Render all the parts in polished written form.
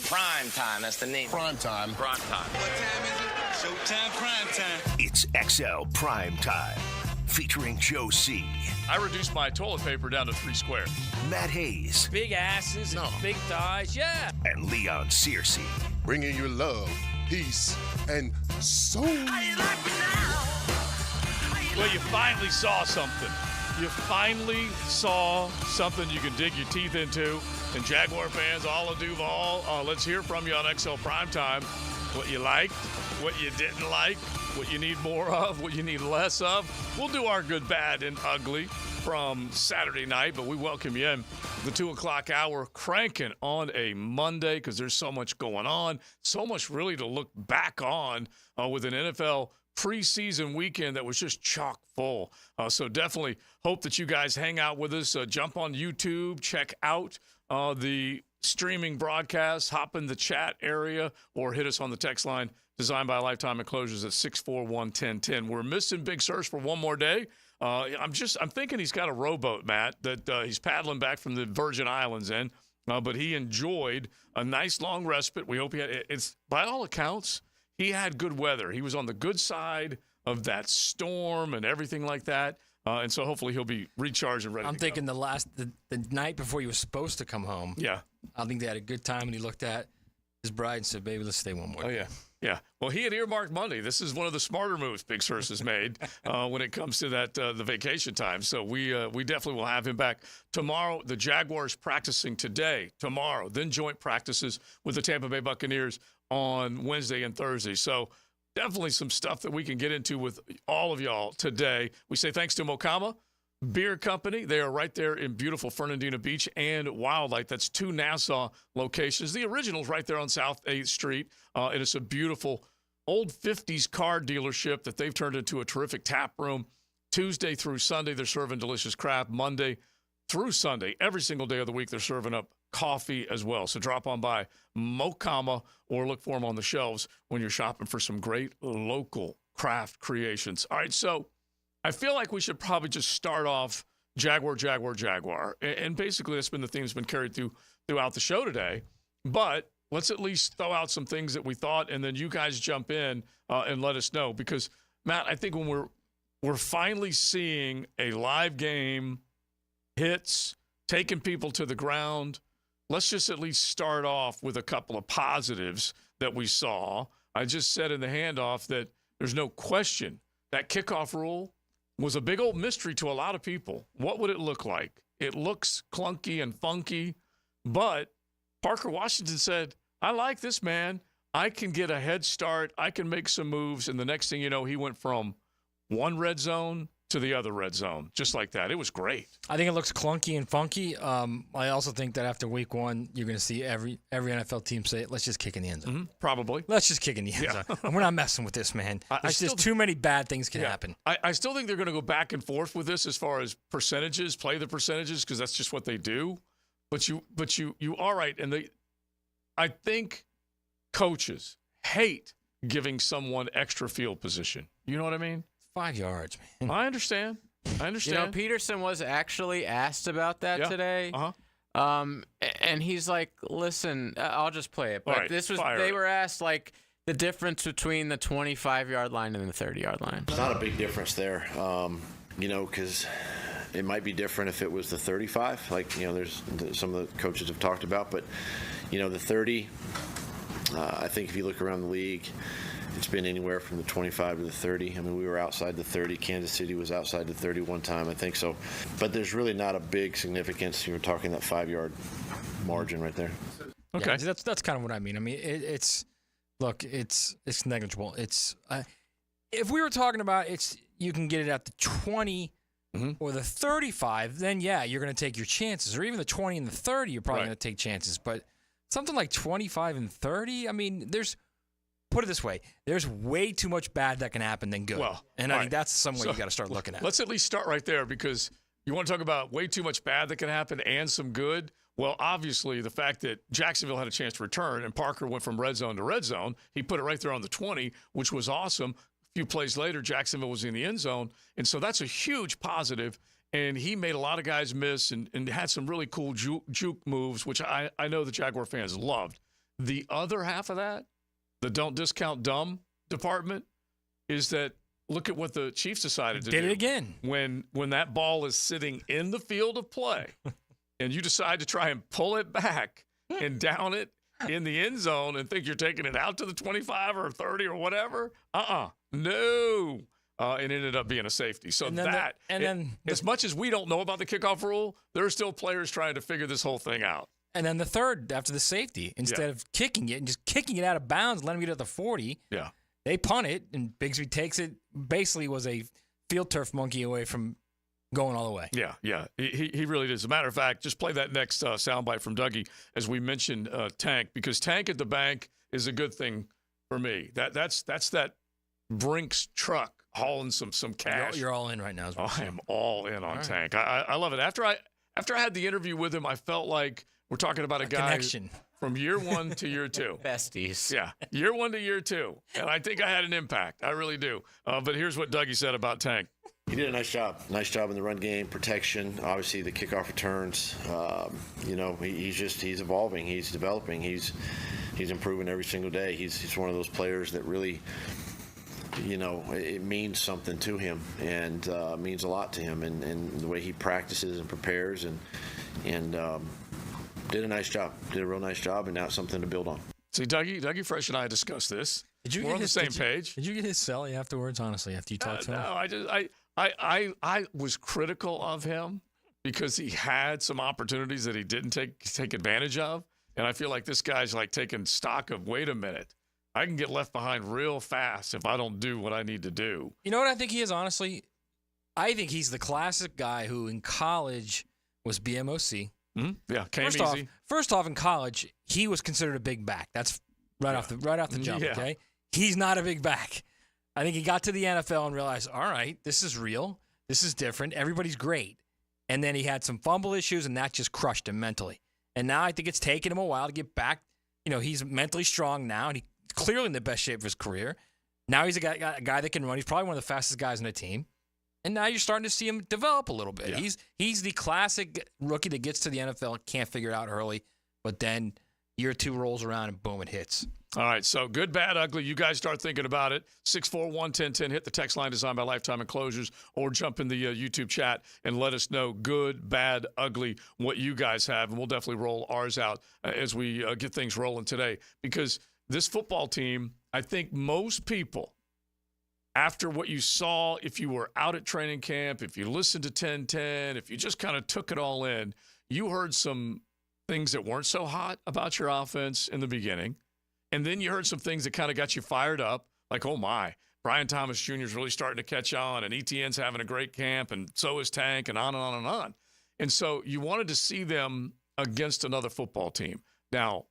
Primetime, that's the name. Primetime. Primetime. What time is it? Showtime, primetime. It's XL Primetime, featuring Joe C., I reduced my toilet paper down to 3 squares. Matt Hayes, Big asses and big thighs, yeah. and Leon Searcy. Bringing you love, peace, and soul. Well, you finally saw something. You finally saw something you can dig your teeth into. And Jaguar fans, all of Duval, let's hear from you on XL Primetime. What you liked, what you didn't like, what you need more of, what you need less of. We'll do our good, bad, and ugly from Saturday night, but we welcome you in the 2 o'clock hour, cranking on a Monday because there's so much going on, so much really to look back on with an NFL preseason weekend that was just chock full. So definitely hope that you guys hang out with us. Jump on YouTube, check out the streaming broadcast, hop in the chat area, or hit us on the text line designed by Lifetime Enclosures at 641-1010. We're missing Big Search for one more day. I'm thinking he's got a rowboat, Matt, that he's paddling back from the Virgin Islands in. But he enjoyed a nice long respite. We hope he had. It's by all accounts, he had good weather. He was on the good side of that storm and everything like that. And so hopefully he'll be recharged and ready. I'm thinking the night before he was supposed to come home. Yeah. I think they had a good time, and he looked at his bride and said, "Baby, let's stay one more day." Oh, yeah. Yeah. Well, he had earmarked Monday. This is one of the smarter moves Big Searcy has made when it comes to that the vacation time. So we definitely will have him back tomorrow. The Jaguars practicing today, tomorrow, then joint practices with the Tampa Bay Buccaneers on Wednesday and Thursday. So definitely some stuff that we can get into with all of y'all today. We say thanks to Mocama Beer Company. They are right there in beautiful Fernandina Beach and Wildlight. That's 2 Nassau locations. The original's right there on South 8th Street. And it's a beautiful old 50s car dealership that they've turned into a terrific tap room. Tuesday through Sunday, they're serving delicious craft. Monday through Sunday, every single day of the week, they're serving up coffee as well. So drop on by Mocama or look for them on the shelves when you're shopping for some great local craft creations. All right, so I feel like we should probably just start off Jaguar. And basically that's been the theme that's been carried throughout the show today. But let's at least throw out some things that we thought, and then you guys jump in and let us know. Because, Matt, I think when we're finally seeing a live game, hits, taking people to the ground, let's just at least start off with a couple of positives that we saw. I just said in the handoff that there's no question that kickoff rule was a big old mystery to a lot of people. What would it look like? It looks clunky and funky, but Parker Washington said, I like this, man. I can get a head start. I can make some moves. And the next thing you know, he went from one red zone to the other red zone, just like that. It was great. I think it looks clunky and funky. I also think that after week 1, you're going to see every NFL team say, let's just kick in the end zone. Mm-hmm. Probably. Let's just kick in the end zone. And we're not messing with this, man. There's just too many bad things can happen. I still think they're going to go back and forth with this as far as percentages, play the percentages, because that's just what they do. But you are right. And I think coaches hate giving someone extra field position. You know what I mean? 5 yards, man. I understand. You know, Peterson was actually asked about that today. And he's like, listen, I'll just play it. But they were asked, like, the difference between the 25-yard line and the 30-yard line. It's not a big difference there, because it might be different if it was the 35, like, there's some of the coaches have talked about. But, the 30, I think if you look around the league, it's been anywhere from the 25 to the 30. I mean, we were outside the 30. Kansas City was outside the 30 one time, I think so. But there's really not a big significance. You're talking that 5-yard margin right there. Okay, yeah, that's kind of what I mean. I mean, it's negligible. It's if we were talking about you can get it at the 20 or the 35, then you're going to take your chances. Or even the 20 and the 30, you're probably going to take chances. But something like 25 and 30, I mean, put it this way, there's way too much bad that can happen than good. Well, and I think that's somewhere you got to start looking at. Let's at least start right there, because you want to talk about way too much bad that can happen and some good. Well, obviously, the fact that Jacksonville had a chance to return and Parker went from red zone to red zone, he put it right there on the 20, which was awesome. A few plays later, Jacksonville was in the end zone. And so that's a huge positive. And he made a lot of guys miss and had some really cool juke moves, which I know the Jaguar fans loved. The other half of that, the don't discount dumb department, is that look at what the Chiefs decided to do. Did it again. When that ball is sitting in the field of play and you decide to try and pull it back and down it in the end zone and think you're taking it out to the 25 or 30 or whatever, no. It ended up being a safety. So as much as we don't know about the kickoff rule, there are still players trying to figure this whole thing out. And then the third, after the safety, instead of kicking it and just kicking it out of bounds, letting it get to the 40, they punt it, and Bigsby takes it. Basically was a field turf monkey away from going all the way. Yeah. He really is. As a matter of fact, just play that next soundbite from Dougie as we mentioned Tank, because Tank at the bank is a good thing for me. That's that Brinks truck hauling some cash. You're all in right now. I am all in on Tank. I love it. After I had the interview with him, I felt like we're talking about a guy connection. From year 1 to year 2. Besties. Yeah, year 1 to year 2. And I think I had an impact. I really do. But here's what Dougie said about Tank. He did a nice job. Nice job in the run game, protection, obviously the kickoff returns. He's evolving. He's developing. He's improving every single day. He's one of those players that really, it means something to him and means a lot to him. And the way he practices and prepares and did a nice job. Did a real nice job, and now it's something to build on. See, Dougie Fresh and I discussed this. We're on the same page. Did you get his celly afterwards, honestly, after you talked to him? No, I was critical of him because he had some opportunities that he didn't take advantage of. And I feel like this guy's like taking stock of, wait a minute, I can get left behind real fast if I don't do what I need to do. You know what I think he is, honestly? I think he's the classic guy who in college was BMOC. Mm-hmm. Yeah, came easy. First off, in college, he was considered a big back. That's right off the jump, okay? He's not a big back. I think he got to the NFL and realized, all right, this is real. This is different. Everybody's great. And then he had some fumble issues, and that just crushed him mentally. And now I think it's taken him a while to get back. He's mentally strong now, and he's clearly in the best shape of his career. Now he's a guy that can run. He's probably one of the fastest guys on the team. And now you're starting to see him develop a little bit. Yeah. He's the classic rookie that gets to the NFL, can't figure it out early, but then year 2 rolls around and boom, it hits. All right, so good, bad, ugly. You guys start thinking about it. 641-1010. Hit the text line designed by Lifetime Enclosures, or jump in the YouTube chat and let us know good, bad, ugly, what you guys have. And we'll definitely roll ours out as we get things rolling today. Because this football team, I think most people, after what you saw, if you were out at training camp, if you listened to 1010, if you just kind of took it all in, you heard some things that weren't so hot about your offense in the beginning. And then you heard some things that kind of got you fired up, like, oh, my, Brian Thomas Jr. is really starting to catch on, and Etienne's having a great camp, and so is Tank, and on and on and on. And so you wanted to see them against another football team. Now,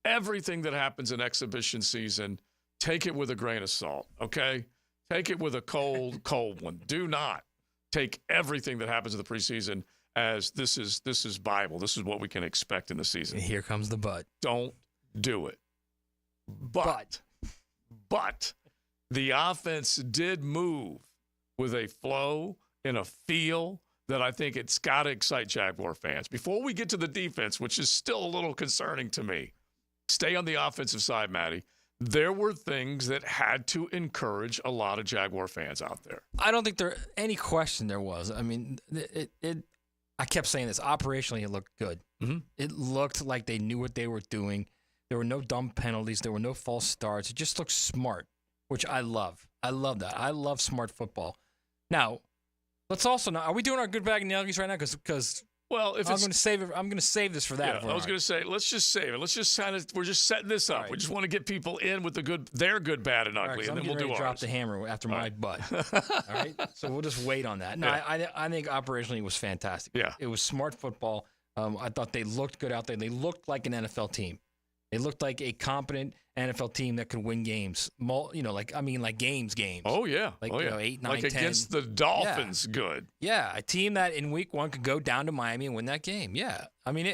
everything that happens in exhibition season, take it with a grain of salt, okay? Take it with a cold one. Do not take everything that happens in the preseason as this is Bible. This is what we can expect in the season. And here comes the but. Don't do it. But the offense did move with a flow and a feel that I think it's got to excite Jaguar fans. Before we get to the defense, which is still a little concerning to me, stay on the offensive side, Matty. There were things that had to encourage a lot of Jaguar fans out there. I don't think there any question there was. I mean, I kept saying this. Operationally, it looked good. Mm-hmm. It looked like they knew what they were doing. There were no dumb penalties. There were no false starts. It just looked smart, which I love. I love that. I love smart football. Now, let's also know, are we doing our good bag and the uglies right now? Because I'm going to save it. I'm going to save this for that. Yeah, I was going to say, let's just save it. Let's just we're just setting this up. Right. We just want to get people in with their good, bad, and ugly, right, and then we'll do ours. Drop the hammer after my butt. All right, so we'll just wait on that. No, yeah. I think operationally it was fantastic. Yeah, it was smart football. I thought they looked good out there. They looked like an NFL team. They looked like a competent NFL team that could win games. Like games. Oh, yeah. 8, 9, like 10. Against the Dolphins, good. Yeah, a team that in week 1 could go down to Miami and win that game. Yeah. I mean,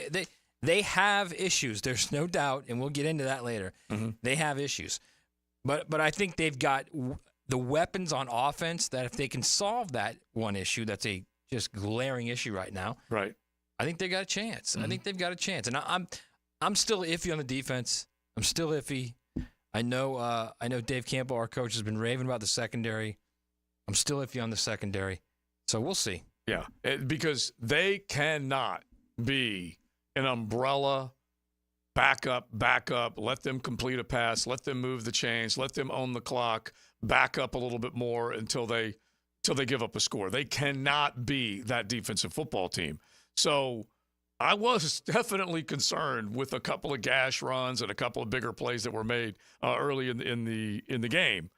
they have issues. There's no doubt, and we'll get into that later. Mm-hmm. They have issues. But I think they've got the weapons on offense that if they can solve that one issue, that's a just glaring issue right now. Right. I think they got a chance. Mm-hmm. I think they've got a chance. And I'm still iffy on the defense. I'm still iffy. I know Dave Campbell, our coach, has been raving about the secondary. I'm still iffy on the secondary. So we'll see. Yeah, because they cannot be an umbrella backup, let them complete a pass, let them move the chains, let them own the clock, back up a little bit more until they give up a score. They cannot be that defensive football team. So I was definitely concerned with a couple of gash runs and a couple of bigger plays that were made early in the game.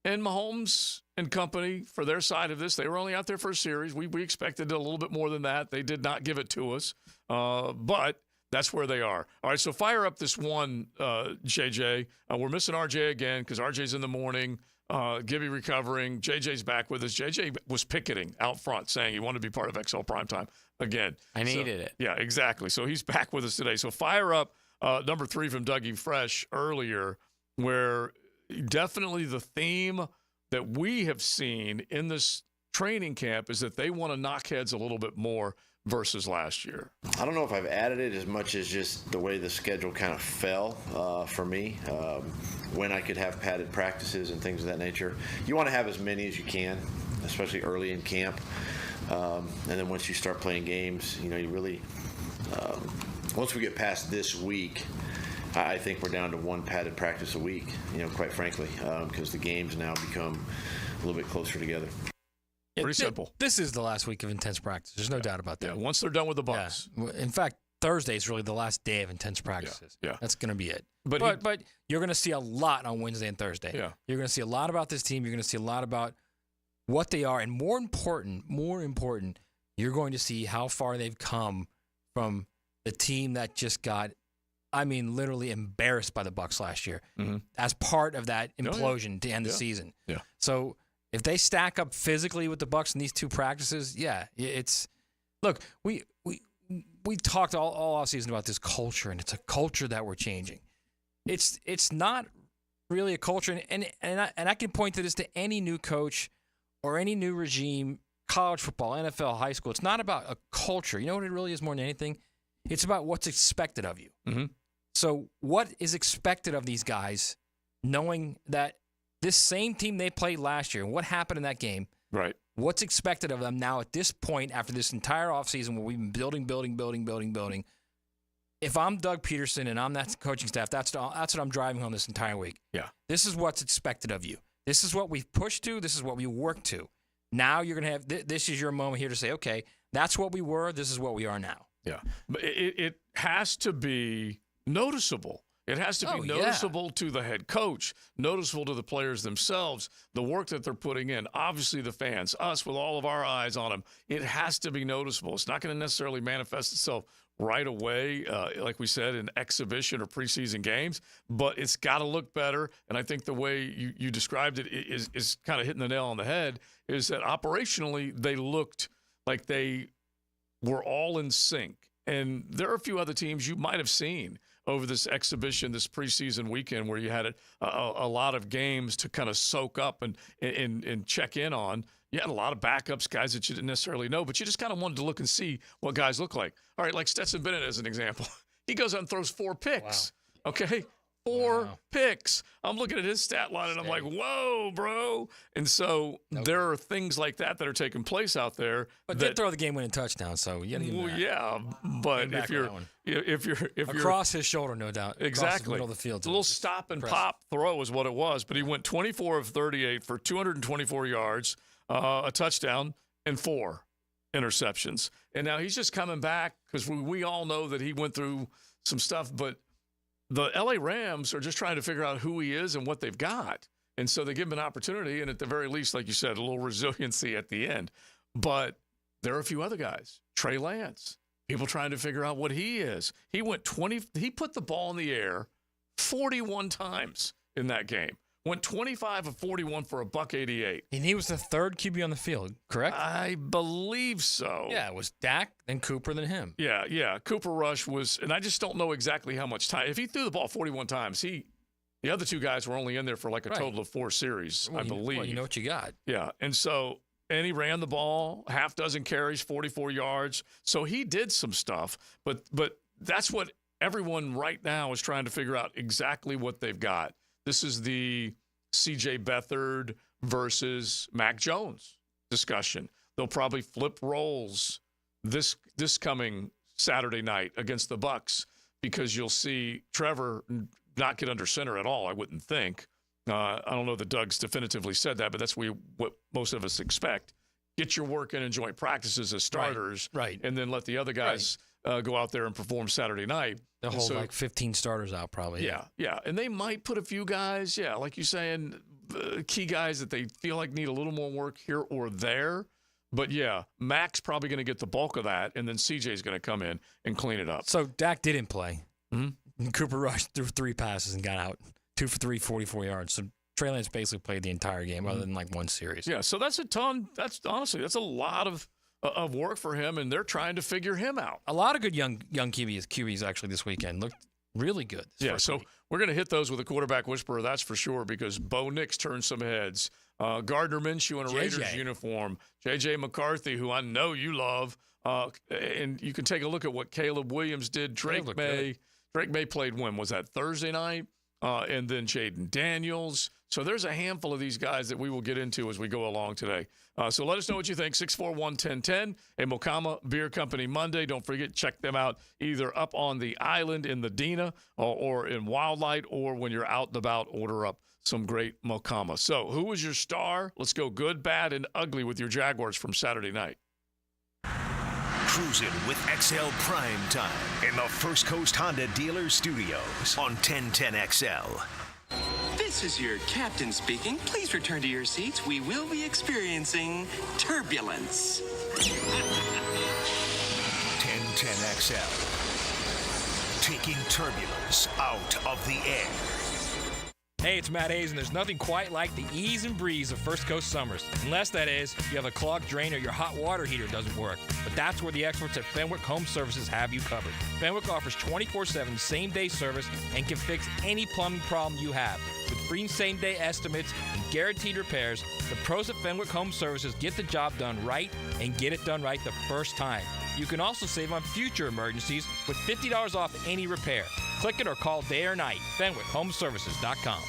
And Mahomes and company, for their side of this, they were only out there for a series. We expected a little bit more than that. They did not give it to us. But that's where they are. All right, so fire up this one, JJ. We're missing RJ again because RJ's in the morning. Gibby recovering. JJ's back with us. JJ was picketing out front saying he wanted to be part of XL Primetime again. I needed it. Yeah, exactly. So he's back with us today. So fire up number 3 from Dougie Fresh earlier, where definitely the theme that we have seen in this training camp is that they want to knock heads a little bit more versus last year. I don't know if I've added it as much as just the way the schedule kind of fell for me, when I could have padded practices and things of that nature. You want to have as many as you can, especially early in camp. And then once you start playing games, you really, once we get past this week, I think we're down to 1 padded practice a week, quite frankly, because the games now become a little bit closer together. Pretty simple. This is the last week of intense practice. There's no doubt about that. Yeah, once they're done with the Bucs. Yeah. In fact, Thursday is really the last day of intense practices. Yeah. That's going to be it. But you're going to see a lot on Wednesday and Thursday. Yeah. You're going to see a lot about this team. You're going to see a lot about what they are. And more important, you're going to see how far they've come from the team that just got, literally embarrassed by the Bucs last year as part of that implosion to end the season. Yeah. So if they stack up physically with the Bucs in these 2 practices, it's look, we talked all offseason about this culture, and it's a culture that we're changing. It's not really a culture, and I can point to this to any new coach or any new regime, college football, NFL, high school. It's not about a culture. You know what it really is more than anything? It's about what's expected of you. Mm-hmm. So what is expected of these guys, knowing that this same team they played last year, and what happened in that game, right? What's expected of them now at this point after this entire offseason where we've been building. If I'm Doug Peterson and I'm that coaching staff, that's what I'm driving home this entire week. Yeah. This is what's expected of you. This is what we've pushed to. This is what we worked to. Now you're going to have this is your moment here to say, okay, that's what we were. This is what we are now. Yeah. But it has to be noticeable. It has to be noticeable to the head coach, noticeable to the players themselves, the work that they're putting in. Obviously, the fans, us with all of our eyes on them. It has to be noticeable. It's not going to necessarily manifest itself right away, like we said, in exhibition or preseason games, but it's got to look better. And I think the way you described it is kind of hitting the nail on the head, is that operationally they looked like they were all in sync. And there are a few other teams you might have seen over this exhibition, this preseason weekend, where you had a lot of games to kind of soak up and check in on. You had a lot of backups, guys that you didn't necessarily know, but you just kind of wanted to look and see what guys look like. All right, like Stetson Bennett as an example. He goes out and throws 4 picks. Wow. Okay? 4 picks. I'm looking at his stat line, and I'm like, whoa, bro. And so there are things like that are taking place out there. But did throw the game-winning touchdown, so you didn't even yeah, but if you're across his shoulder, no doubt. Exactly. The middle of the field. It's a little stop and pop throw is what it was, but he went 24 of 38 for 224 yards, a touchdown, and 4 interceptions. And now he's just coming back because we all know that he went through some stuff, but the LA Rams are just trying to figure out who he is and what they've got. And so they give him an opportunity, and at the very least, like you said, a little resiliency at the end. But there are a few other guys. Trey Lance, people trying to figure out what he is. He went he put the ball in the air 41 times in that game. Went 25 of 41 for $188. And he was the 3rd QB on the field, correct? I believe so. Yeah, it was Dak, then Cooper, then him. Yeah. Cooper Rush was, and I just don't know exactly how much time. If he threw the ball 41 times, the other 2 guys were only in there for like a total of 4 series, I believe. You know what you got. Yeah, and he ran the ball, half dozen carries, 44 yards. So he did some stuff, but that's what everyone right now is trying to figure out exactly what they've got. This is the C.J. Beathard versus Mac Jones discussion. They'll probably flip roles this coming Saturday night against the Bucs because you'll see Trevor not get under center at all, I wouldn't think. I don't know that Doug's definitively said that, but that's what most of us expect. Get your work in and joint practices as starters, right. And then let the other guys go out there and perform Saturday night. They'll hold 15 starters out probably. Yeah. And they might put a few guys, like you're saying, key guys that they feel like need a little more work here or there. But, Mac's probably going to get the bulk of that, and then CJ's going to come in and clean it up. So Dak didn't play. Mm-hmm. Cooper Rush threw 3 passes and got out. 2 for 3, 44 yards. So Trey Lance basically played the entire game other than one series. Yeah, so that's a ton. That's a lot of work for him, and they're trying to figure him out. A lot of good young QBs actually this weekend. Looked really good. So we're going to hit those with a quarterback whisperer, that's for sure, because Bo Nix turned some heads. Gardner Minshew in a Raiders uniform. J.J. McCarthy, who I know you love. And you can take a look at what Caleb Williams did. Drake May played when? Was that Thursday night? And then Jaden Daniels. So there's a handful of these guys that we will get into as we go along today. So let us know what you think. 641-1010, a Mokama Beer Company Monday. Don't forget, check them out either up on the island in the Dina or in Wildlight, or when you're out and about, order up some great Mokama. So who was your star? Let's go good, bad, and ugly with your Jaguars from Saturday night. Cruising with XL Primetime in the First Coast Honda Dealer Studios on 1010XL. This is your captain speaking. Please return to your seats. We will be experiencing turbulence. 1010XL. Taking turbulence out of the air. Hey, it's Matt Hayes, and there's nothing quite like the ease and breeze of First Coast summers. Unless, that is, you have a clogged drain or your hot water heater doesn't work. But that's where the experts at Fenwick Home Services have you covered. Fenwick offers 24/7 same-day service and can fix any plumbing problem you have. With free same-day estimates and guaranteed repairs, the pros at Fenwick Home Services get the job done right and get it done right the first time. You can also save on future emergencies with $50 off any repair. Click it or call day or night. FenwickHomeservices.com.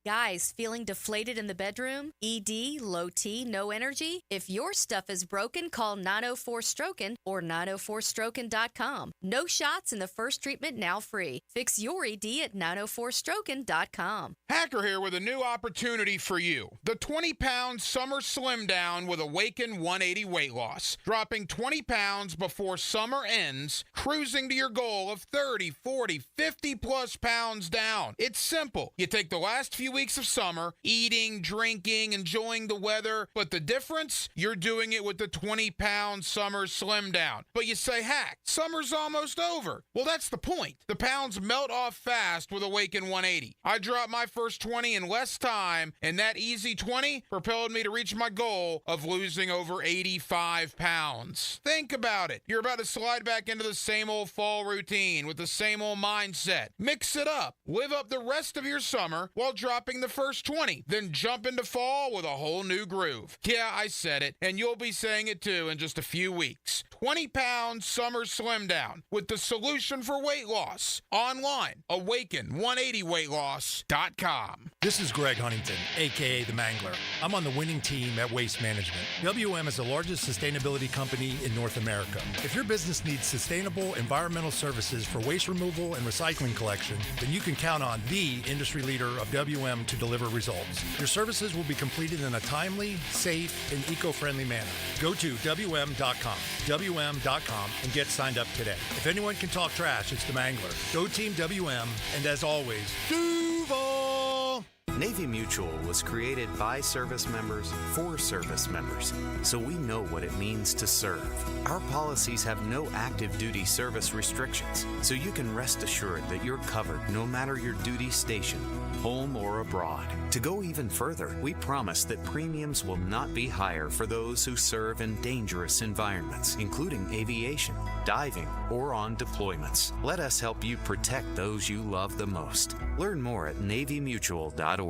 Guys, feeling deflated in the bedroom? ED, low T, no energy? If your stuff is broken, call 904-STROKEN or 904stroken.com. No shots and the first treatment now free. Fix your ED at 904stroken.com. Hacker here with a new opportunity for you. The 20-pound summer slim down with Awaken 180 weight loss. Dropping 20 pounds before summer ends, cruising to your goal of 30, 40, 50-plus pounds down. It's simple. You take the last few weeks of summer, eating, drinking, enjoying the weather, but the difference? You're doing it with the 20-pound summer slim down. But you say, Hack, summer's almost over. Well, that's the point. The pounds melt off fast with Awaken 180. I dropped my first 20 in less time, and that easy 20 propelled me to reach my goal of losing over 85 pounds. Think about it. You're about to slide back into the same old fall routine with the same old mindset. Mix it up. Live up the rest of your summer while dropping the first 20, then jump into fall with a whole new groove. Yeah, I said it, and you'll be saying it too in just a few weeks. 20-pound summer slim down with the solution for weight loss. Online, awaken180weightloss.com. This is Greg Huntington, a.k.a. The Mangler. I'm on the winning team at Waste Management. WM is the largest sustainability company in North America. If your business needs sustainable environmental services for waste removal and recycling collection, then you can count on the industry leader of WM to deliver results. Your services will be completed in a timely, safe, and eco-friendly manner. Go to WM.com, and get signed up today. If anyone can talk trash, it's the Mangler. Go Team WM, and as always, Duval! Navy Mutual was created by service members for service members, so we know what it means to serve. Our policies have no active duty service restrictions, so you can rest assured that you're covered no matter your duty station, home or abroad. To go even further, we promise that premiums will not be higher for those who serve in dangerous environments, including aviation, diving, or on deployments. Let us help you protect those you love the most. Learn more at NavyMutual.org.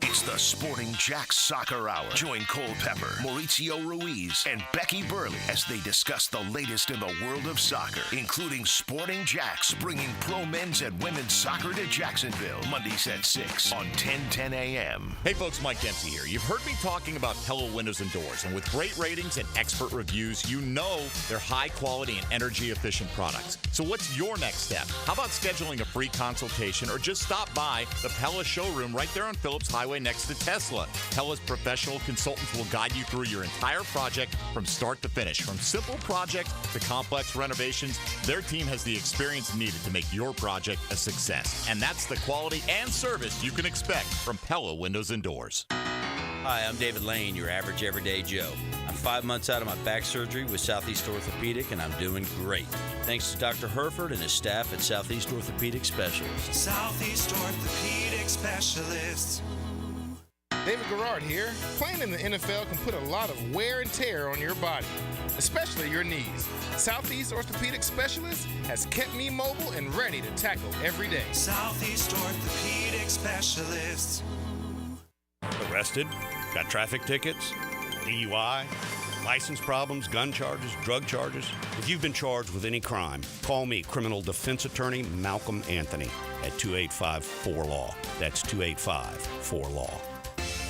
It's The Sporting Jacks Soccer Hour. Join Cole Pepper, Mauricio Ruiz, and Becky Burley as they discuss the latest in the world of soccer, including Sporting Jacks bringing pro men's and women's soccer to Jacksonville. Mondays at 6 on 1010 a.m. Hey folks, Mike Dempsey here. You've heard me talking about Pella Windows and Doors, and with great ratings and expert reviews, you know they're high quality and energy efficient products. So what's your next step? How about scheduling a free consultation or just stop by the Pella showroom right there on Phillips Highway next to Tesla. Pella's professional consultants will guide you through your entire project from start to finish. From simple projects to complex renovations, their team has the experience needed to make your project a success. And that's the quality and service you can expect from Pella Windows and Doors. Hi, I'm David Lane, your average everyday Joe. I'm 5 months out of my back surgery with Southeast Orthopedic, and I'm doing great. Thanks to Dr. Herford and his staff at Southeast Orthopedic Specialists. Southeast Orthopedic Specialists. David Garrard here. Playing in the NFL can put a lot of wear and tear on your body, especially your knees. Southeast Orthopedic Specialist has kept me mobile and ready to tackle every day. Southeast Orthopedic Specialists. Arrested? Got traffic tickets? DUI? License problems? Gun charges? Drug charges? If you've been charged with any crime, call me, criminal defense attorney Malcolm Anthony, at 285-4LAW. That's 285-4LAW.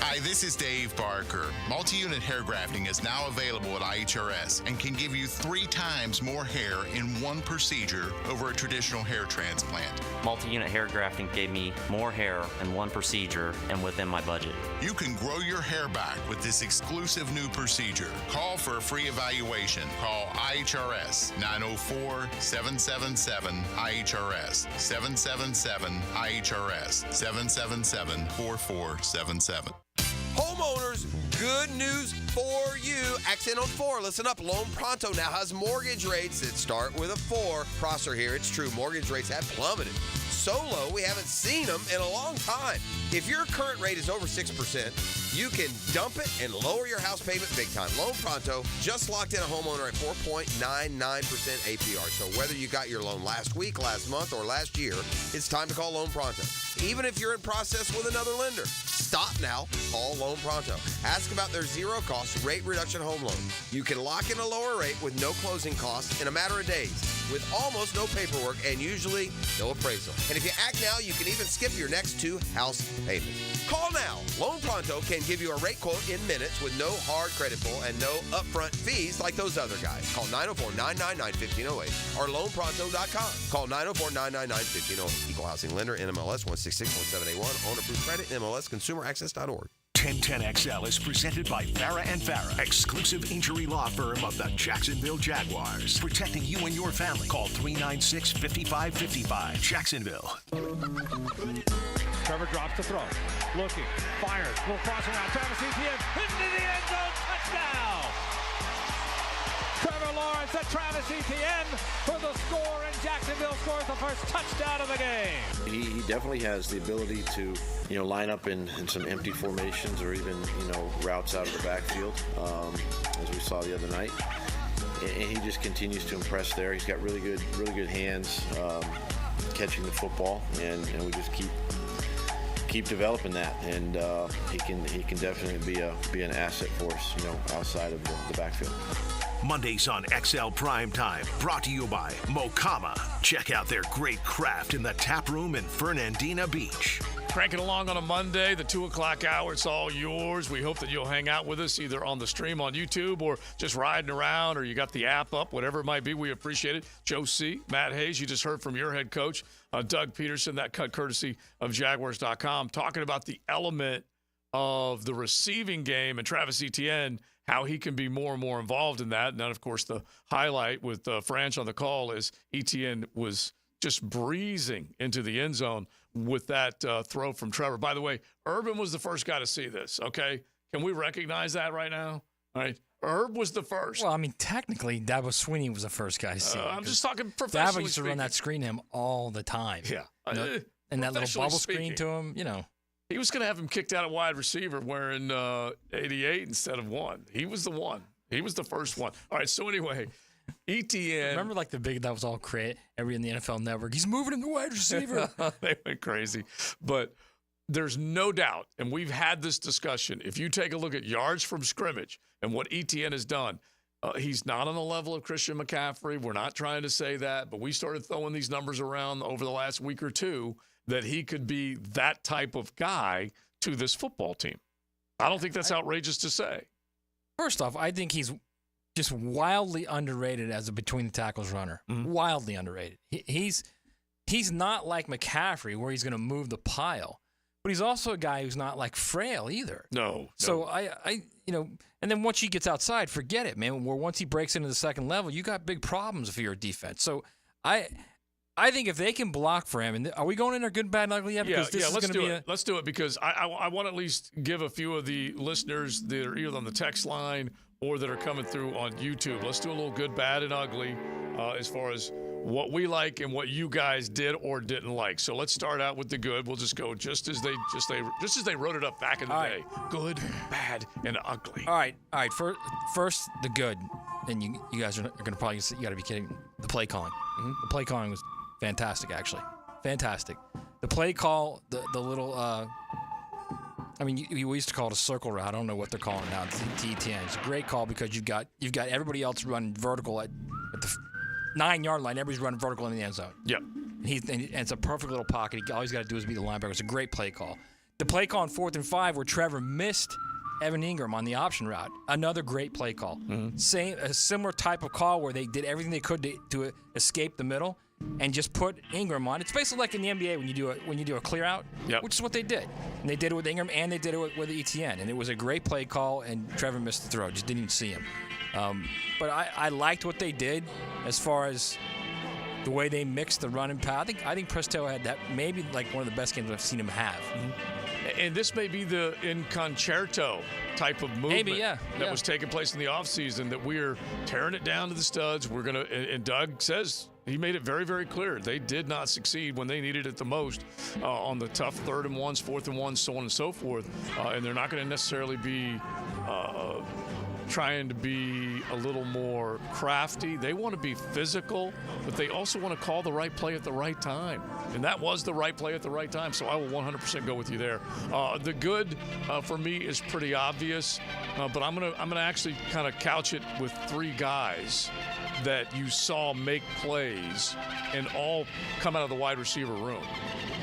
Hi, this is Dave Barker. Multi-unit hair grafting is now available at IHRS and can give you 3 times more hair in one procedure over a traditional hair transplant. Multi-unit hair grafting gave me more hair in one procedure and within my budget. You can grow your hair back with this exclusive new procedure. Call for a free evaluation. Call IHRS 904-777-IHRS 777-IHRS 777-4477. Homeowners, good news for you. Accent on 4. Listen up. Loan Pronto now has mortgage rates that start with a 4. Prosser here. It's true. Mortgage rates have plummeted. So low, we haven't seen them in a long time. If your current rate is over 6%, you can dump it and lower your house payment big time. Loan Pronto just locked in a homeowner at 4.99% APR. So whether you got your loan last week, last month, or last year, it's time to call Loan Pronto. Even if you're in process with another lender, stop now. Call Loan Pronto. Ask about their zero-cost rate reduction home loan. You can lock in a lower rate with no closing costs in a matter of days, with almost no paperwork and usually no appraisal. And if you act now, you can even skip your next 2 house payments. Call now. Loan Pronto can give you a rate quote in minutes with no hard credit pull and no upfront fees like those other guys. Call 904-999-1508 or loanpronto.com. Call 904-999-1508. Equal housing lender, NMLS 1661781. Owner approved credit, NMLSconsumeraccess.org. 1010XL is presented by Farah & Farah, exclusive injury law firm of the Jacksonville Jaguars. Protecting you and your family. Call 396-5555. Jacksonville. Trevor drops to throw. Looking. Fires. Little crossing around. Travis Etienne into the end zone. Touchdown! Trevor Lawrence and Travis Etienne for the score, and Jacksonville scores the first touchdown of the game. He definitely has the ability to, line up in some empty formations or even, routes out of the backfield, as we saw the other night. And he just continues to impress there. He's got really good hands catching the football, and we just keep developing that, and he can definitely be an asset for us, outside of the backfield. Mondays on XL Primetime, brought to you by Mokama. Check out their great craft in the tap room in Fernandina Beach. Cranking along on a Monday, the 2 o'clock hour, it's all yours. We hope that you'll hang out with us either on the stream on YouTube or just riding around, or you got the app up, whatever it might be. We appreciate it. Joe C., Matt Hayes, you just heard from your head coach, Doug Peterson, that cut courtesy of Jaguars.com, talking about the element of the receiving game and Travis Etienne, how he can be more and more involved in that. And then, of course, the highlight with Franch on the call is Etienne was just breezing into the end zone with that throw from Trevor. By the way, Urban was the first guy to see this, okay? Can we recognize that right now? All right. Herb was the first. Well, I mean, technically, Dabo Swinney was the first guy to see it. I'm just talking professionally Dabo used to run that screen to him all the time. Yeah. And that little bubble screen to him, He was going to have him kicked out at wide receiver wearing 88 instead of 1. He was the one. He was the first one. All right, so anyway, Etienne. Remember that was all every in the NFL Network. He's moving him to wide receiver. They went crazy. But there's no doubt, and we've had this discussion, if you take a look at yards from scrimmage and what Etienne has done, he's not on the level of Christian McCaffrey. We're not trying to say that, but we started throwing these numbers around over the last week or two that he could be that type of guy to this football team. I don't think that's outrageous to say. First off, I think he's just wildly underrated as a between-the-tackles runner. Mm-hmm. Wildly underrated. He's not like McCaffrey where he's going to move the pile, but he's also a guy who's not like frail either. No. So I and then once he gets outside, forget it, man. Where once he breaks into the second level, you got big problems if you're a defense. So I think if they can block for him, and are we going in our good, bad, and ugly yet? Because this is let's do it. Let's do it because I want to at least give a few of the listeners that are either on the text line or that are coming through on YouTube. Let's do a little good, bad, and ugly as far as what we like and what you guys did or didn't like. So let's start out with the good. We'll just go just as they wrote it up back in the day. Good, bad, and ugly. All right. First, the good. And you guys are going to probably say, you got to be kidding. The play calling. Mm-hmm. The play calling was fantastic, actually. Fantastic. The play call, the little, we used to call it a circle route. I don't know what they're calling it now. It's Etienne. It's a great call because you've got everybody else running vertical at the 9-yard line. Everybody's running vertical in the end zone. Yep. And it's a perfect little pocket. All he's got to do is beat the linebacker. It's a great play call. The play call on 4th and 5 where Trevor missed Evan Ingram on the option route. Another great play call. Mm-hmm. A similar type of call where they did everything they could to escape the middle and just put Ingram on. It's basically like in the NBA when you do a clear out, which is what they did. And they did it with Ingram and they did it with Etienne. And it was a great play call, and Trevor missed the throw. Just didn't even see him. But I liked what they did as far as the way they mixed the run and pass. I think Presto had that maybe like one of the best games I've seen him have. Mm-hmm. And this may be the in concerto type of movement that was taking place in the offseason, that we're tearing it down to the studs. We're going to, and Doug says he made it very, very clear. They did not succeed when they needed it the most on the tough 3rd and 1s, 4th and 1s, so on and so forth. And they're not going to necessarily be trying to be a little more crafty. They want to be physical, but they also want to call the right play at the right time. And that was the right play at the right time, so I will 100% go with you there. The good for me is pretty obvious, but I'm gonna actually kind of couch it with 3 guys that you saw make plays and all come out of the wide receiver room.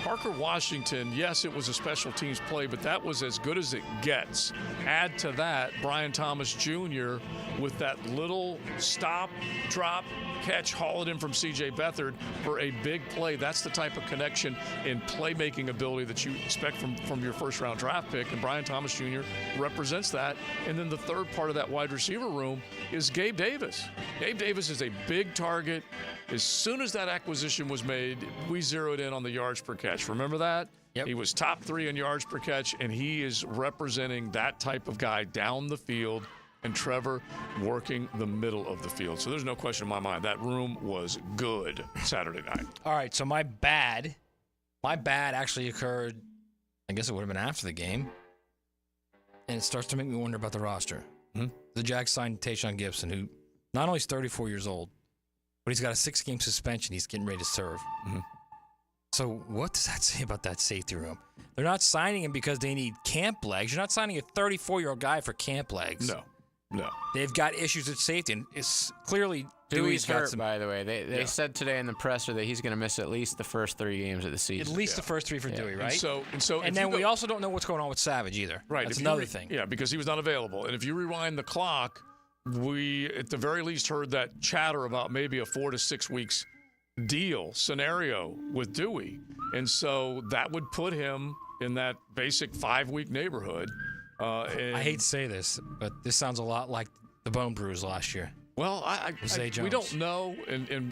Parker Washington, yes, it was a special teams play, but that was as good as it gets. Add to that Brian Thomas Jr. with that little stop, drop, catch, haul it in from C.J. Beathard for a big play. That's the type of connection and playmaking ability that you expect from your first-round draft pick, and Brian Thomas Jr. represents that. And then the third part of that wide receiver room is Gabe Davis. Gabe Davis is a big target. As soon as that acquisition was made, we zeroed in on the yards per catch. Remember that? Yep. He was top 3 in yards per catch, and he is representing that type of guy down the field, and Trevor working the middle of the field. So there's no question in my mind. That room was good Saturday night. All right, so my bad actually occurred, I guess it would have been after the game, and it starts to make me wonder about the roster. Mm-hmm. The Jags signed Tayshaun Gibson, who not only is 34 years old, but he's got a 6-game suspension. He's getting ready to serve. Mm-hmm. So what does that say about that safety room? They're not signing him because they need camp legs. You're not signing a 34-year-old guy for camp legs. No. They've got issues at safety, and it's clearly Dewey's hurt, some, by the way. They said today in the presser that he's going to miss at least the first 3 games of the season. At least the first 3 for Dewey, right? And then we also don't know what's going on with Savage either. Right. That's another thing. Yeah, because he was not available. And if you rewind the clock, we at the very least heard that chatter about maybe a 4 to 6 weeks deal scenario with Dewey. And so that would put him in that basic 5-week neighborhood. I hate to say this, but this sounds a lot like the bone bruise last year. Well, we don't know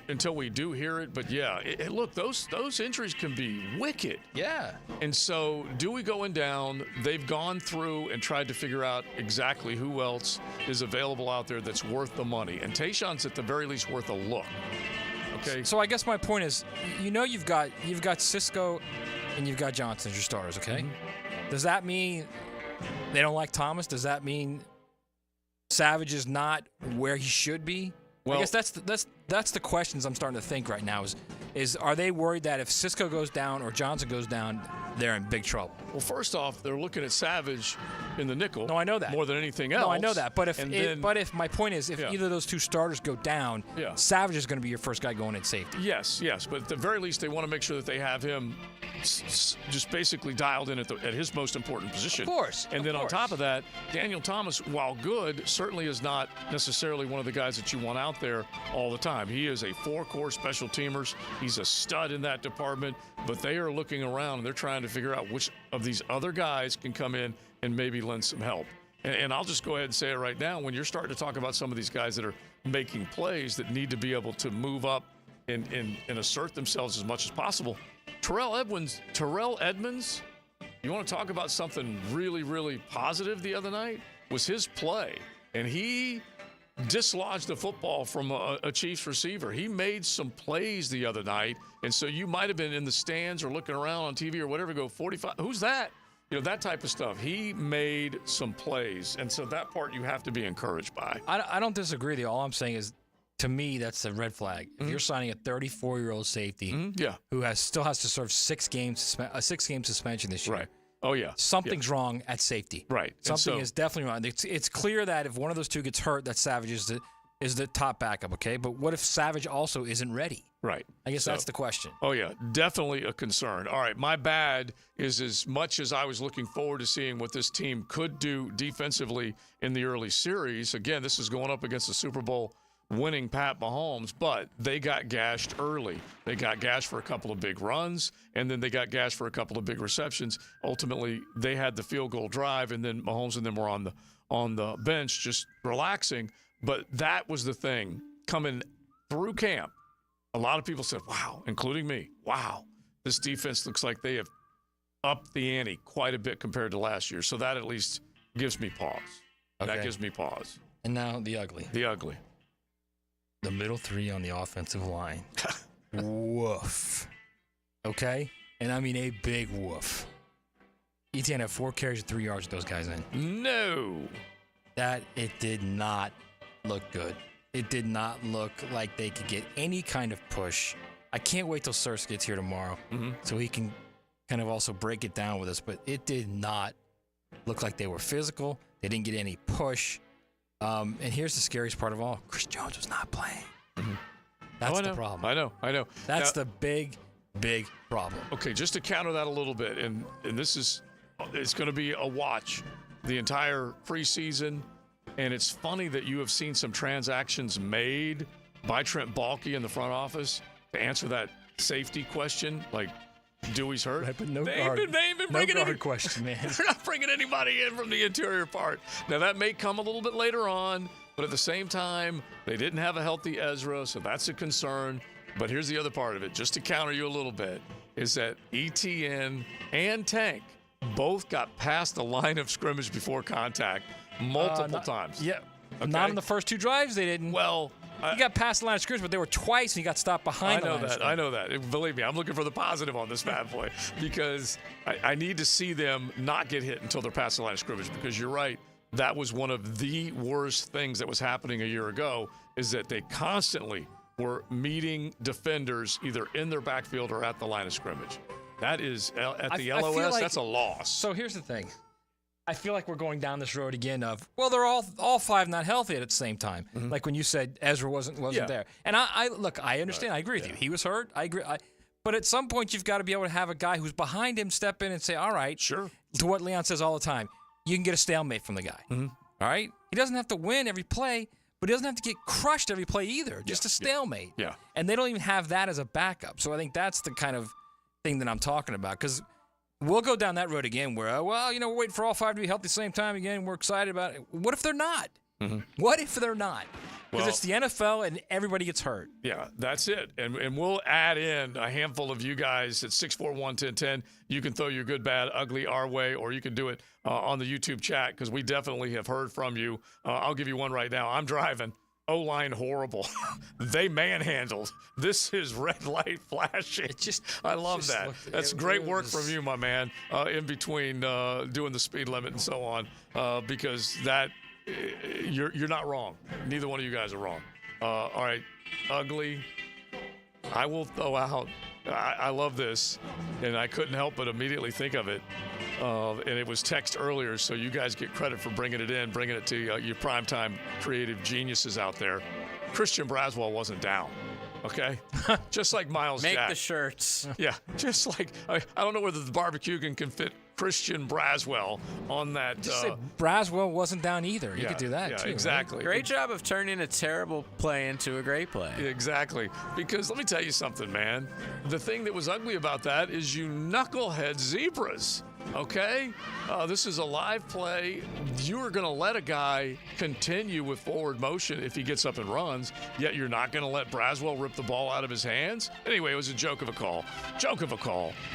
until we do hear it. But, yeah, look, those injuries can be wicked. Yeah. And so Dewey going down, they've gone through and tried to figure out exactly who else is available out there that's worth the money. And Tayshaun's at the very least worth a look. Okay. So I guess my point is, you've got Cisco and you've got Johnson as your starters, okay? Mm-hmm. Does that mean they don't like Thomas? Does that mean Savage is not where he should be? Well, I guess that's the questions I'm starting to think right now. Is Are they worried that if Cisco goes down or Johnson goes down, they're in big trouble? Well, first off, they're looking at Savage in the nickel. No, I know that. More than anything else. No, I know that. But if my point is, if either of those two starters go down, Savage is going to be your first guy going at safety. Yes. But at the very least, they want to make sure that they have him just basically dialed in at his most important position. Of course. And then on top of that, Daniel Thomas, while good, certainly is not necessarily one of the guys that you want out there all the time. He is a 4-core special teamers. He's a stud in that department. But they are looking around and they're trying to figure out which of these other guys can come in and maybe lend some help. And I'll just go ahead and say it right now. When you're starting to talk about some of these guys that are making plays that need to be able to move up and assert themselves as much as possible, Terrell Edmonds, you want to talk about something really, really positive the other night? Was his play. And he dislodged the football from a Chiefs receiver. He made some plays the other night. And so you might have been in the stands or looking around on TV or whatever, go 45. Who's that? That type of stuff. He made some plays. And so that part you have to be encouraged by. I don't disagree with you. All I'm saying is, to me, that's a red flag. If you're signing a 34-year-old safety who still has to serve 6 game suspension this year. Right. Oh, yeah. Something's wrong at safety. Right. Something is definitely wrong. It's clear that if one of those two gets hurt, that Savage is the top backup, okay? But what if Savage also isn't ready? Right. I guess that's the question. Oh, yeah. Definitely a concern. All right. My bad is as much as I was looking forward to seeing what this team could do defensively in the early series. Again, this is going up against the Super Bowl winning Pat Mahomes, but they got gashed early. They got gashed for a couple of big runs, and then they got gashed for a couple of big receptions. Ultimately, they had the field goal drive, and then Mahomes and them were on the bench just relaxing. But that was the thing. Coming through camp, a lot of people said, wow, including me, wow, this defense looks like they have upped the ante quite a bit compared to last year. So that at least gives me pause. Okay. That gives me pause. And now the ugly. The ugly. The middle three on the offensive line. Woof. Okay? And I mean a big woof. Etienne had 4 carries of 3 yards with those guys in. No. It did not look good. It did not look like they could get any kind of push. I can't wait till Searcy gets here tomorrow so he can kind of also break it down with us. But it did not look like they were physical. They didn't get any push. And here's the scariest part of all. Chris Jones was not playing. That's the problem. I know. That's the big problem. Okay, just to counter that a little bit, and it's going to be a watch the entire preseason. And it's funny that you have seen some transactions made by Trent Baalke in the front office to answer that safety question, like Dewey's hurt. Right, but no they guard. Ain't been bringing no guard question, man. They're not bringing anybody in from the interior part. Now, that may come a little bit later on, but at the same time, they didn't have a healthy Ezra, so that's a concern. But here's the other part of it, just to counter you a little bit, is that Etienne and Tank both got past the line of scrimmage before contact multiple times. Yeah. Okay? Not in the first 2 drives, they didn't. Well, he got past the line of scrimmage, but they were twice, and he got stopped behind the line of scrimmage. I know that. Believe me, I'm looking for the positive on this bad boy because I need to see them not get hit until they're past the line of scrimmage because you're right. That was one of the worst things that was happening a year ago is that they constantly were meeting defenders either in their backfield or at the line of scrimmage. That is, at the LOS, that's a loss. So here's the thing. I feel like we're going down this road again of, well, they're all 5 not healthy at the same time. Like when you said Ezra wasn't there. And I understand. Right. I agree with you. He was hurt. I agree. But at some point, you've got to be able to have a guy who's behind him step in and say, all right. Sure. To what Leon says all the time, you can get a stalemate from the guy. All right? He doesn't have to win every play, but he doesn't have to get crushed every play either. Just a stalemate. Yeah. And they don't even have that as a backup. So I think that's the kind of thing that I'm talking about. Because we'll go down that road again where, we're waiting for all 5 to be healthy at the same time again. We're excited about it. What if they're not? What if they're not? Because it's the NFL and everybody gets hurt. Yeah, that's it. And we'll add in a handful of you guys at 641-1010. You can throw your good, bad, ugly our way, or you can do it on the YouTube chat because we definitely have heard from you. I'll give you one right now. I'm driving. O-line horrible. They manhandled. This is red light flashing. I love that. That's great work from you, my man, in between doing the speed limit and so on, because that you're not wrong. Neither one of you guys are wrong. All right, ugly. I will throw out, I love this, and I couldn't help but immediately think of it. And it was text earlier, so you guys get credit for bringing it to your primetime creative geniuses out there. Christian Braswell wasn't down, okay? Just like Miles Jack. Make the shirts. Yeah, just like, I don't know whether the barbecue can fit Christian Braswell on that. Just say Braswell wasn't down either. You could do that, too. Exactly. Right? Great job of turning a terrible play into a great play. Exactly. Because let me tell you something, man. The thing that was ugly about that is you knucklehead zebras. Okay? This is a live play. You are going to let a guy continue with forward motion if he gets up and runs, yet you're not going to let Braswell rip the ball out of his hands? Anyway, it was a joke of a call.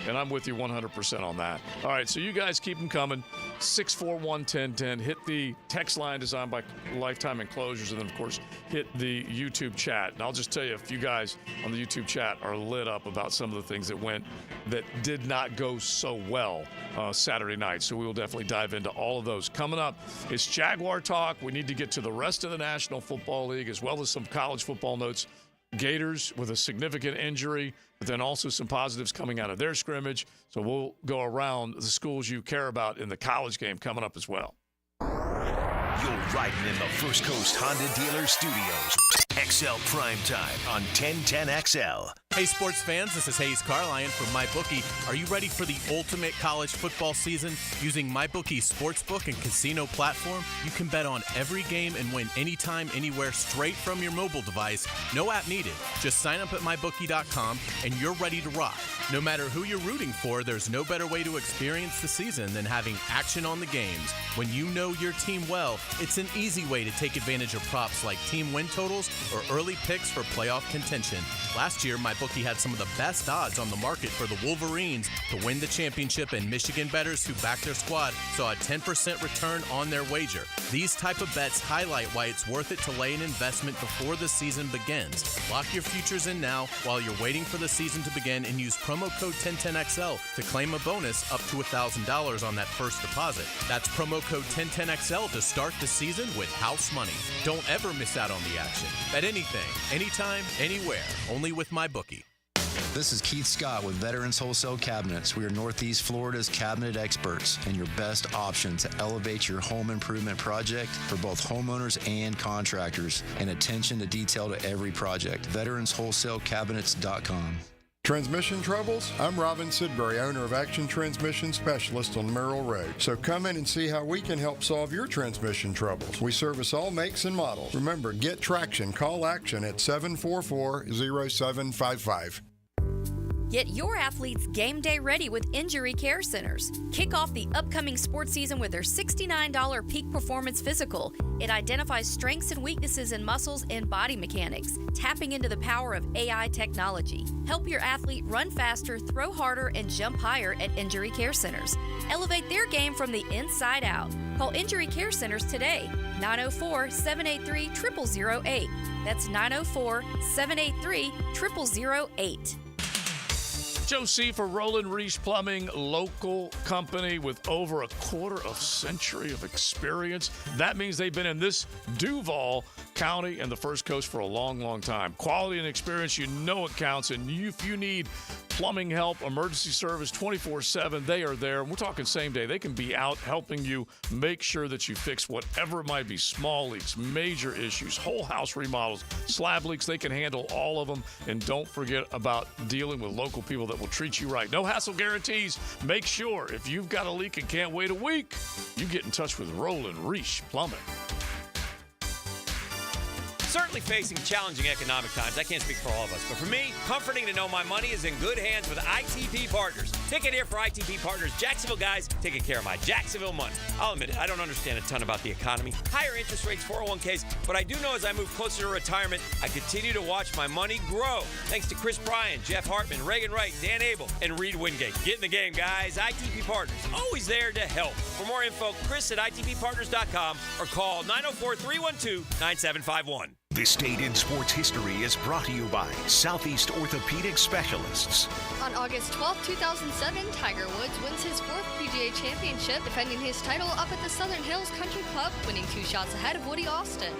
And I'm with you 100% on that. All right, so you guys keep them coming. 641-1010. Hit the text line designed by Lifetime Enclosures, and then, of course, hit the YouTube chat. And I'll just tell you, if you guys on the YouTube chat are lit up about some of the things that did not go so well Saturday night. So we will definitely dive into all of those. Coming up, it's Jaguar talk. We need to get to the rest of the National Football League as well as some college football notes. Gators with a significant injury, but then also some positives coming out of their scrimmage. So we'll go around the schools you care about in the college game coming up as well. You're riding in the First Coast Honda Dealer Studios. XL Primetime on 1010XL. Hey sports fans, this is Hayes Carline from MyBookie. Are you ready for the ultimate college football season? Using MyBookie's sportsbook and casino platform, you can bet on every game and win anytime, anywhere, straight from your mobile device. No app needed. Just sign up at MyBookie.com and you're ready to rock. No matter who you're rooting for, there's no better way to experience the season than having action on the games. When you know your team well, it's an easy way to take advantage of props like team win totals or early picks for playoff contention. Last year, MyBookie had some of the best odds on the market for the Wolverines to win the championship, and Michigan bettors who backed their squad saw a 10% return on their wager. These type of bets highlight why it's worth it to lay an investment before the season begins. Lock your futures in now while you're waiting for the season to begin and use promo code 1010XL to claim a bonus up to $1,000 on that first deposit. That's promo code 1010XL to start the season with house money. Don't ever miss out on the action. Bet anything, anytime, anywhere, only with MyBookie. This is Keith Scott with Veterans Wholesale Cabinets. We are Northeast Florida's cabinet experts and your best option to elevate your home improvement project for both homeowners and contractors, and attention to detail to every project. VeteransWholesaleCabinets.com. Transmission troubles? I'm Robin Sidbury, owner of Action Transmission Specialist on Merrill Road. So come in and see how we can help solve your transmission troubles. We service all makes and models. Remember, get traction. Call Action at 744-0755. Get your athletes game day ready with Injury Care Centers. Kick off the upcoming sports season with their $69 Peak Performance Physical. It identifies strengths and weaknesses in muscles and body mechanics, tapping into the power of AI technology. Help your athlete run faster, throw harder, and jump higher at Injury Care Centers. Elevate their game from the inside out. Call Injury Care Centers today, 904-783-0008. That's 904-783-0008. Joe C. for Roland Reese Plumbing, local company with over a quarter of century of experience. That means they've been in this Duval County and the First Coast for a long, long time. Quality and experience, you know it counts. And if you need plumbing help, emergency service 24/7, they are there. We're talking same day. They can be out helping you make sure that you fix whatever it might be. Small leaks, major issues, whole house remodels, slab leaks. They can handle all of them. And don't forget about dealing with local people that will treat you right. No hassle guarantees. Make sure if you've got a leak and can't wait a week, you get in touch with Roland Reese Plumbing. Certainly facing challenging economic times. I can't speak for all of us, but for me, comforting to know my money is in good hands with ITP Partners. Ticket here for ITP Partners. Jacksonville guys taking care of my Jacksonville money. I'll admit it, I don't understand a ton about the economy, higher interest rates, 401ks, but I do know as I move closer to retirement, I continue to watch my money grow. Thanks to Chris Bryan, Jeff Hartman, Reagan Wright, Dan Abel, and Reed Wingate. Get in the game, guys. ITP Partners, always there to help. For more info, Chris at ITPPartners.com or call 904-312-9751. This Date in Sports History is brought to you by Southeast Orthopedic Specialists. On August 12, 2007, Tiger Woods wins his 4th PGA Championship, defending his title up at the Southern Hills Country Club, winning 2 shots ahead of Woody Austin.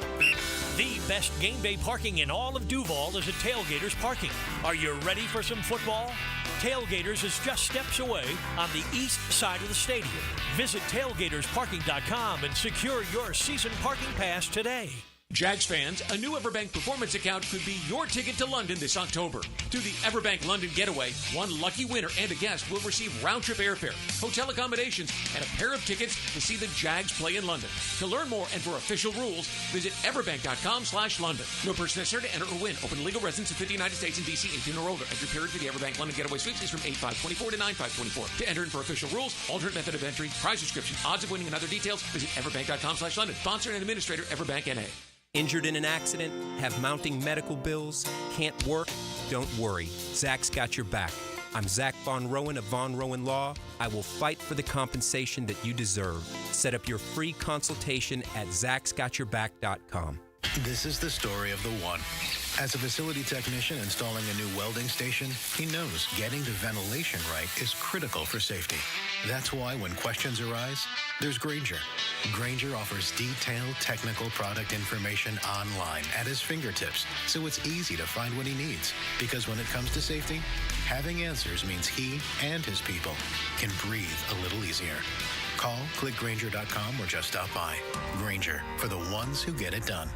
The best game day parking in all of Duval is at Tailgaters Parking. Are you ready for some football? Tailgaters is just steps away on the east side of the stadium. Visit tailgatorsparking.com and secure your season parking pass today. Jags fans, a new Everbank Performance account could be your ticket to London this October. Through the Everbank London Getaway, one lucky winner and a guest will receive round-trip airfare, hotel accommodations, and a pair of tickets to see the Jags play in London. To learn more and for official rules, visit everbank.com/London. No person necessary to enter or win. Open to legal residents of 50 United States and D.C. 18 or older. Entry period for the Everbank London Getaway Suites is from 8/5/24 to 9/5/24. To enter and for official rules, alternate method of entry, prize description, odds of winning, and other details, visit everbank.com/London. Sponsor and administrator, Everbank N.A. Injured in an accident? Have mounting medical bills? Can't work? Don't worry. Zach's got your back. I'm Zach Von Rowan of Von Rowan Law. I will fight for the compensation that you deserve. Set up your free consultation at zachsgotyourback.com. This is the story of the one. As a facility technician installing a new welding station, he knows getting the ventilation right is critical for safety. That's why when questions arise, there's Grainger. Grainger offers detailed technical product information online at his fingertips, so it's easy to find what he needs. Because when it comes to safety, having answers means he and his people can breathe a little easier. Call, click Grainger.com, or just stop by. Grainger, for the ones who get it done.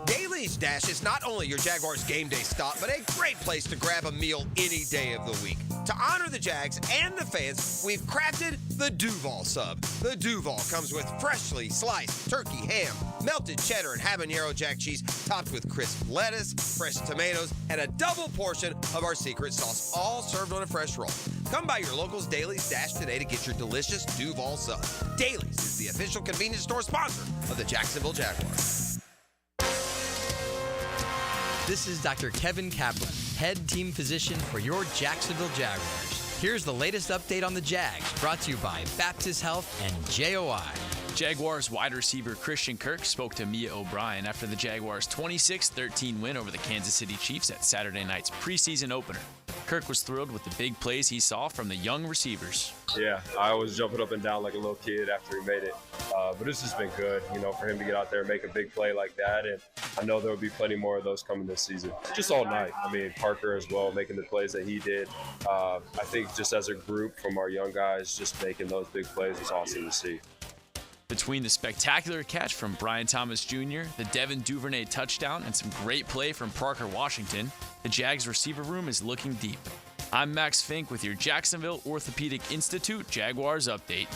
Daly's Dash is not only your Jaguars game day stop, but a great place to grab a meal any day of the week. To honor the Jags and the fans, we've crafted the Duval Sub. The Duval comes with freshly sliced turkey ham, melted cheddar and habanero jack cheese, topped with crisp lettuce, fresh tomatoes, and a double portion of our secret sauce, all served on a fresh roll. Come by your local's Daly's Dash today to get your delicious Duval Sub. Daly's is the official convenience store sponsor of the Jacksonville Jaguars. This is Dr. Kevin Kaplan, head team physician for your Jacksonville Jaguars. Here's the latest update on the Jags, brought to you by Baptist Health and JOI. Jaguars wide receiver Christian Kirk spoke to Mia O'Brien after the Jaguars' 26-13 win over the Kansas City Chiefs at Saturday night's preseason opener. Kirk was thrilled with the big plays he saw from the young receivers. Yeah, I was jumping up and down like a little kid after he made it. But it's just been good, for him to get out there and make a big play like that. And I know there will be plenty more of those coming this season. Just all night. Parker as well, making the plays that he did. I think just as a group from our young guys, just making those big plays is awesome to see. Between the spectacular catch from Brian Thomas Jr., the Devin Duvernay touchdown, and some great play from Parker Washington, the Jags receiver room is looking deep. I'm Max Fink with your Jacksonville Orthopedic Institute Jaguars update.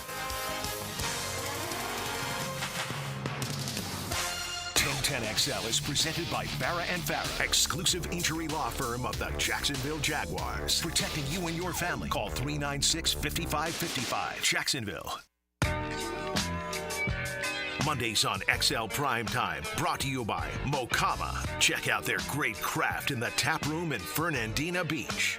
XL is presented by Farah & Farah, exclusive injury law firm of the Jacksonville Jaguars. Protecting you and your family. Call 396-5555. Jacksonville. Mondays on XL Primetime, brought to you by Mokama. Check out their great craft in the tap room in Fernandina Beach.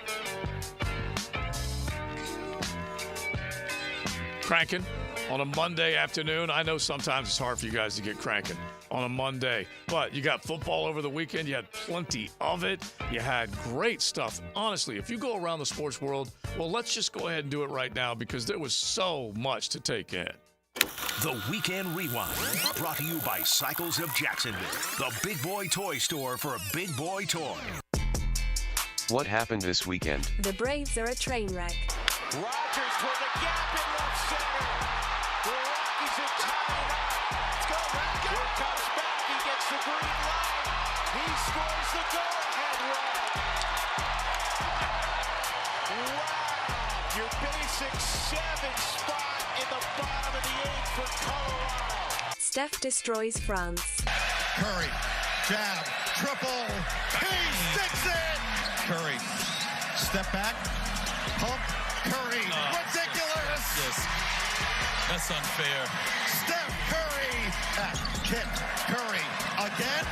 Cranking on a Monday afternoon. I know sometimes it's hard for you guys to get cranking on a Monday, but you got football over the weekend. You had plenty of it. You had great stuff. Honestly, if you go around the sports world, well, let's just go ahead and do it right now because there was so much to take in. The Weekend Rewind, brought to you by Cycles of Jacksonville, the big boy toy store for a big boy toy. What happened this weekend? The Braves are a train wreck. Rodgers for the gap in left center. The Rockies are tied up. Let's go, Rockies. Here comes back. He gets the green light. He scores the go-ahead run. Wow. Your basic 7 spot in the bottom of the 8th for Colorado. Steph destroys France. Curry, jab, triple. He sticks it. Curry, step back, pump. Curry, ridiculous. Yes, that's unfair. Steph Curry, kick. Curry again.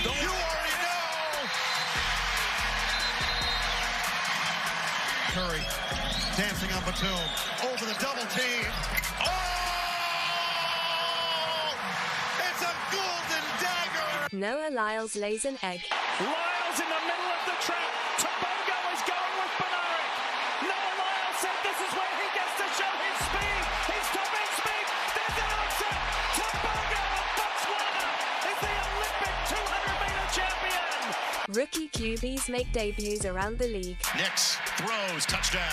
You already know. Curry dancing on Batum over the double team. Oh! It's a golden dagger. Noah Lyles lays an egg. Lyles in the middle of the trap. Tobago is going with Benaric. Noah Lyles said this is where he gets to show his speed. His top end speed. There's an upset. Tobago of Botswana Rookie QBs make debuts around the league. Nix throws, touchdown.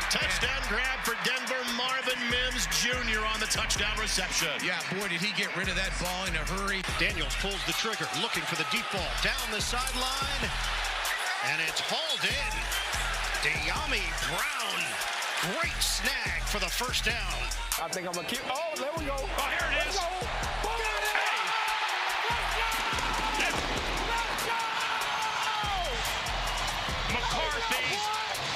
Touchdown grab for Denver. Marvin Mims Jr. on the touchdown reception. Yeah, boy, did he get rid of that ball in a hurry. Daniels pulls the trigger, looking for the deep ball. Down the sideline, and it's hauled in. De'Ami Brown. Great snag for the first down. I think I'm going to keep. Oh, there we go. Oh, here it is. McCarthy's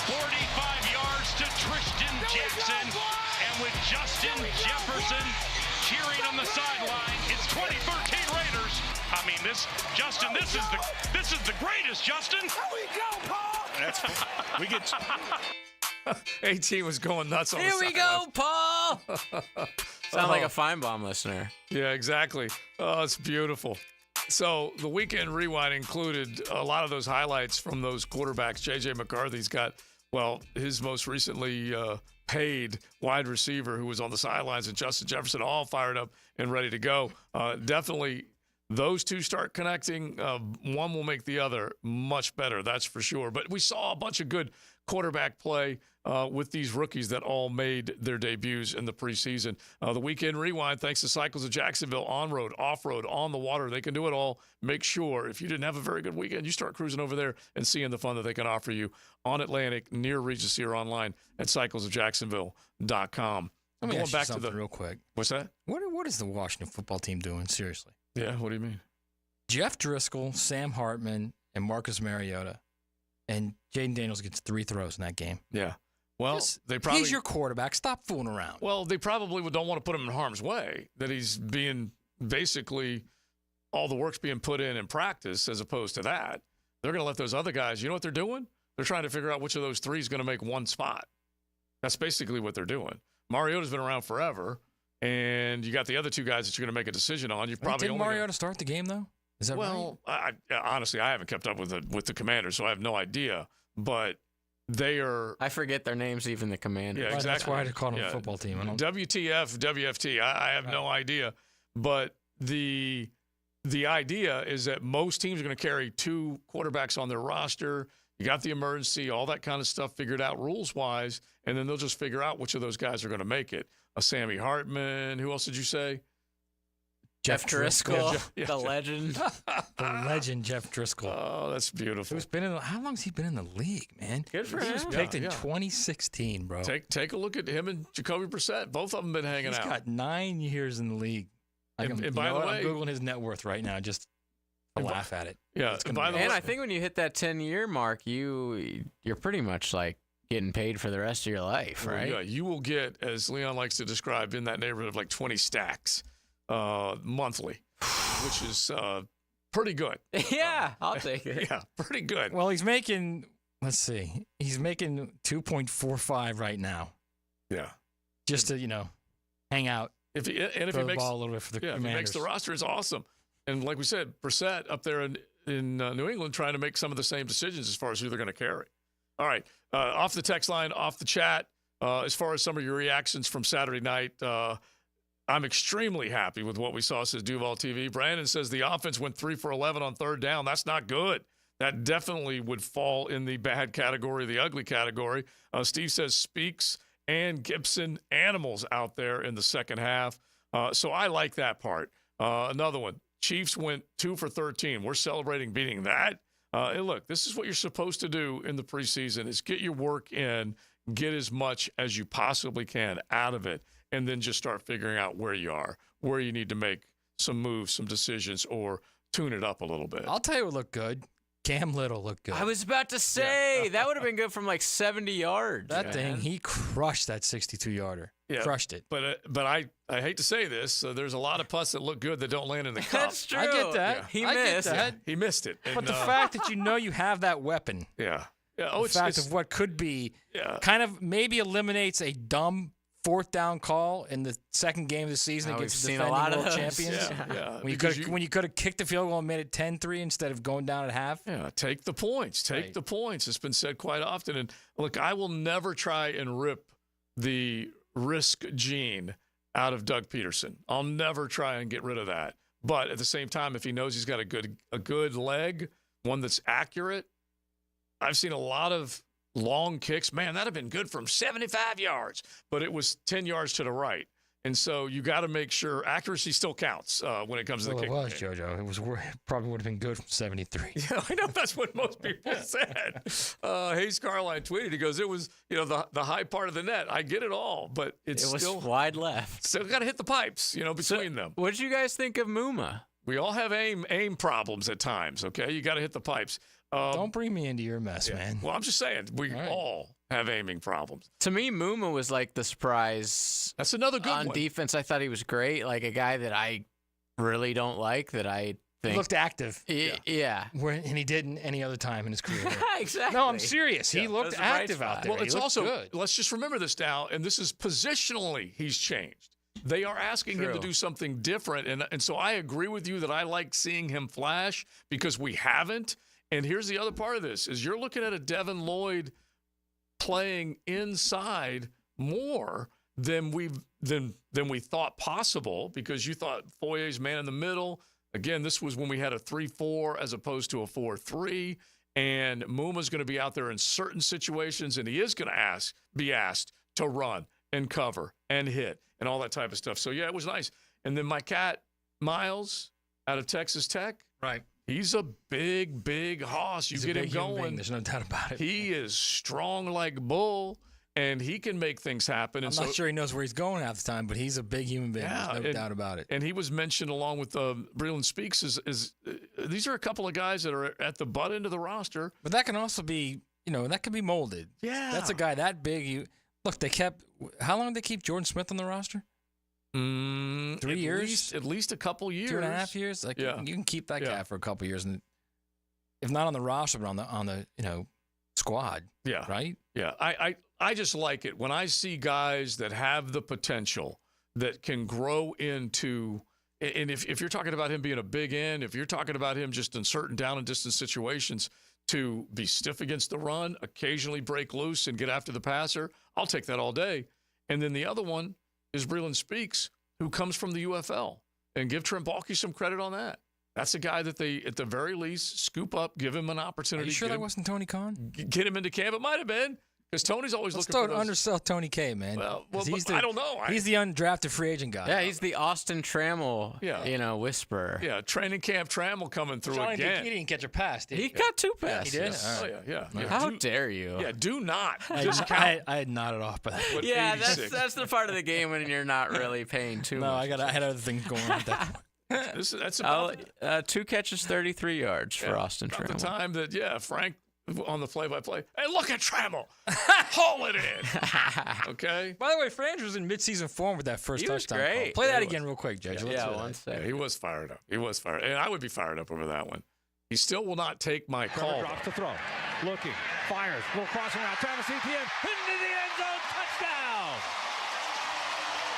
45 yards to Tristan Jackson, and with Justin Jefferson cheering on the sideline, it's 2013 Raiders. I mean, this is the greatest, Justin. There we go, Paul. That's we get. Etienne was going nuts on Here the we go, Paul. Sound like a Feinbaum listener. Yeah, exactly. Oh, it's beautiful. So the weekend rewind included a lot of those highlights from those quarterbacks. J.J. McCarthy's got, his most recently paid wide receiver who was on the sidelines, and Justin Jefferson all fired up and ready to go. Definitely those two start connecting. One will make the other much better, that's for sure. But we saw a bunch of good quarterback play with these rookies that all made their debuts in the preseason. The weekend rewind, thanks to Cycles of Jacksonville, on-road, off-road, on the water. They can do it all. Make sure if you didn't have a very good weekend, you start cruising over there and seeing the fun that they can offer you on Atlantic, near Regency, or online at cyclesofjacksonville.com. Let me ask you something real quick. What's that? What is the Washington football team doing, seriously? Yeah, what do you mean? Jeff Driscoll, Sam Hartman, and Marcus Mariota, and Jaden Daniels gets 3 throws in that game. Yeah. Well, he's your quarterback. Stop fooling around. Well, they probably don't want to put him in harm's way, that he's being basically all the work's being put in practice as opposed to that. They're going to let those other guys, you know what they're doing? They're trying to figure out which of those 3 is going to make one spot. That's basically what they're doing. Mariota's been around forever, and you got the other 2 guys that you're going to make a decision on. Did Mariota start the game, though? Is that right? Honestly, I haven't kept up with the Commanders, so I have no idea. But they are. I forget their names, even the Commanders. Yeah, exactly. That's why I call them a football team. WTF, WFT. I have no idea. But the idea is that most teams are going to carry 2 quarterbacks on their roster. You got the emergency, all that kind of stuff figured out rules-wise, and then they'll just figure out which of those guys are going to make it. Sammy Hartman. Who else did you say? Jeff Driscoll, the legend. The legend, Jeff Driscoll. Oh, that's beautiful. How long has he been in the league, man? Good for him. He was picked in 2016, bro. Take a look at him and Jacoby Brissett. Both of them been hanging out. He's got 9 years in the league. And by the way, I'm Googling his net worth right now just to laugh at it. Yeah. And I think when you hit that 10-year mark, you're pretty much like getting paid for the rest of your life, right? Yeah, you will get, as Leon likes to describe, in that neighborhood of like 20 stacks monthly, which is pretty good. Yeah, I'll take it. Yeah, pretty good. Well, he's making, let's see, he's making 2.45 right now. Yeah. Just to, hang out. If he makes ball a little bit for the if he Commanders. makes the roster, it's awesome. And like we said, Brissett up there in New England trying to make some of the same decisions as far as who they're going to carry. All right, off the text line, off the chat, as far as some of your reactions from Saturday night, I'm extremely happy with what we saw, says Duval TV. Brandon says the offense went 3 for 11 on 3rd down. That's not good. That definitely would fall in the bad category, the ugly category. Steve says Speaks and Gibson animals out there in the second half. So I like that part. Another one, Chiefs went 2 for 13. We're celebrating beating that. Hey, look, this is what you're supposed to do in the preseason is get your work in, get as much as you possibly can out of it, and then just start figuring out where you are, where you need to make some moves, some decisions, or tune it up a little bit. I'll tell you what looked good. Cam Little looked good. I was about to say, that would have been good from like 70 yards. That thing, he crushed that 62-yarder. Yeah, crushed it. But I hate to say this, there's a lot of putts that look good that don't land in the cup. That's true. I get that. Yeah. He I missed. Get that. Yeah, he missed it. But the fact that you have that weapon. Yeah. The fact of what could be kind of maybe eliminates a dumb 4th down call in the second game of the season against the defending world champions. Yeah. When you could have kicked the field goal and made it 10-3 instead of going down at half. Yeah, take the points. Take the points. It's been said quite often. And look, I will never try and rip the risk gene out of Doug Peterson. I'll never try and get rid of that. But at the same time, if he knows he's got a good leg, one that's accurate. I've seen a lot of long kicks. Man, that'd have been good from 75 yards, but it was 10 yards to the right. And so you got to make sure accuracy still counts when it comes to the kick. It was, JoJo. It probably would have been good from 73. Yeah, I know that's what most people said. Hayes Carline tweeted. He goes, "It was, the high part of the net. I get it all, but it was still wide left. Still got to hit the pipes, between them." What did you guys think of Muma? We all have aim problems at times. Okay, you got to hit the pipes. Don't bring me into your mess, man. Well, I'm just saying we all have aiming problems. To me, Muma was like the surprise. That's another good one. On defense, I thought he was great. Like a guy that I really don't like, that I think. He looked active. Yeah. And he didn't any other time in his career. Exactly. No, I'm serious. He looked active out there. Well, it's also good. Let's just remember this now, and this is positionally he's changed. They are asking him to do something different, and so I agree with you that I like seeing him flash because we haven't. And here's the other part of this, is you're looking at a Devin Lloyd playing inside more than we thought possible, because you thought Foyer's man in the middle. Again, this was when we had a 3-4 as opposed to a 4-3, and Muma's going to be out there in certain situations, and he is going to be asked to run and cover and hit and all that type of stuff. So, yeah, it was nice. And then my cat, Miles, out of Texas Tech. Right. He's a big, big hoss. You get him going. There's no doubt about it. He is strong like bull, and he can make things happen. I'm not sure he knows where he's going half the time, but he's a big human being. There's no doubt about it. And he was mentioned along with Breland Speaks. These are a couple of guys that are at the butt end of the roster. But that can also be, that can be molded. Yeah. That's a guy that big. Look, how long did they keep Jordan Smith on the roster? 3 years? At least a couple years. 2.5 years? You can keep that guy for a couple years, and if not on the roster, but on the squad. Yeah. Right? Yeah. I just like it when I see guys that have the potential that can grow into, and if you're talking about him being a big end, if you're talking about him just in certain down and distance situations to be stiff against the run, occasionally break loose and get after the passer, I'll take that all day. And then the other one is Breland Speaks, who comes from the UFL. And give Trent Baalke some credit on that. That's a guy that they, at the very least, scoop up, give him an opportunity. Are you sure that wasn't Tony Khan? Get him into camp. It might have been, because Tony's always looking for those. Undersell Tony K, man. Well, I don't know. He's the undrafted free agent guy. Yeah, he's the Austin Trammell, whisperer. Yeah, training camp Trammell coming through again. He didn't catch a pass, did he? He got 2 passes. He did? Oh, yeah. How dare you? Yeah, do not. I had nodded off by that. Yeah, that's the part of the game when you're not really paying too much. I had other things going on at that point. That's about 2 catches, 33 yards for Austin Trammell. The time that, Frank on the play-by-play, hey, look at Trammell. Haul it in. Okay? By the way, Franz was in midseason form with that first touchdown. Great. Play that again real quick, Judge. One second. He was fired up. And I would be fired up over that one. He still will not take my call. Drops to throw. Looking. Fires. Little crossing route. Travis Etienne into the end zone. Touchdown.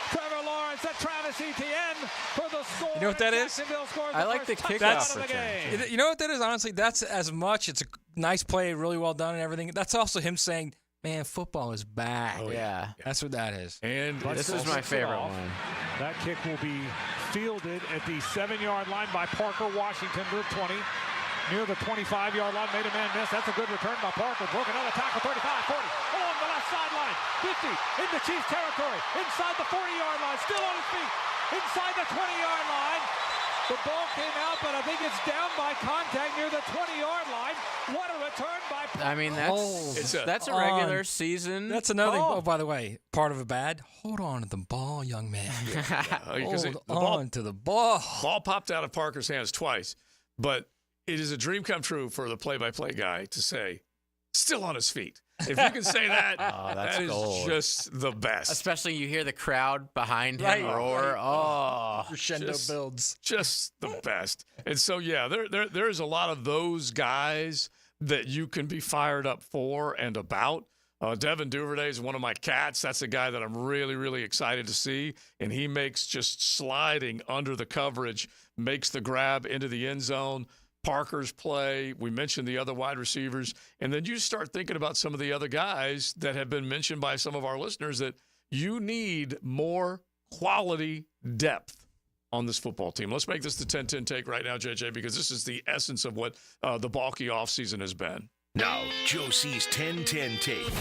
Trevor Lawrence at Travis Etienne for the score. You know what that is? I like the kickoff return. You know what that is? Honestly, that's as much. It's a nice play, really well done and everything. That's also him saying, man, football is back. Oh, yeah. That's what that is. And this is my favorite one. That kick will be fielded at the 7-yard line by Parker Washington to the 20. Near the 25-yard line, made a man miss. That's a good return by Parker. Broke another tackle, 35, 40. Along the left sideline, 50, into Chiefs territory. Inside the 40-yard line, still on his feet. Inside the 20-yard line. The ball came out, but I think it's down by contact near the 20-yard line. What a return by Parker. I mean, that's a regular season. That's another thing. Oh, by the way, part of a bad, hold on to the ball, young man. Hold on to the ball. Ball popped out of Parker's hands twice, but it is a dream come true for the play-by-play guy to say, still on his feet. If you can say that, that is just the best. Especially you hear the crowd behind him roar. Oh, crescendo builds. Just the best. And so, there's a lot of those guys that you can be fired up for and about. Devin Duvernay is one of my cats. That's a guy that I'm really, really excited to see. And he makes just sliding under the coverage, makes the grab into the end zone. Parker's play. We mentioned the other wide receivers. And then you start thinking about some of the other guys that have been mentioned by some of our listeners that you need more quality depth on this football team. Let's make this the 10-10 take right now, JJ, because this is the essence of what the balky offseason has been. Now, Joe C's 10-10 take.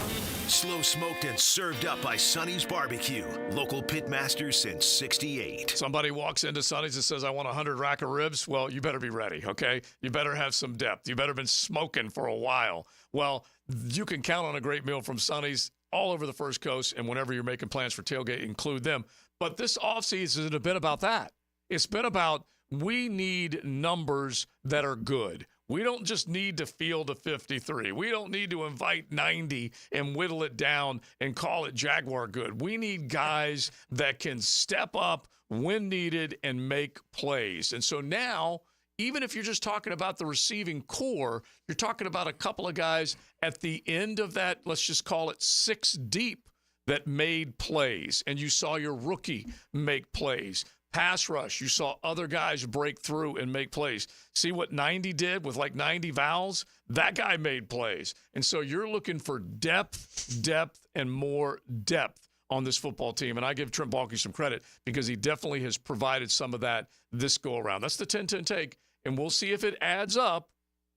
Slow smoked and served up by Sonny's Barbecue. Local pitmaster since 68. Somebody walks into Sonny's and says, I want 100 rack of ribs. Well, you better be ready, okay? You better have some depth. You better have been smoking for a while. Well, you can count on a great meal from Sonny's all over the First Coast, and whenever you're making plans for tailgate, include them. But this offseason has been about that. It's been about we need numbers that are good. We don't just need to field a 53. We don't need to invite 90 and whittle it down and call it Jaguar good. We need guys that can step up when needed and make plays. And so now, even if you're just talking about the receiving core, you're talking about a couple of guys at the end of that, let's just call it 6 deep, that made plays. And you saw your rookie make plays. Pass rush, you saw other guys break through and make plays. See what 90 did with like 90 vowels? That guy made plays. And so you're looking for depth, and more depth on this football team. And I give Trent Baalke some credit because he definitely has provided some of that this go-around. That's the 10-10 take, and we'll see if it adds up.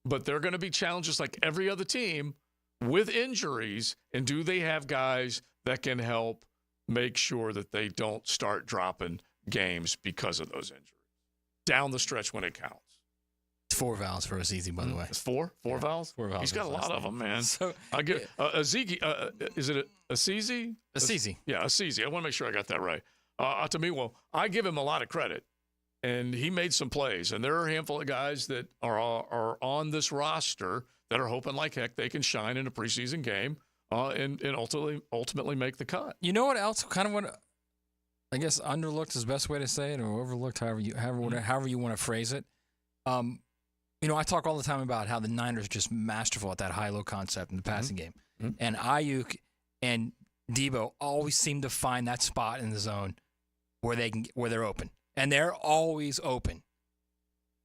But they're going to be challenges like every other team with injuries. And do they have guys that can help make sure that they don't start dropping games because of those injuries down the stretch when it counts? It's 4 vowels for Azizi, by the way. It's 4 vowels. 4 vowels. He's got a lot of them, man. So I get Azizi. Is it Azizi? Azizi. Yeah, Azizi. I want to make sure I got that right. Atamiwo, I give him a lot of credit, and he made some plays. And there are a handful of guys that are on this roster that are hoping like heck they can shine in a preseason game and ultimately make the cut. You know what else? Kind of what I guess underlooked is the best way to say it, or overlooked, however you want to phrase it. I talk all the time about how the Niners are just masterful at that high-low concept in the passing game. And Ayuk and Debo always seem to find that spot in the zone where they're open. And they're always open.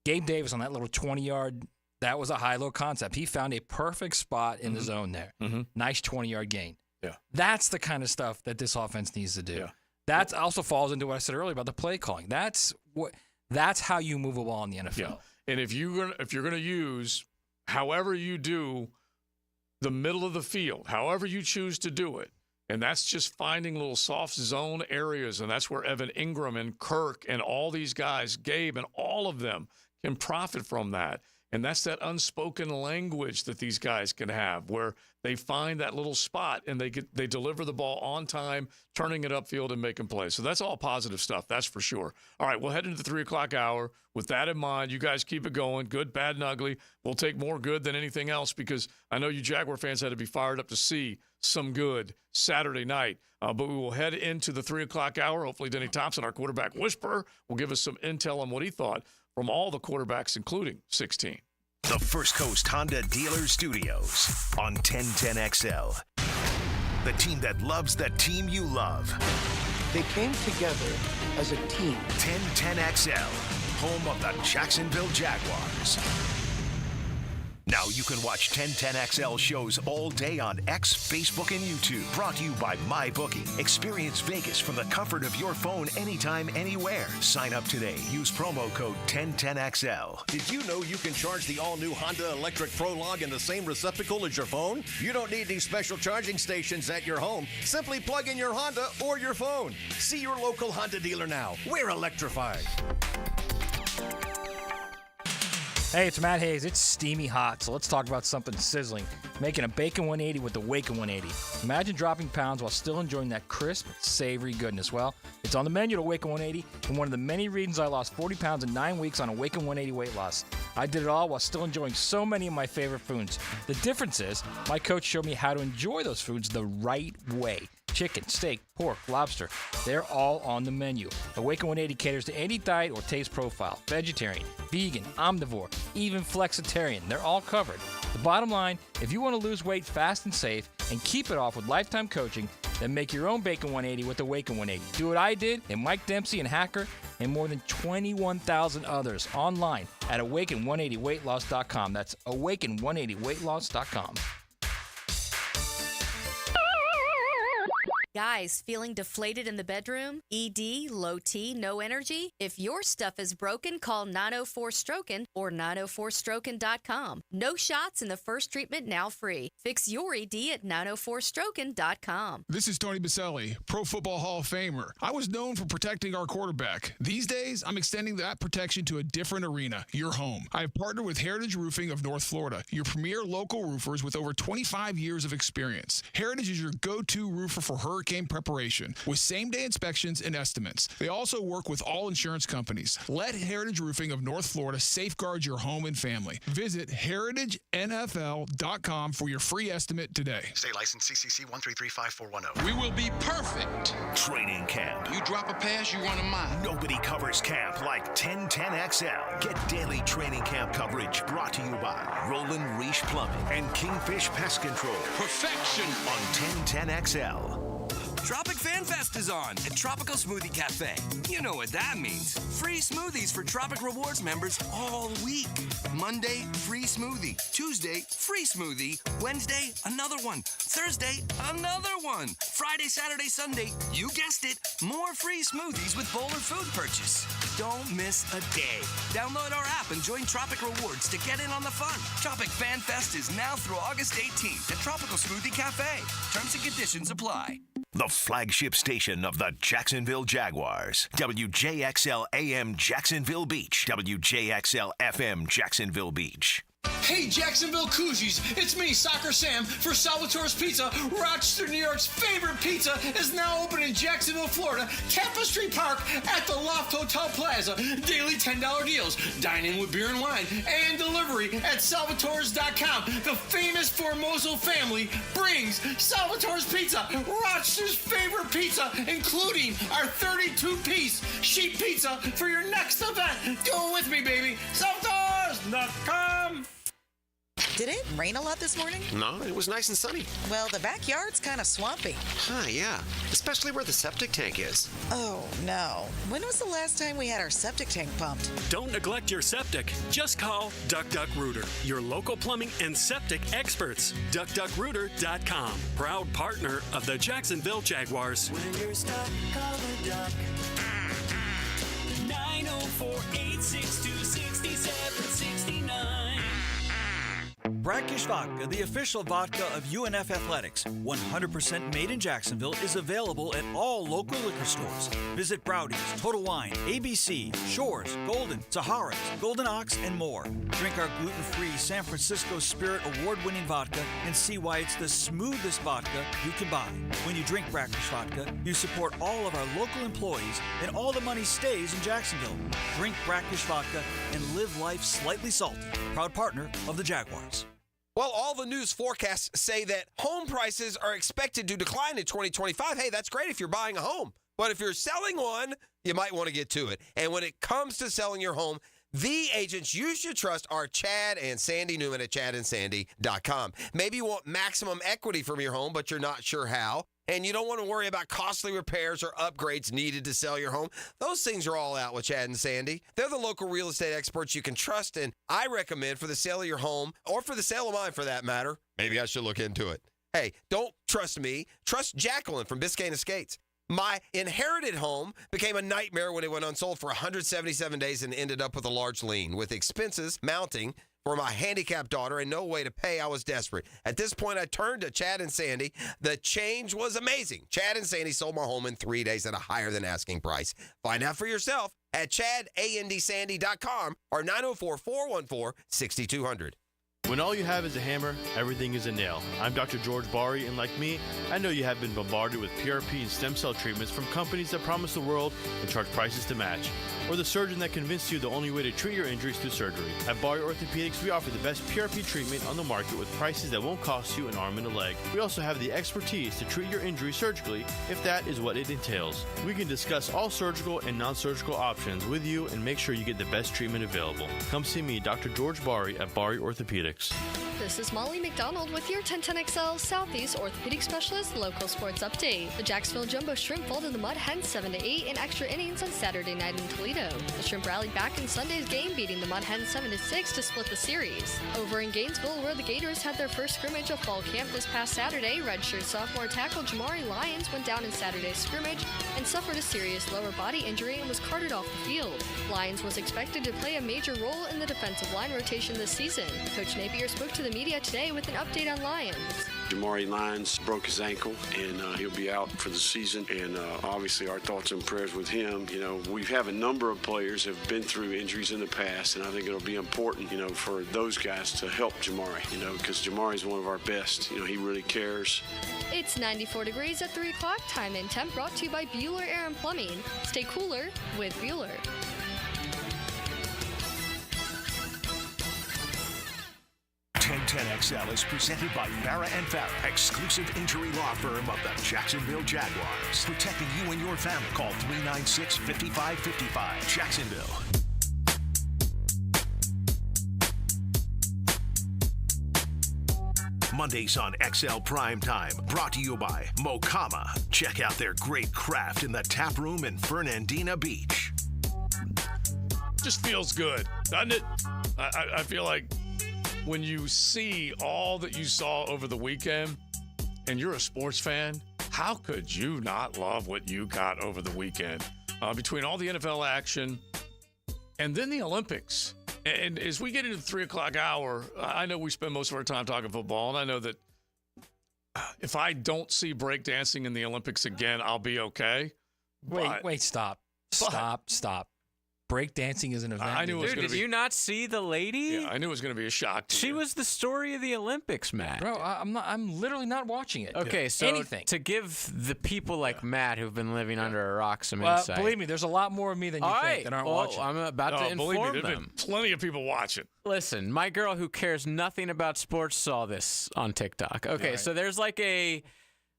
Gabe Davis on that little 20-yard, that was a high-low concept. He found a perfect spot in the zone there. Nice 20-yard gain. Yeah. That's the kind of stuff that this offense needs to do. Yeah. That also falls into what I said earlier about the play calling. That's how you move a ball in the NFL. Yeah. And if you're gonna use, however you do the middle of the field, however you choose to do it, and that's just finding little soft zone areas, and that's where Evan Ingram and Kirk and all these guys, Gabe and all of them, can profit from that. And that's that unspoken language that these guys can have, where they find that little spot and they deliver the ball on time, turning it upfield and making plays. So that's all positive stuff, that's for sure. All right, we'll head into the 3 o'clock hour. With that in mind, you guys keep it going, good, bad, and ugly. We'll take more good than anything else because I know you Jaguar fans had to be fired up to see some good Saturday night. But we will head into the 3 o'clock hour. Hopefully Denny Thompson, our quarterback whisperer, will give us some intel on what he thought from all the quarterbacks, including 16. The First Coast Honda Dealer Studios on 1010XL. The team that loves the team you love. They came together as a team. 1010XL, home of the Jacksonville Jaguars. Now you can watch 1010XL shows all day on X, Facebook, and YouTube. Brought to you by MyBookie. Experience Vegas from the comfort of your phone anytime, anywhere. Sign up today. Use promo code 1010XL. Did you know you can charge the all-new Honda Electric Prologue in the same receptacle as your phone? You don't need these special charging stations at your home. Simply plug in your Honda or your phone. See your local Honda dealer now. We're electrified. Hey, it's Matt Hayes. It's steamy hot, so let's talk about something sizzling. Making a Bacon 180 with the Waken 180. Imagine dropping pounds while still enjoying that crisp, savory goodness. Well, it's on the menu at Waken 180, and one of the many reasons I lost 40 pounds in 9 weeks on a Waken 180 weight loss. I did it all while still enjoying so many of my favorite foods. The difference is, my coach showed me how to enjoy those foods the right way. Chicken, steak, pork, lobster, they're all on the menu. Awaken 180 caters to any diet or taste profile. Vegetarian, vegan, omnivore, even flexitarian, they're all covered. The bottom line, if you want to lose weight fast and safe and keep it off with lifetime coaching, then make your own Bacon 180 with Awaken 180. Do what I did and Mike Dempsey and Hacker and more than 21,000 others online at awaken180weightloss.com. That's awaken180weightloss.com. Guys, feeling deflated in the bedroom? ED, low T, no energy? If your stuff is broken, call 904-STROKEN or 904stroken.com. No shots in the first treatment, now free. Fix your ED at 904stroken.com. This is Tony Baselli, Pro Football Hall of Famer. I was known for protecting our quarterback. These days, I'm extending that protection to a different arena, your home. I have partnered with Heritage Roofing of North Florida, your premier local roofers with over 25 years of experience. Heritage is your go-to roofer for hurricane preparation with same-day inspections and estimates. They also work with all insurance companies. Let Heritage Roofing of North Florida safeguard your home and family. Visit heritagenfl.com for your free estimate today. State license CCC 1335410. We will be perfect. Training camp. You drop a pass, you run a mile. Nobody covers camp like 1010XL. Get daily training camp coverage brought to you by Roland Reach Plumbing and Kingfish Pest Control. Perfection on 1010XL. Tropic Fan Fest is on at Tropical Smoothie Cafe. You know what that means. Free smoothies for Tropic Rewards members all week. Monday, free smoothie. Tuesday, free smoothie. Wednesday, another one. Thursday, another one. Friday, Saturday, Sunday, you guessed it, more free smoothies with bowl or food purchase. Don't miss a day. Download our app and join Tropic Rewards to get in on the fun. Tropic Fan Fest is now through August 18th at Tropical Smoothie Cafe. Terms and conditions apply. The flagship station of the Jacksonville Jaguars. WJXL AM Jacksonville Beach. WJXL FM Jacksonville Beach. Hey, Jacksonville Koozies, it's me, Soccer Sam, for Salvatore's Pizza. Rochester, New York's favorite pizza is now open in Jacksonville, Florida, Tapestry Park at the Loft Hotel Plaza. Daily $10 deals, dine in with beer and wine, and delivery at salvatores.com. The famous Formoso family brings Salvatore's Pizza, Rochester's favorite pizza, including our 32-piece sheet pizza for your next event. Do it with me, baby. Salvatores.com. Did it rain a lot this morning? No, it was nice and sunny. Well, the backyard's kind of swampy. Huh, yeah. Especially where the septic tank is. Oh, no. When was the last time we had our septic tank pumped? Don't neglect your septic. Just call Duck Duck Rooter, your local plumbing and septic experts. DuckDuckRooter.com. Proud partner of the Jacksonville Jaguars. When you're stuck, call the Duck. 904-862-6769. Brackish Vodka, the official vodka of UNF Athletics, 100% made in Jacksonville, is available at all local liquor stores. Visit Browdy's, Total Wine, ABC, Shores, Golden, Sahara's, Golden Ox, and more. Drink our gluten-free San Francisco Spirit award-winning vodka and see why it's the smoothest vodka you can buy. When you drink Brackish Vodka, you support all of our local employees and all the money stays in Jacksonville. Drink Brackish Vodka and live life slightly salty. Proud partner of the Jaguars. Well, all the news forecasts say that home prices are expected to decline in 2025. Hey, that's great if you're buying a home. But if you're selling one, you might want to get to it. And when it comes to selling your home, the agents you should trust are Chad and Sandy Newman at chadandsandy.com. Maybe you want maximum equity from your home, but you're not sure how. And you don't want to worry about costly repairs or upgrades needed to sell your home. Those things are all out with Chad and Sandy. They're the local real estate experts you can trust, and I recommend for the sale of your home, or for the sale of mine for that matter, maybe I should look into it. Hey, don't trust me. Trust Jacqueline from Biscayne Estates. My inherited home became a nightmare when it went unsold for 177 days and ended up with a large lien. With expenses mounting for my handicapped daughter and no way to pay, I was desperate. At this point, I turned to Chad and Sandy. The change was amazing. Chad and Sandy sold my home in 3 days at a higher than asking price. Find out for yourself at chadandsandy.com or 904-414-6200. When all you have is a hammer, everything is a nail. I'm Dr. George Bari, and like me, I know you have been bombarded with PRP and stem cell treatments from companies that promise the world and charge prices to match. Or the surgeon that convinced you the only way to treat your injuries through surgery. At Bari Orthopedics, we offer the best PRP treatment on the market with prices that won't cost you an arm and a leg. We also have the expertise to treat your injury surgically, if that is what it entails. We can discuss all surgical and non-surgical options with you and make sure you get the best treatment available. Come see me, Dr. George Bari, at Bari Orthopedics. The This is Molly McDonald with your 1010XL Southeast Orthopedic Specialist Local Sports Update. The Jacksonville Jumbo Shrimp folded the Mud Hens 7-8 in extra innings on Saturday night in Toledo. The Shrimp rallied back in Sunday's game, beating the Mud Hens 7-6 to split the series. Over in Gainesville, where the Gators had their first scrimmage of fall camp this past Saturday, redshirt sophomore tackle Jamari Lyons went down in Saturday's scrimmage and suffered a serious lower body injury and was carted off the field. Lyons was expected to play a major role in the defensive line rotation this season. Coach Napier spoke to the media today with an update on Lyons. Jamari Lyons broke his ankle, and he'll be out for the season. And obviously, our thoughts and prayers with him. You know, we have a number of players have been through injuries in the past, and I think it'll be important, you know, for those guys to help Jamari. You know, because Jamari is one of our best. You know, he really cares. It's 94 degrees at 3 o'clock. Time and temp brought to you by Bueller Air and Plumbing. Stay cooler with Bueller. 1010XL is presented by Farah & Farah, exclusive injury law firm of the Jacksonville Jaguars. Protecting you and your family. Call 396-5555. Jacksonville. Mondays on XL Primetime, brought to you by Mokama. Check out their great craft in the tap room in Fernandina Beach. Just feels good, doesn't it? I feel like when you see all that you saw over the weekend and you're a sports fan, how could you not love what you got over the weekend? Between all the NFL action and then the Olympics. And as we get into the 3 o'clock hour, I know we spend most of our time talking football, and I know that if I don't see breakdancing in the Olympics again, I'll be okay. Wait, stop. Breakdancing is an event. I knew it was Dude, did you not see the lady? Yeah, I knew it was going to be a shock to She you. was the story of the Olympics, Matt. Bro, I'm literally not watching it. Okay, so anything. to give the people like Matt who've been living under a rock some Well, insight. believe me, there's a lot more of me than you think that aren't watching. I'm about to inform believe me, there's them. been plenty of people watching. Listen, my girl who cares nothing about sports saw this on TikTok. Okay, Right. so there's like a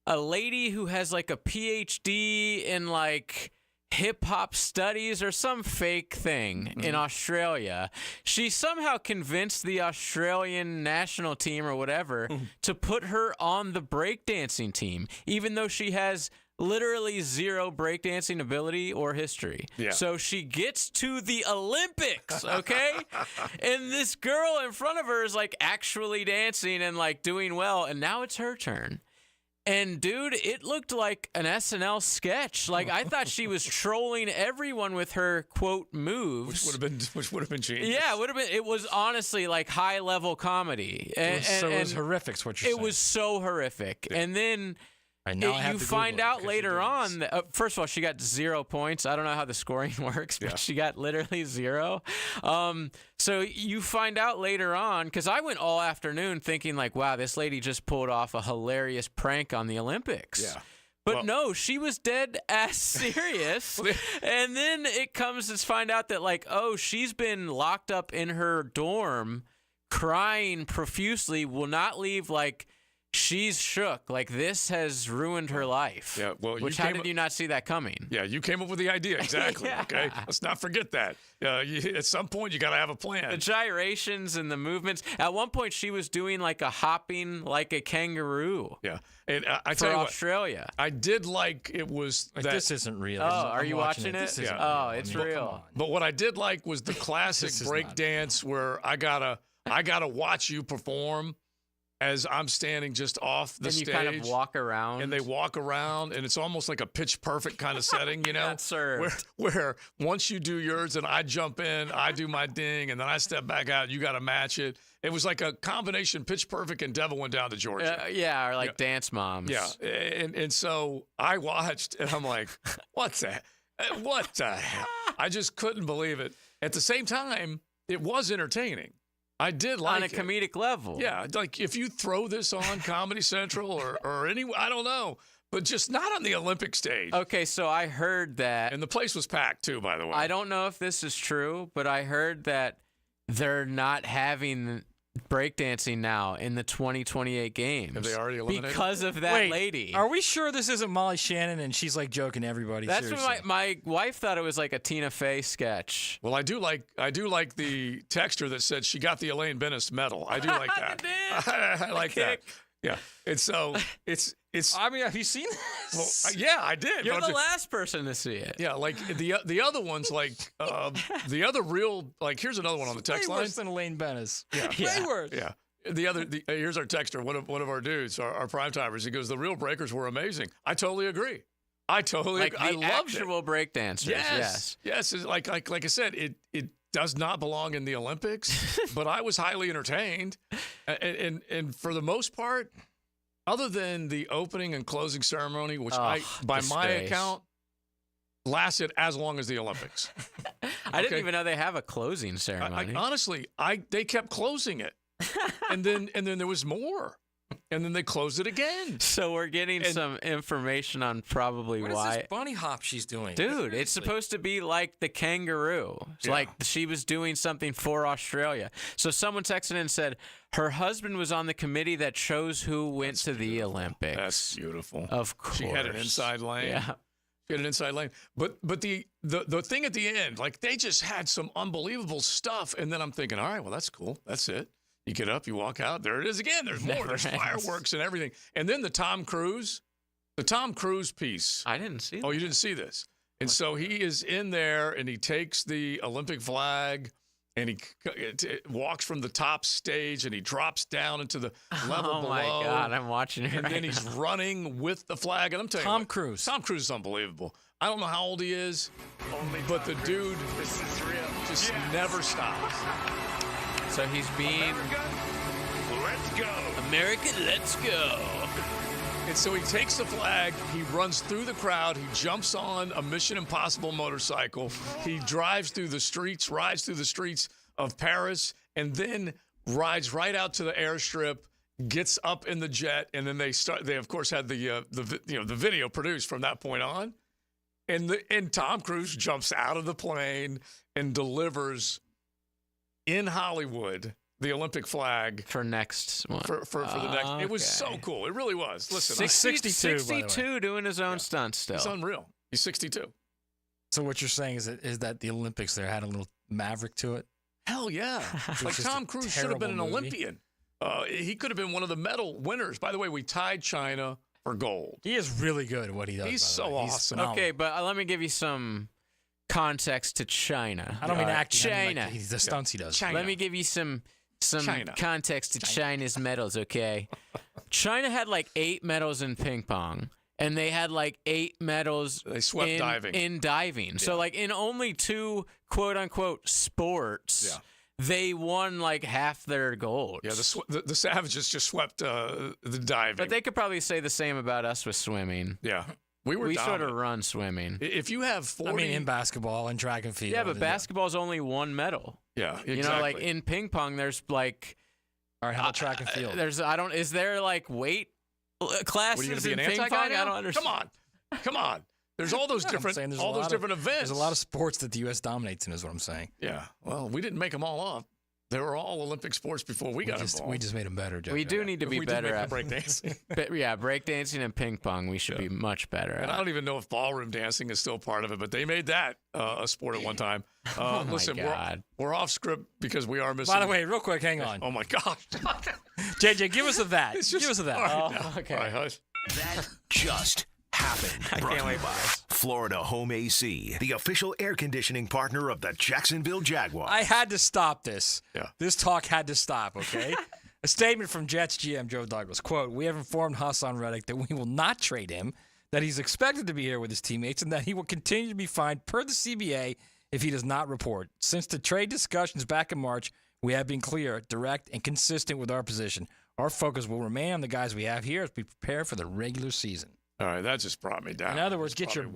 lady who has like a PhD in like hip-hop studies or some fake thing in Australia. She somehow convinced the Australian national team or whatever to put her on the breakdancing team, even though she has literally zero breakdancing ability or history. Yeah. So she gets to the Olympics, okay? And this girl in front of her is like actually dancing and like doing well, and now it's her turn. And, dude, it looked like an SNL sketch. Like, I thought she was trolling everyone with her, quote, moves. Which would have been genius. Yeah, it would have been. It was honestly like high-level comedy. It was horrific, is what you're saying. It was so horrific. And then Right, now I have you to find Google it out because later you're doing on that, first of all, she got 0 points. I don't know how the scoring works, but she got literally 0. So you find out later on, because I went all afternoon thinking like, wow, this lady just pulled off a hilarious prank on the Olympics. Yeah. But no, she was dead ass serious. And then it comes to find out that like, oh, she's been locked up in her dorm crying profusely, will not leave. Like, she's shook. Like, this has ruined her life. Yeah, well, how did you not see that coming? Yeah, you came up with the idea. Exactly. Yeah. Okay. Let's not forget that. At some point, you got to have a plan. The gyrations and the movements. At one point, she was doing like a hopping like a kangaroo. Yeah. And I for tell you what, Australia. I did like it was Like, that. this isn't real. Oh, are you watching it? This isn't Oh, real. it's I mean, real. come on. But what I did like was the classic This is break not dance where I gotta watch you perform as I'm standing just off the And stage. you kind of walk around. And they walk around, and it's almost like a pitch perfect kind of setting, you know? That's served. Where once you do yours and I jump in, I do my ding, and then I step back out, you got to match it. It was like a combination pitch perfect and Devil Went Down to Georgia. Yeah, or like Dance Moms. Yeah, and so I watched, and I'm like, what's that? What the hell? I just couldn't believe it. At the same time, it was entertaining. I did like it. On a comedic level. Yeah, like if you throw this on Comedy Central or any, I don't know, but just not on the Olympic stage. Okay, so I heard that. And the place was packed too, by the way. I don't know if this is true, but I heard that they're not having breakdancing now in the 2028 games. Have they already eliminated? Because of that Wait, lady. Are we sure this isn't Molly Shannon and she's like joking everybody? That's seriously? what my wife thought it was like a Tina Fey sketch. Well, I do like the texter that said she got the Elaine Bennis medal. I do like that. I like that. Yeah. And so it's. I mean, have you seen this? Well, yeah, I did. You're the last person to see it. Yeah, like the other ones, like the other real, like here's another one on the text line. Way worse than Elaine Bennis. Yeah. Way worse. Yeah. Here's our texter, one of our dudes, our prime timers. He goes, the real breakers were amazing. I totally agree. Like I the loved actual breakdancers. Yes. Yes. It's like I said, it does not belong in the Olympics, but I was highly entertained, and for the most part. Other than the opening and closing ceremony, which by my account, lasted as long as the Olympics. I didn't even know they have a closing ceremony. Honestly, they kept closing it, and then there was more, and then they closed it again. So we're getting some information on probably what why. What is this bunny hop she's doing? Dude, it's supposed to be like the kangaroo. It's like she was doing something for Australia. So someone texted in and said her husband was on the committee that chose who went to the Olympics. That's beautiful. Of course. She had an inside lane. Yeah. She had an inside lane. But the thing at the end, like they just had some unbelievable stuff. And then I'm thinking, all right, well, that's cool. That's it. You get up, you walk out. There it is again. There's more. There's fireworks and everything. And then the Tom Cruise piece. I didn't see that. Oh, you didn't see this. And so he is in there, and he takes the Olympic flag, and he walks from the top stage, and he drops down into the level below. Oh, my God. I'm watching it and right then he's now. running with the flag. And I'm telling you Tom what, Cruise. Tom Cruise is unbelievable. I don't know how old he is, but the dude just never stops. So he's being... Let's go. America, let's go. And so he takes the flag, he runs through the crowd, he jumps on a Mission Impossible motorcycle, he drives through the streets, rides through the streets of Paris, and then rides right out to the airstrip, gets up in the jet, and then they of course had the video produced from that point on. And Tom Cruise jumps out of the plane and delivers in Hollywood the Olympic flag for next one. For the next. It was so cool. It really was. Listen, He's 62 doing his own stunts still. It's unreal. He's 62. So what you're saying is that the Olympics there had a little maverick to it? Hell yeah. Like Tom Cruise should have been an Olympian. He could have been one of the medal winners. By the way, we tied China for gold. He is really good at what he does. He's so awesome. Okay, but let me give you some context to China. I don't mean acting. China. I mean like the stunts he does. China. Let me give you some context to China's medals, okay? China had like 8 medals in ping pong, and they had like 8 medals in diving. Yeah. So like in only 2 quote-unquote sports, they won like half their gold. Yeah, the Savages just swept the diving. But they could probably say the same about us with swimming. Yeah. We sort of run swimming. If you have 40... I mean, in basketball and track and field. Yeah, but basketball is only 1 medal. Yeah, exactly. You know, like in ping pong, there's like... All right, how about track and field? Is there like weight classes in ping pong? I don't understand. Come on. There's all those different events. There's a lot of sports that the U.S. dominates in, is what I'm saying. Yeah. Well, we didn't make them all up. They were all Olympic sports before we got involved. We just made them better, Jeff. We do need to be better at breakdancing. Breakdancing and ping pong, we should be much better at. And I don't even know if ballroom dancing is still part of it, but they made that a sport at one time. Listen, God. We're off script because we are missing. By the way, real quick, hang on. Oh, my gosh. JJ, give us a that. Give us a that. Okay. All right, hush. That just happened. I can't wait for this. Florida Home AC, the official air conditioning partner of the Jacksonville Jaguars. I had to stop this. Yeah. This talk had to stop, okay? A statement from Jets GM Joe Douglas. Quote, "We have informed Hassan Reddick that we will not trade him, that he's expected to be here with his teammates, and that he will continue to be fined per the CBA if he does not report. Since the trade discussions back in March, we have been clear, direct, and consistent with our position. Our focus will remain on the guys we have here as we prepare for the regular season." All right, that just brought me down. In other words, get your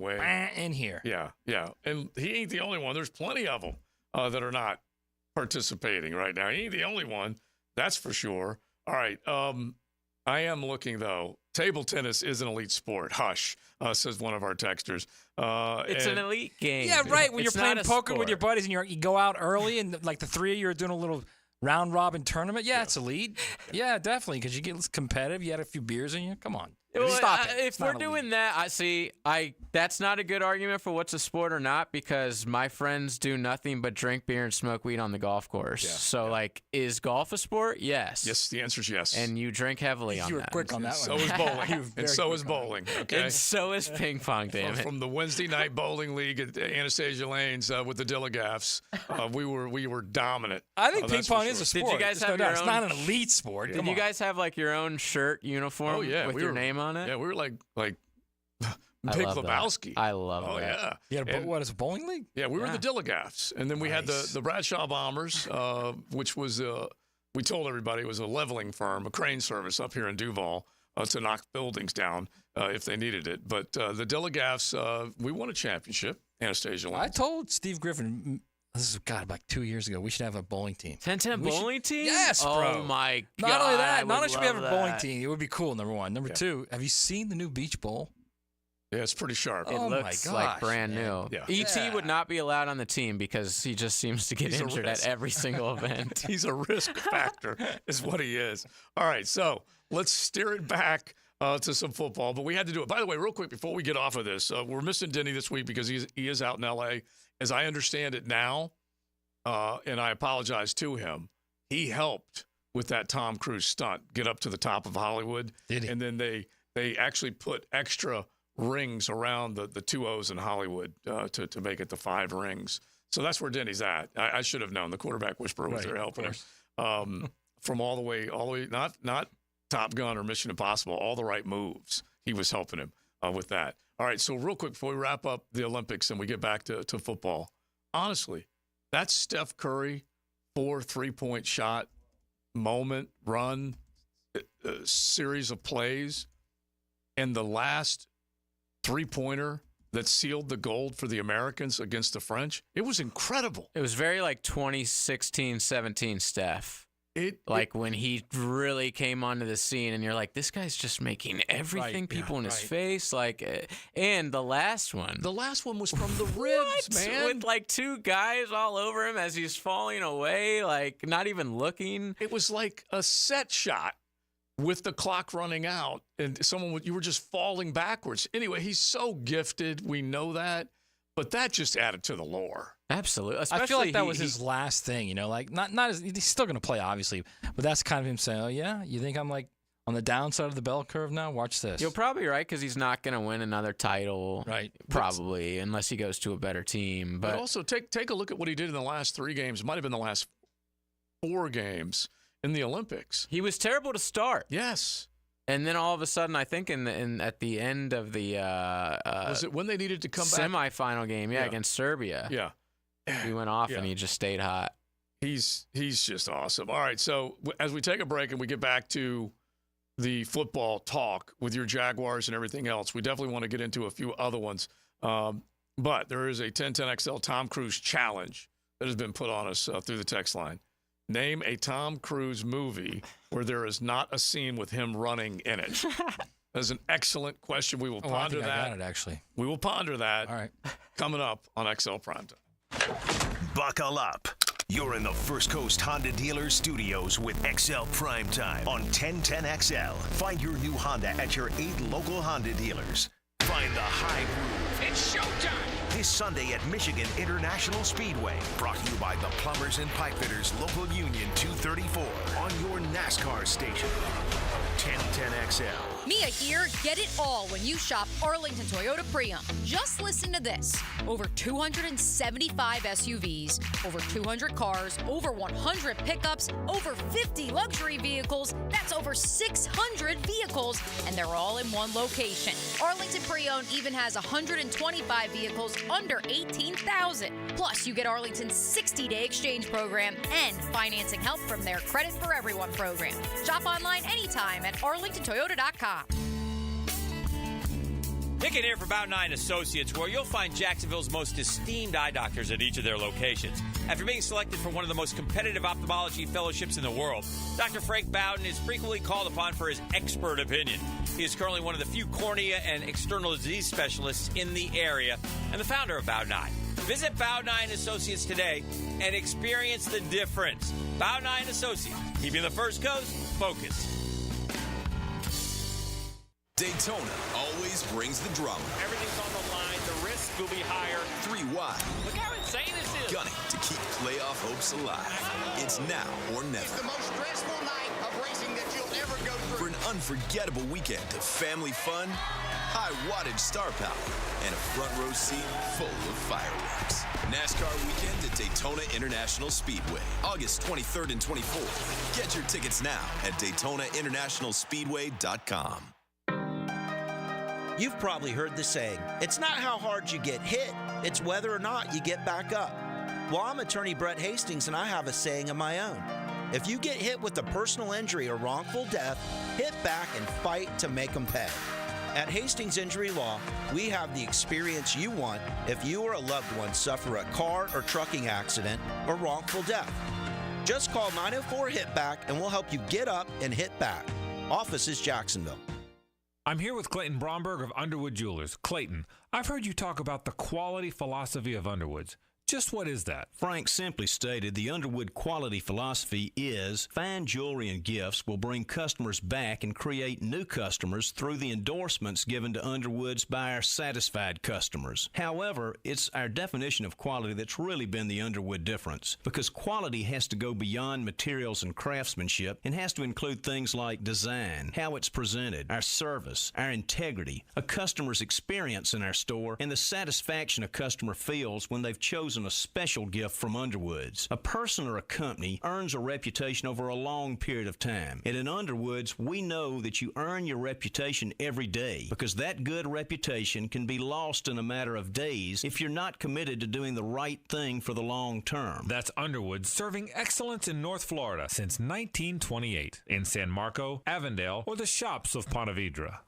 in here. Yeah. And he ain't the only one. There's plenty of them that are not participating right now. He ain't the only one. That's for sure. All right. I am looking, though. Table tennis is an elite sport. Hush, says one of our texters. It's an elite game. Yeah, right. When It's you're playing not a poker sport. with your buddies and you go out early and like the three of you are doing a little round robin tournament, it's elite. Yeah, definitely, because you get competitive. You had a few beers in you. Come on. Well, Stop it. If we're doing that, that's not a good argument for what's a sport or not, because my friends do nothing but drink beer and smoke weed on the golf course. Yeah, so, is golf a sport? Yes. Yes, the answer is yes. And you drink heavily on that. You were quick on that So one. is bowling. And so is bowling. Okay. And so is ping pong, damn it. From the Wednesday night bowling league at Anastasia Lanes with the Dillegaffs, we were dominant. I think ping pong is a sport. Did you guys There's have no your doubt. own? It's not an elite sport. Did Come you on. guys have your own shirt uniform with your name on it? Yeah, we were like I Big love that. Lebowski. I love that. Oh, yeah. You had what is it, a bowling league? Yeah, we were the Dillegaffs. And then we had the Bradshaw Bombers, which was, we told everybody it was a leveling firm, a crane service up here in Duval to knock buildings down if they needed it. But the Dillegaffs, we won a championship, Anastasia Lanes. I told Steve Griffin, this is, like 2 years ago, we should have a bowling team. 10-10 bowling team? Yes, bro. Oh, my God. Not only that, not only would should we have a love bowling that. team, it would be cool, number one. Number two, have you seen the new beach bowl? Yeah, it's pretty sharp. It looks like brand new. Yeah. E.T. would not be allowed on the team because he just seems to get He's a injured risk. at every single event. He's a risk factor, is what he is. All right, so let's steer it back to some football, but we had to do it. By the way, real quick, before we get off of this, we're missing Denny this week because he is out in L.A. As I understand it now, and I apologize to him, he helped with that Tom Cruise stunt, get up to the top of Hollywood. Did he? And then they actually put extra rings around the two O's in Hollywood to make it the 5 rings. So that's where Denny's at. I should have known. The quarterback whisperer was there helping him from all the way, not Top Gun or Mission Impossible, all the right moves. He was helping him with that. All right, so real quick before we wrap up the Olympics and we get back to football, honestly, that Steph Curry 4 3-point shot moment, run, series of plays, and the last 3-pointer that sealed the gold for the Americans against the French, it was incredible. It was very 2016-17 Steph. When he really came onto the scene, and you're like, this guy's just making everything people in his face. And the last one. The last one was from the ribs, man. With 2 guys all over him as he's falling away, not even looking. It was like a set shot with the clock running out, and you were just falling backwards. Anyway, he's so gifted. We know that. But that just added to the lore. Absolutely. I feel like that was his last thing, he's still going to play, obviously, but that's kind of him saying, oh, yeah, you think I'm on the downside of the bell curve now? Watch this. You're probably right, because he's not going to win another title, right? Probably, unless he goes to a better team. But also, take a look at what he did in the last 3 games. It might have been the last 4 games in the Olympics. He was terrible to start. Yes. And then all of a sudden, I think at the end of the was it when they needed to come back? Semifinal game, against Serbia. Yeah. He went off and he just stayed hot. He's just awesome. All right, so as we take a break and we get back to the football talk with your Jaguars and everything else, we definitely want to get into a few other ones. But there is a 1010XL Tom Cruise challenge that has been put on us through the text line. Name a Tom Cruise movie where there is not a scene with him running in it. That's an excellent question. We will ponder that. I got it, actually. We will ponder that. All right. Coming up on XL Primetime. Buckle up. You're in the First Coast Honda Dealer Studios with XL Primetime on 1010XL. Find your new Honda at your 8 local Honda dealers. Find the high groove. It's showtime. This Sunday at Michigan International Speedway. Brought to you by the Plumbers and Pipefitters Local Union 234 on your NASCAR station. 1010XL. Mia here. Get it all when you shop Arlington Toyota Pre-Owned. Just listen to this. Over 275 SUVs, over 200 cars, over 100 pickups, over 50 luxury vehicles. That's over 600 vehicles, and they're all in one location. Arlington Pre-Owned even has 125 vehicles under $18,000. Plus, you get Arlington's 60-day exchange program and financing help from their Credit for Everyone program. Shop online anytime at arlingtontoyota.com. Nick in here for About 9 Associates, where you'll find Jacksonville's most esteemed eye doctors at each of their locations. After being selected for one of the most competitive ophthalmology fellowships in the world, Dr. Frank Bowden is frequently called upon for his expert opinion. He is currently one of the few cornea and external disease specialists in the area and the founder of About 9. Visit Bow 9 Associates today and experience the difference. Bow 9 Associates, keeping the First Coast focused. Daytona always brings the drama. Everything's on the line. The risk will be higher. 3 wide. Look how insane this is. Gunning to keep playoff hopes alive. It's now or never. It's the most stressful night of racing that you'll ever go through. For an unforgettable weekend of family fun, high wattage star power, and a front row seat full of fireworks. NASCAR weekend at Daytona International Speedway, August 23rd and 24th. Get your tickets now at DaytonaInternationalSpeedway.com. You've probably heard the saying, it's not how hard you get hit, it's whether or not you get back up. Well, I'm attorney Brett Hastings, and I have a saying of my own. If you get hit with a personal injury or wrongful death, hit back and fight to make them pay. At Hastings Injury Law, we have the experience you want if you or a loved one suffer a car or trucking accident or wrongful death. Just call 904-HIT-BACK and we'll help you get up and hit back. Office is Jacksonville. I'm here with Clayton Bromberg of Underwood Jewelers. Clayton, I've heard you talk about the quality philosophy of Underwoods. Just what is that? Frank, simply stated, the Underwood quality philosophy is fine jewelry and gifts will bring customers back and create new customers through the endorsements given to Underwoods by our satisfied customers. However, it's our definition of quality that's really been the Underwood difference, because quality has to go beyond materials and craftsmanship and has to include things like design, how it's presented, our service, our integrity, a customer's experience in our store, and the satisfaction a customer feels when they've chosen a special gift from Underwoods. A person or a company earns a reputation over a long period of time. And in Underwoods, we know that you earn your reputation every day, because that good reputation can be lost in a matter of days if you're not committed to doing the right thing for the long term. That's Underwood, serving excellence in North Florida since 1928 in San Marco, Avondale, or the shops of Ponte Vedra.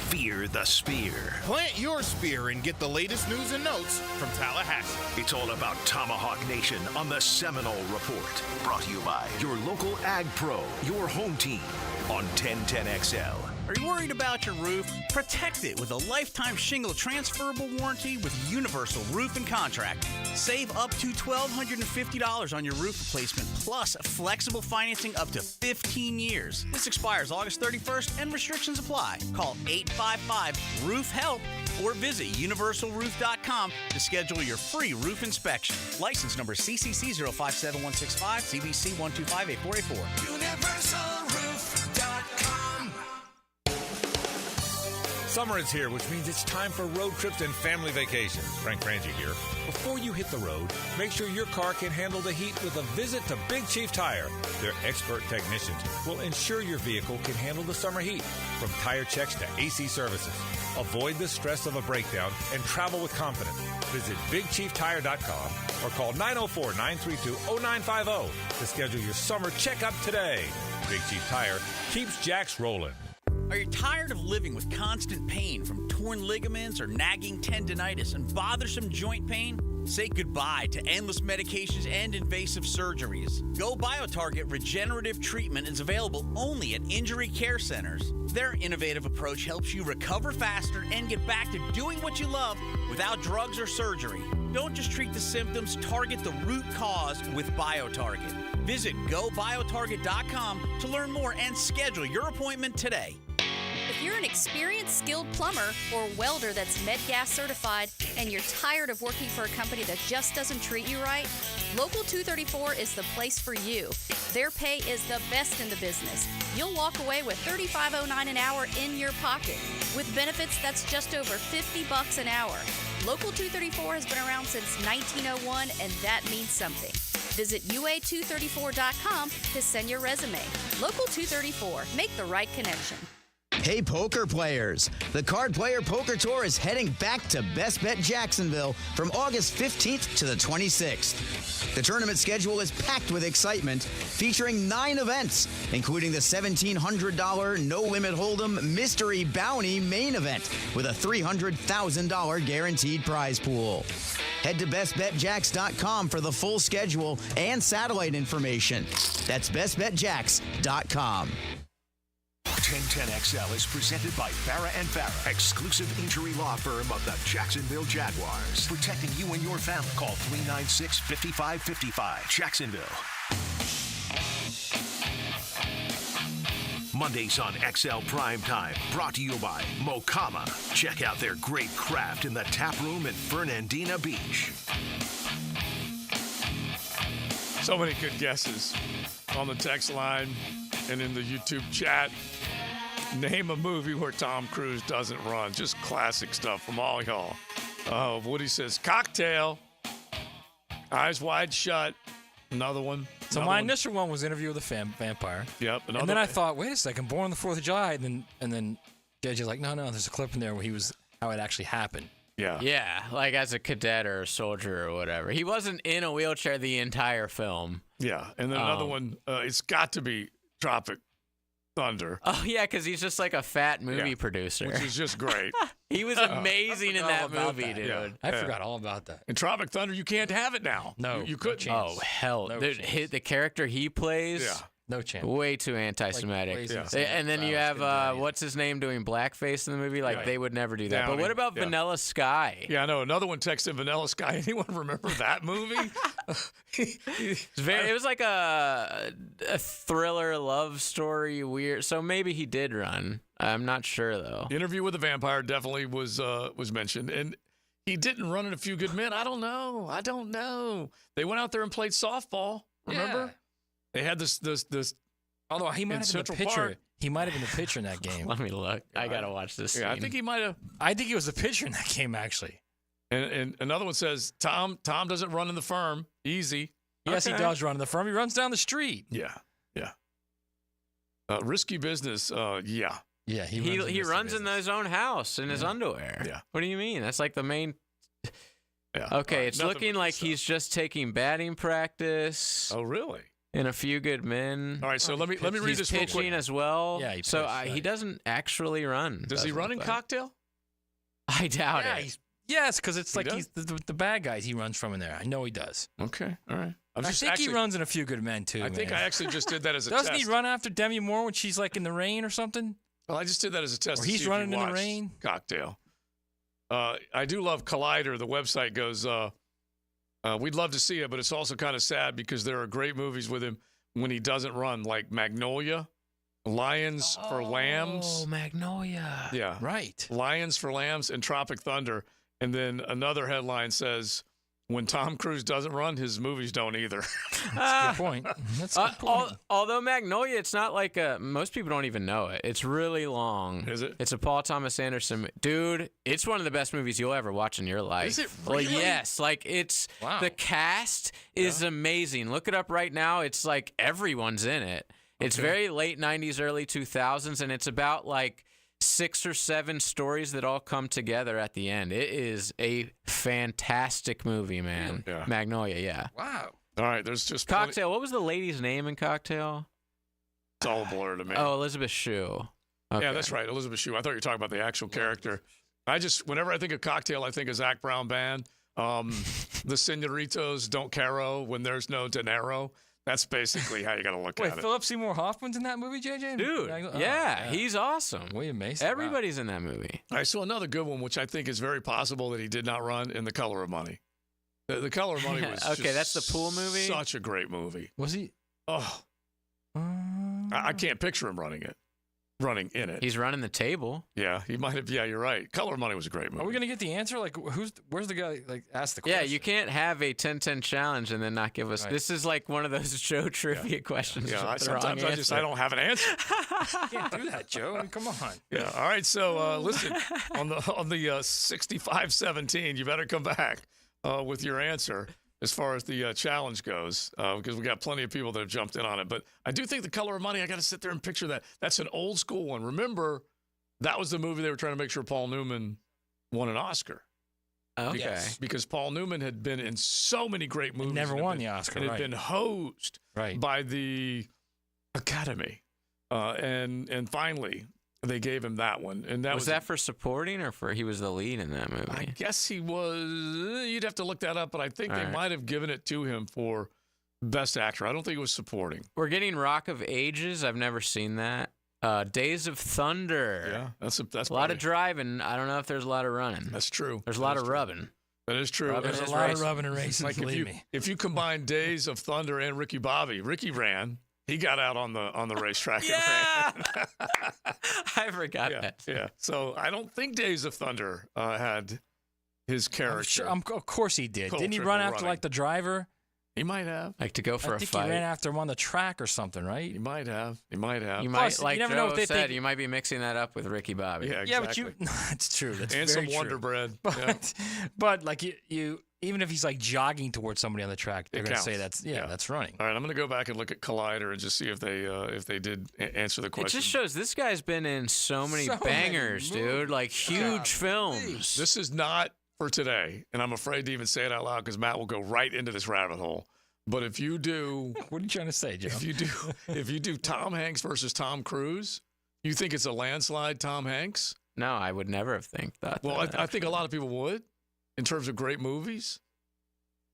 Fear the Spear. Plant your spear and get the latest news and notes from Tallahassee. It's all about Tomahawk Nation on the Seminole Report. Brought to you by your local Ag Pro, your home team on 1010XL. Are you worried about your roof? Protect it with a lifetime shingle transferable warranty with Universal Roof and Contract. Save up to $1,250 on your roof replacement, plus flexible financing up to 15 years. This expires August 31st and restrictions apply. Call 855-ROOF-HELP or visit universalroof.com to schedule your free roof inspection. License number CCC 057165, CBC 1258484. UniversalRoof.com. Summer is here, which means it's time for road trips and family vacations. Frank Frangie here. Before you hit the road, make sure your car can handle the heat with a visit to Big Chief Tire. Their expert technicians will ensure your vehicle can handle the summer heat, from tire checks to AC services. Avoid the stress of a breakdown and travel with confidence. Visit BigChiefTire.com or call 904-932-0950 to schedule your summer checkup today. Big Chief Tire keeps Jacks rolling. Are you tired of living with constant pain from torn ligaments or nagging tendinitis and bothersome joint pain? Say goodbye to endless medications and invasive surgeries. Go BioTarget Regenerative Treatment is available only at injury care centers. Their innovative approach helps you recover faster and get back to doing what you love without drugs or surgery. Don't just treat the symptoms, target the root cause with BioTarget. Visit GoBioTarget.com to learn more and schedule your appointment today. If you're an experienced, skilled plumber or welder that's MedGas certified and you're tired of working for a company that just doesn't treat you right, Local 234 is the place for you. Their pay is the best in the business. You'll walk away with $35.09 an hour in your pocket. With benefits, that's just over $50 an hour. Local 234 has been around since 1901, and that means something. Visit UA234.com to send your resume. Local 234. Make the right connection. Hey, poker players. The Card Player Poker Tour is heading back to Best Bet Jacksonville from August 15th to the 26th. The tournament schedule is packed with excitement, featuring 9 events, including the $1,700 no-limit hold'em Mystery Bounty main event with a $300,000 guaranteed prize pool. Head to bestbetjacks.com for the full schedule and satellite information. That's bestbetjacks.com. 1010XL is presented by Farah & Farah, exclusive injury law firm of the Jacksonville Jaguars. Protecting you and your family. Call 396-5555. Jacksonville. Mondays on XL Primetime, brought to you by Mokama. Check out their great craft in the tap room at Fernandina Beach. So many good guesses on the text line and in the YouTube chat. Name a movie where Tom Cruise doesn't run. Just classic stuff from all y'all. Woody says, Cocktail. Eyes Wide Shut. Another one. So my initial one was Interview with a Vampire. Yep. And then I thought, wait a second, Born on the 4th of July. And then JJ's like, no, there's a clip in there where how it actually happened. Yeah. Yeah, like as a cadet or a soldier or whatever. He wasn't in a wheelchair the entire film. Yeah. And then another one, it's got to be Tropic Thunder. Oh, yeah, because he's just like a fat movie producer. Which is just great. He was amazing in that movie, dude. Yeah. I forgot all about that. In Tropic Thunder, you can't have it now. No. You couldn't. Oh, hell. No the character he plays, no chance. way too anti-Semitic. Like, and then you have, what's his name doing blackface in the movie? Like, they would never do that. But what about Vanilla Sky? Yeah, I know. Another one texted Vanilla Sky. Anyone remember that movie? It was like a thriller love story, weird. So maybe he did run. I'm not sure, though. Interview with the Vampire definitely was mentioned. And he didn't run in A Few Good Men. I don't know. They went out there and played softball. Remember? Yeah. They had this. Although he might have been the pitcher. Park. He might have been the pitcher in that game. Let me look. I got to watch this scene. I think he might have. I think he was the pitcher in that game, actually. And another one says, Tom doesn't run in the firm. Easy. Yes, he does run in the firm. He runs down the street. Yeah. Risky Business, yeah. Yeah, he runs in his own house in his underwear. Yeah. What do you mean? That's like the main. Yeah. Okay, it's looking like he's just taking batting practice. Oh, really? In A Few Good Men. All right, so let me read he's this real quick. pitching as well. Yeah, he doesn't actually run. Does he run in Cocktail? I doubt it. Yes, because it's like he's the bad guys he runs from in there. I know he does. Okay, all right. I think he runs in A Few Good Men, too. I think I actually just did that as a Doesn't test. he run after Demi Moore when she's like in the rain or something? Well, I just did that as a test. Or to he's see if running you in the watched rain? Cocktail. I do love Collider. The website goes, we'd love to see it, but it's also kind of sad because there are great movies with him when he doesn't run, like Magnolia, Lions for Lambs. Oh, Magnolia. Yeah. Right. Lions for Lambs and Tropic Thunder. And then another headline says, when Tom Cruise doesn't run, his movies don't either. That's a good point. That's a good point. Although Magnolia, it's not like most people don't even know it. It's really long. Is it? It's a Paul Thomas Anderson. Dude, it's one of the best movies you'll ever watch in your life. Is it really? Well, yes. Like, the cast is amazing. Look it up right now. It's like everyone's in it. It's very late 90s, early 2000s, and it's about like 6 or 7 stories that all come together at the end. It is a fantastic movie, man. Yeah. Magnolia, yeah. Wow. All right, there's just Cocktail. What was the lady's name in Cocktail? It's all a blur to me. Oh, Elizabeth Shue. Okay. Yeah, that's right, Elizabeth Shue. I thought you were talking about the actual character. Whenever I think of Cocktail, I think of Zach Brown Band. The Senoritos Don't Caro When There's No Dinero. That's basically how you got to look at it. Wait, Philip Seymour Hoffman's in that movie, JJ? Dude, yeah, he's awesome. William Mason. Everybody's in that movie. All right, so another good one, which I think is very possible that he did not run, in The Color of Money. The Color of Money was okay, that's the pool movie? Such a great movie. Was he? Oh. I can't picture him running in it. He's running the table. Yeah, he might have. Yeah, you're right. Color of Money was a great movie. Are we going to get the answer? Like, where's the guy, like, ask the question? Yeah, you can't have a 10-10 challenge and then not give us. Right. This is like one of those Joe trivia questions. Yeah, sometimes I don't have an answer. You can't do that, Joe. I mean, come on. Yeah, all right. So, listen, on the 65-17, you better come back with your answer as far as the challenge goes, because we got plenty of people that have jumped in on it. But I do think The Color of Money, I got to sit there and picture that. That's an old school one. Remember, that was the movie they were trying to make sure Paul Newman won an Oscar. Okay. Because Paul Newman had been in so many great movies. He never won the Oscar, and had been hosed by the Academy. And finally, they gave him that one. And that was that for supporting or for he was the lead in that movie? I guess he was. You'd have to look that up, but I think they might have given it to him for Best Actor. I don't think it was supporting. We're getting Rock of Ages. I've never seen that. Days of Thunder. Yeah, that's a lot of driving. I don't know if there's a lot of running. That's true. There's a lot of rubbing. That is true. There's a lot of rubbing and racing. Like believe me. if you combine Days of Thunder and Ricky Bobby, Ricky ran. He got out on the racetrack. Yeah, I forgot that. Yeah. So I don't think Days of Thunder had his character. Of course he did. Didn't he run after like the driver? He might have. Like to go for I a think fight. He ran after him on the track or something, right? He might have. You Plus, might, like you never Joe know if they said, think... you might be mixing that up with Ricky Bobby. Yeah, Yeah, exactly. but it's true. That's and very some Wonder Bread. But like you, even if he's like jogging towards somebody on the track, they're going to say that's running. All right, I'm going to go back and look at Collider and just see if they did answer the question. It just shows this guy's been in so many bangers, dude. Like huge films. This is not for today, and I'm afraid to even say it out loud because Matt will go right into this rabbit hole. But if you do, what are you trying to say, Joe? If you do Tom Hanks versus Tom Cruise, you think it's a landslide, Tom Hanks? No, I would never have thought. Well, I think a lot of people would, in terms of great movies.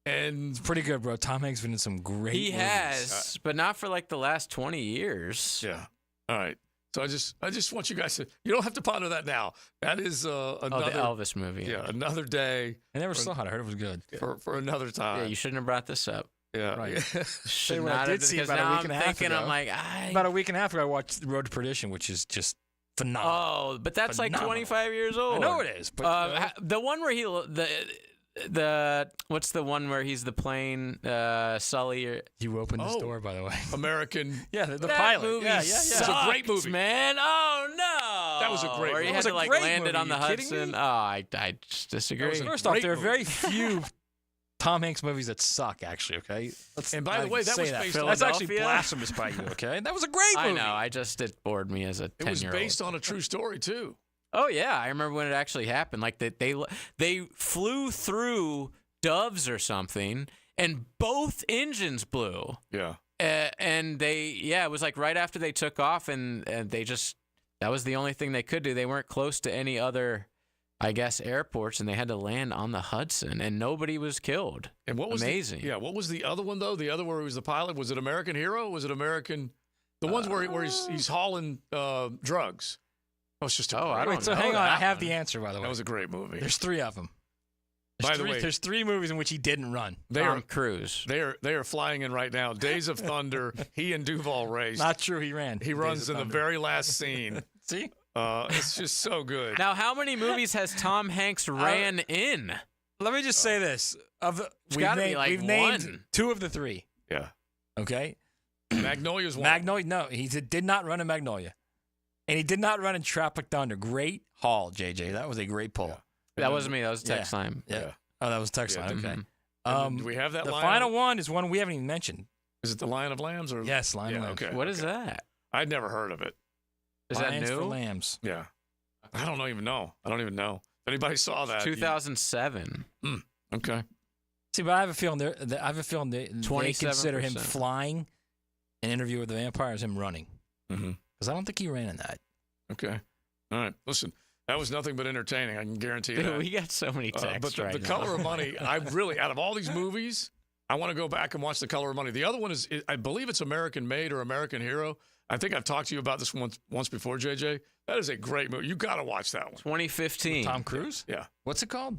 And it's pretty good, bro. Tom Hanks been in some great. He movies. has, but not for like the last 20 years. Yeah. All right. So I just want you guys to. You don't have to ponder that now. That is another the Elvis movie. Yeah, another day. I never saw it. I heard it was good. For another time. Yeah, you shouldn't have brought this up. Yeah, right. Should I not did have, see because about now a week and a half ago. I'm like, about a week and a half ago, I watched Road to Perdition, which is just phenomenal. Oh, but that's phenomenal. like 25 years old. I know it is. But the one where the what's the one where he's the plane Sully? You opened this door, by the way. American. Yeah, the that pilot. Movie yeah. Sucked, it was a great movie, man. Oh no, that was a great. Where he had to like land it on the Hudson. Oh, I just disagree. First off, there are very few Tom Hanks movies that suck, actually, okay? And by the way, that was based on... That's actually blasphemous by you, okay? That was a great movie. I know. It bored me as a 10-year-old. It was based on a true story, too. Oh, yeah. I remember when it actually happened. Like, they flew through Doves or something, and both engines blew. Yeah. And it was like right after they took off, and they just... That was the only thing they could do. They weren't close to any other... I guess airports, and they had to land on the Hudson, and nobody was killed. And what was amazing? What was the other one though? The other where he was the pilot, was it American Hero? Was it American? The ones where he's hauling drugs. Oh, it's just. I don't know. So hang on, I have the answer by the way. That was a great movie. There's 3 of them. By the way, there's 3 movies in which he didn't run. Tom Cruise. They are flying in right now. Days of Thunder. He and Duvall raced. Not true. He ran. He runs in the very last scene. See. It's just so good. Now, how many movies has Tom Hanks ran in? Let me just say this: we've named 2 of the 3. Yeah. Okay. Magnolia's one. Magnolia. No, he did not run in Magnolia, and he did not run in Tropic Thunder. Great haul, JJ. That was a great pull. Yeah. That wasn't me. That was text line. Yeah. Oh, that was text line. Okay. Do we have that? The line final one is one we haven't even mentioned. Is it the Lion of Lambs or? Yes, Lion of Lambs. Okay. What is that? I'd never heard of it. Is Lions that new? for Lambs. Yeah. I don't even know. If anybody saw that. 2007. Okay. See, but I have a feeling they consider him 27%. flying an interview with the vampire as him running. Because I don't think he ran in that. Okay. All right. Listen, that was nothing but entertaining. I can guarantee you Dude, that. we got so many texts but the now. Color of Money, I really, out of all these movies, I want to go back and watch The Color of Money. The other one is, I believe it's American Made or American Hero. I think I've talked to you about this once before, JJ. That is a great movie. You got to watch that one. 2015. With Tom Cruise? Yeah. What's it called?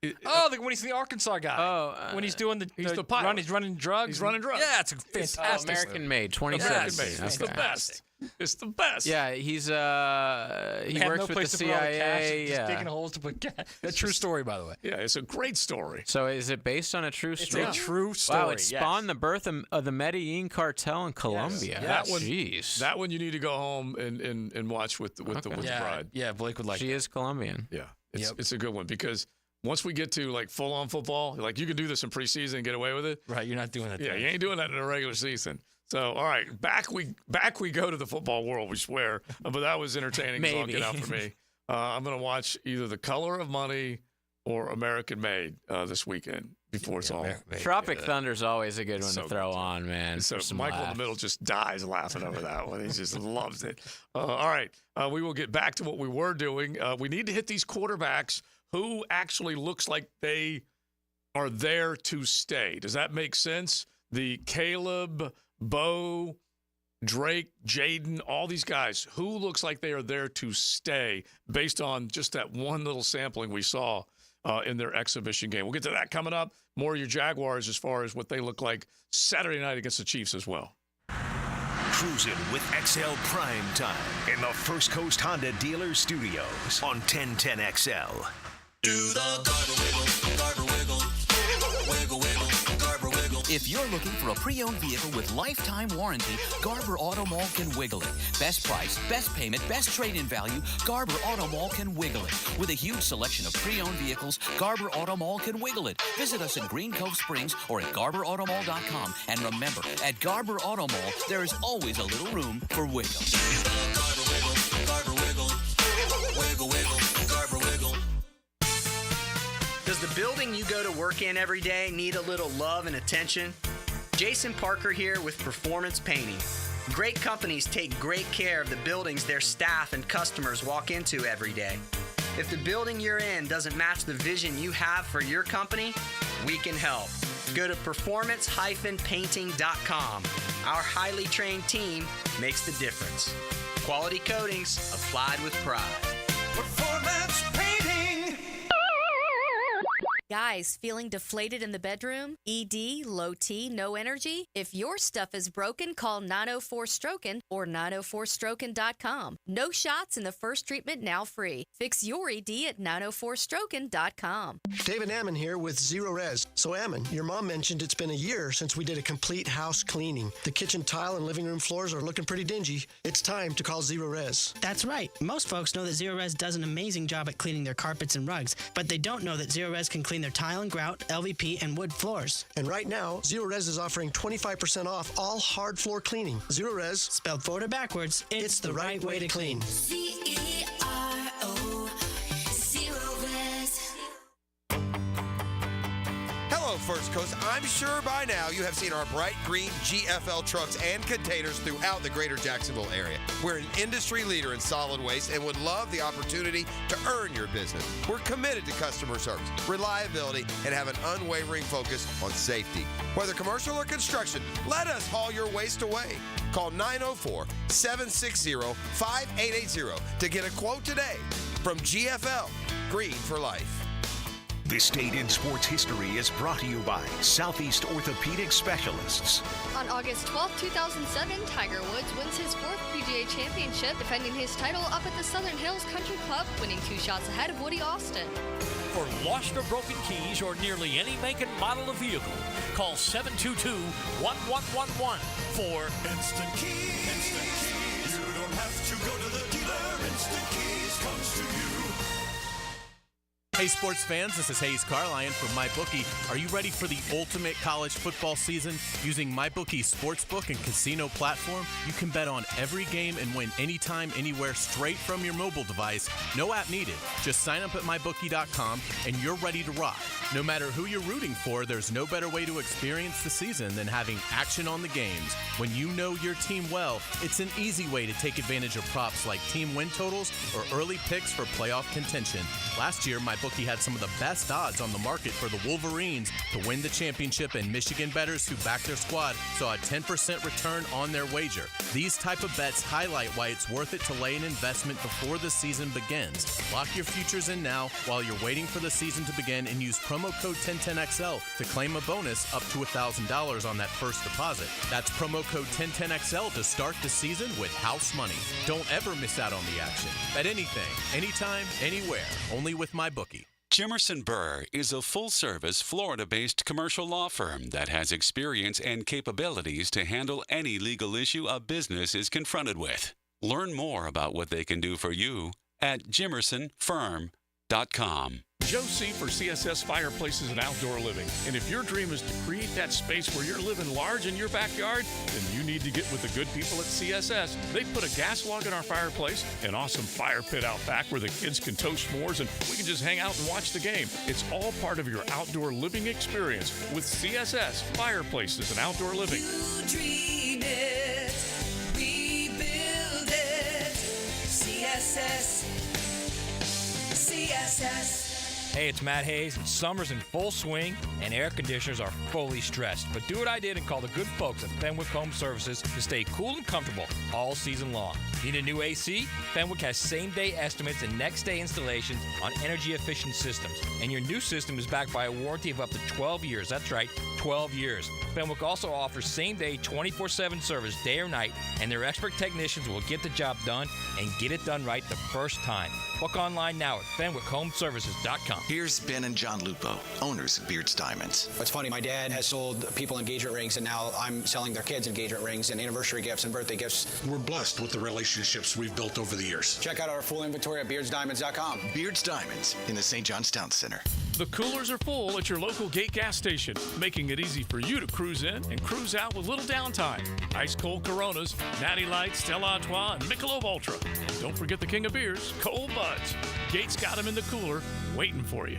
When he's the Arkansas guy. Oh, when he's doing he's the pilot. he's running drugs. He's running drugs. Yeah, it's a fantastic. American Made. 2017. American Made. It's the best. It's the best. Yeah, he's he have works no with place the to put all the cash, CIA. just digging holes to put cash. A true story, by the way. Yeah, it's a great story. So is it based on a true story? It's a true story. Wow, it spawned the birth of the Medellin cartel in Colombia. That one, jeez. That one you need to go home and watch with the bride. Yeah, Blake would like. She is Colombian. Yeah, it's a good one because once we get to like full on football, like you can do this in preseason and get away with it. Right, you're not doing that. Yeah, you ain't doing that in a regular season. So, all right, back we go to the football world, we swear. But that was entertaining. Maybe. So I'll get out for me. I'm going to watch either The Color of Money or American Made this weekend before it's all. Tropic Thunder's always a good one So to throw on, man. So for some Michael in laughs. the middle just dies laughing over that one. He just loves it. All right, we will get back to what we were doing. We need to hit these quarterbacks who actually looks like they are there to stay. Does that make sense? The Caleb, Bo, Drake, Jaden, all these guys, who looks like they are there to stay based on just that one little sampling we saw in their exhibition game. We'll get to that coming up. More of your Jaguars as far as what they look like Saturday night against the Chiefs as well. Cruising with XL Primetime in the First Coast Honda Dealer Studios on 1010XL. Do the Garber wiggle, Garber wiggle, wiggle, wiggle, Garber wiggle. If you're looking for a pre-owned vehicle with lifetime warranty, Garber Auto Mall can wiggle it. Best price, best payment, best trade-in value, Garber Auto Mall can wiggle it. With a huge selection of pre-owned vehicles, Garber Auto Mall can wiggle it. Visit us in Green Cove Springs or at GarberAutomall.com. And remember, at Garber Auto Mall, there is always a little room for wiggle. Garber wiggle, Garber wiggle, wiggle, wiggle, Garber wiggle. Does the building you go to work in every day need a little love and attention? Jason Parker here with Performance Painting. Great companies take great care of the buildings their staff and customers walk into every day. If the building you're in doesn't match the vision you have for your company, we can help. Go to performance-painting.com. Our highly trained team makes the difference. Quality coatings applied with pride. Performance Painting. Guys, feeling deflated in the bedroom? ED, low T, no energy? If your stuff is broken, call 904-STROKEN or 904stroken.com. No shots in the first treatment, now free. Fix your ED at 904stroken.com. David Ammon here with Zero Res. So Ammon, your mom mentioned it's been a year since we did a complete house cleaning. The kitchen tile and living room floors are looking pretty dingy. It's time to call Zero Res. That's right. Most folks know that Zero Res does an amazing job at cleaning their carpets and rugs, but they don't know that Zero Res can clean their tile and grout, LVP, and wood floors. And right now, Zero Res is offering 25% off all hard floor cleaning. Zero Res, spelled forward or backwards, it's the right way to clean. C-E-R-O, Zero Res. Hello, First Coast. I'm sure by now you have seen our bright green GFL trucks and containers throughout the greater Jacksonville area. We're an industry leader in solid waste and would love the opportunity to earn your business. We're committed to customer service, reliability, and have an unwavering focus on safety. Whether commercial or construction, let us haul your waste away. Call 904-760-5880 to get a quote today from GFL, Green for Life. This date in sports history is brought to you by Southeast Orthopedic Specialists. On August 12, 2007, Tiger Woods wins his fourth PGA Championship, defending his title up at the Southern Hills Country Club, winning 2 shots ahead of Woody Austin. For lost or broken keys or nearly any make and model of vehicle, call 722-1111 for Instant Keys. Instant Keys. You don't have to go to the dealer. Instant Keys comes to you. Hey sports fans, this is Hayes Carline from MyBookie. Are you ready for the ultimate college football season? Using MyBookie's sportsbook and casino platform, you can bet on every game and win anytime, anywhere, straight from your mobile device. No app needed. Just sign up at MyBookie.com and you're ready to rock. No matter who you're rooting for, there's no better way to experience the season than having action on the games. When you know your team well, it's an easy way to take advantage of props like team win totals or early picks for playoff contention. Last year, MyBookie had some of the best odds on the market for the Wolverines to win the championship, and Michigan bettors who backed their squad saw a 10% return on their wager. These type of bets highlight why it's worth it to lay an investment before the season begins. Lock your futures in now while you're waiting for the season to begin and use promo code 1010XL to claim a bonus up to $1,000 on that first deposit. That's promo code 1010XL to start the season with house money. Don't ever miss out on the action. Bet anything, anytime, anywhere, only with MyBookie. Jimerson Burr is a full-service, Florida-based commercial law firm that has experience and capabilities to handle any legal issue a business is confronted with. Learn more about what they can do for you at jimersonfirm.com. Joe C. for CSS Fireplaces and Outdoor Living. And if your dream is to create that space where you're living large in your backyard, then you need to get with the good people at CSS. They put a gas log in our fireplace, an awesome fire pit out back where the kids can toast s'mores and we can just hang out and watch the game. It's all part of your outdoor living experience with CSS Fireplaces and Outdoor Living. You dream it, we build it. CSS. Hey, it's Matt Hayes, and summer's in full swing, and air conditioners are fully stressed. But do what I did and call the good folks at Fenwick Home Services to stay cool and comfortable all season long. Need a new AC? Fenwick has same-day estimates and next-day installations on energy-efficient systems. And your new system is backed by a warranty of up to 12 years. That's right, 12 years. Fenwick also offers same-day 24/7 service day or night, and their expert technicians will get the job done and get it done right the first time. Book online now at FenwickHomeServices.com. Here's Ben and John Lupo, owners of Beards Diamonds. What's funny, my dad has sold people engagement rings, and now I'm selling their kids engagement rings and anniversary gifts and birthday gifts. We're blessed with the relationships we've built over the years. Check out our full inventory at BeardsDiamonds.com. Beards Diamonds in the St. John's Town Center. The coolers are full at your local Gate gas station, making it easy for you to cruise in and cruise out with little downtime. Ice cold Coronas, Natty Light, Stella Artois, and Michelob Ultra. And don't forget the king of beers, Cold Buds. Gate's got them in the cooler, waiting for you.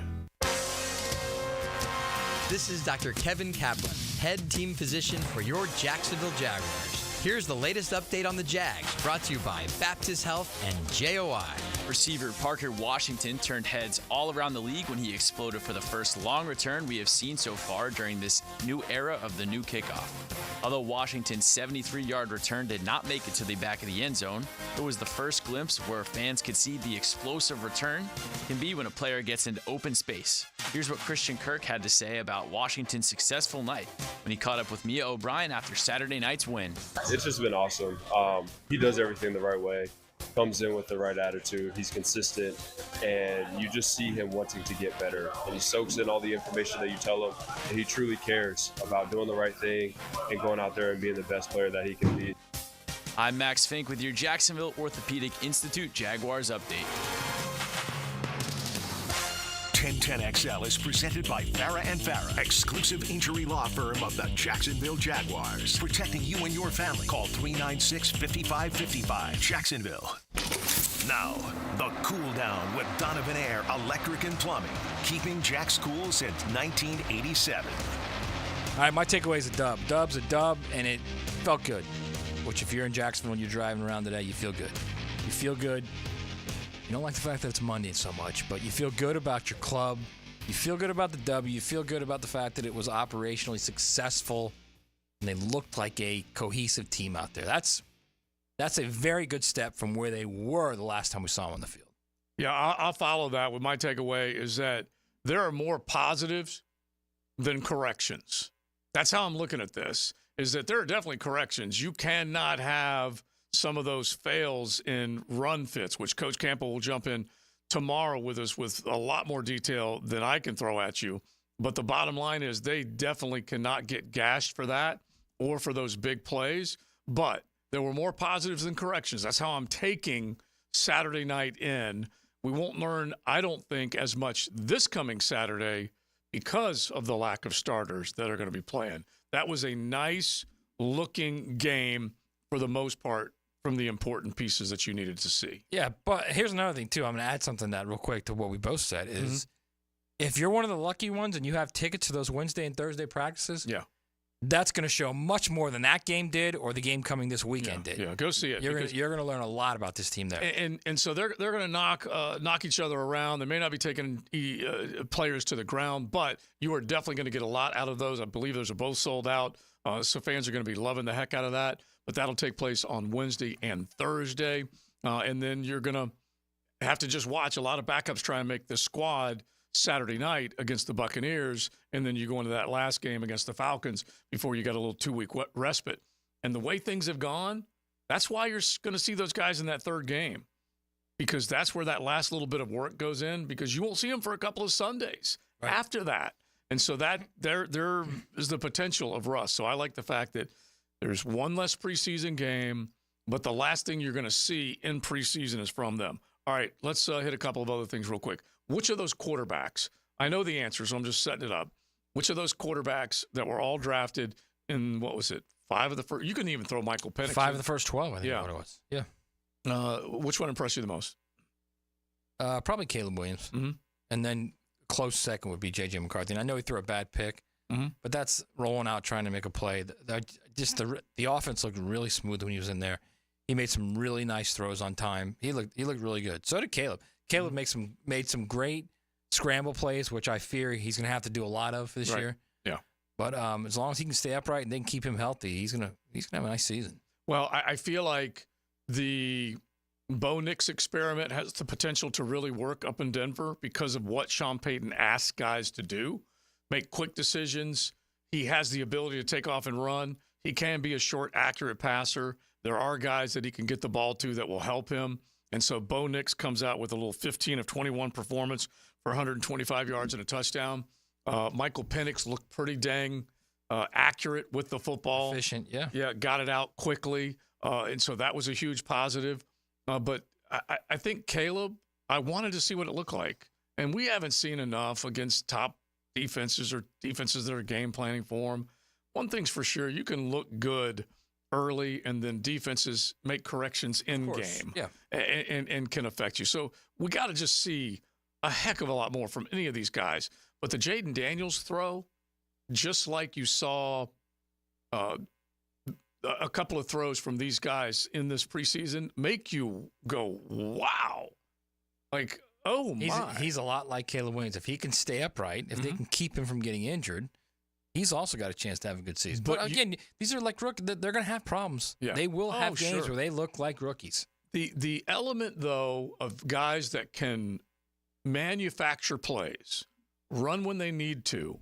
This is Dr. Kevin Kaplan, head team physician for your Jacksonville Jaguars. Here's the latest update on the Jags, brought to you by Baptist Health and JOI. Receiver Parker Washington turned heads all around the league when he exploded for the first long return we have seen so far during this new era of the new kickoff. Although Washington's 73-yard return did not make it to the back of the end zone, it was the first glimpse where fans could see the explosive return can be when a player gets into open space. Here's what Christian Kirk had to say about Washington's successful night when he caught up with Mia O'Brien after Saturday night's win. It's just been awesome. He does everything the right way, comes in with the right attitude. He's consistent, and you just see him wanting to get better. And he soaks in all the information that you tell him, and he truly cares about doing the right thing and going out there and being the best player that he can be. I'm Max Fink with your Jacksonville Orthopedic Institute Jaguars update. 1010XL is presented by Farah & Farah, exclusive injury law firm of the Jacksonville Jaguars. Protecting you and your family. Call 396-5555. Jacksonville. Now, the Cool Down with Donovan Air Electric and Plumbing. Keeping Jack's cool since 1987. All right, my takeaway is a dub. Dub's a dub, and it felt good. Which, if you're in Jacksonville and you're driving around today, you feel good. You feel good. You don't like the fact that it's Monday so much, but you feel good about your club. You feel good about the W. You feel good about the fact that it was operationally successful, and they looked like a cohesive team out there. That's a very good step from where they were the last time we saw them on the field. Yeah, I'll follow that with my takeaway is that there are more positives than corrections. That's how I'm looking at this, is that there are definitely corrections. You cannot have some of those fails in run fits, which Coach Campbell will jump in tomorrow with us with a lot more detail than I can throw at you. But the bottom line is they definitely cannot get gashed for that or for those big plays. But there were more positives than corrections. That's how I'm taking Saturday night in. We won't learn, I don't think, as much this coming Saturday because of the lack of starters that are going to be playing. That was a nice-looking game for the most part, from the important pieces that you needed to see. Yeah, but here's another thing, too. I'm going to add something to that real quick to what we both said is if you're one of the lucky ones and you have tickets to those Wednesday and Thursday practices, that's going to show much more than that game did or the game coming this weekend did. Yeah, go see it. You're going to learn a lot about this team there. And so they're going to knock each other around. They may not be taking players to the ground, but you are definitely going to get a lot out of those. I believe those are both sold out, so fans are going to be loving the heck out of that. But that'll take place on Wednesday and Thursday. And then you're going to have to just watch a lot of backups try and make the squad Saturday night against the Buccaneers. And then you go into that last game against the Falcons before you got a little 2-week respite. And the way things have gone, that's why you're going to see those guys in that third game, because that's where that last little bit of work goes in, because you won't see them for a couple of Sundays after that. And so that there is the potential of rust. So I like the fact that there's one less preseason game, but the last thing you're going to see in preseason is from them. All right, let's hit a couple of other things real quick. Which of those quarterbacks, I know the answer, so I'm just setting it up. Which of those quarterbacks that were all drafted in, what was it, 5 of the first? You couldn't even throw Michael Penix. 5 of the first 12, I think what it was. Yeah. Which one impressed you the most? Probably Caleb Williams. Mm-hmm. And then close second would be J.J. McCarthy. And I know he threw a bad pick. But that's rolling out, trying to make a play. The offense looked really smooth when he was in there. He made some really nice throws on time. He looked really good. So did Caleb. Caleb made some great scramble plays, which I fear he's going to have to do a lot of this year. Yeah. But as long as he can stay upright and they can keep him healthy, he's gonna have a nice season. Well, I feel like the Bo Nix experiment has the potential to really work up in Denver because of what Sean Payton asks guys to do, make quick decisions. He has the ability to take off and run. He can be a short, accurate passer. There are guys that he can get the ball to that will help him. And so Bo Nix comes out with a little 15 of 21 performance for 125 yards and a touchdown. Michael Penix looked pretty dang accurate with the football. Efficient, yeah. Yeah, got it out quickly. And so that was a huge positive. But I think Caleb, I wanted to see what it looked like. And we haven't seen enough against top defenses or defenses that are game planning for him. One thing's for sure, you can look good early and then defenses make corrections in game and can affect you. So we got to just see a heck of a lot more from any of these guys. But the Jaden Daniels throw, just like you saw a couple of throws from these guys in this preseason, make you go, wow. Like, oh, my. He's a lot like Caleb Williams. If he can stay upright, if they can keep him from getting injured, he's also got a chance to have a good season. But again, these are like rookies. They're going to have problems. Yeah. They will have games where they look like rookies. The element, though, of guys that can manufacture plays, run when they need to,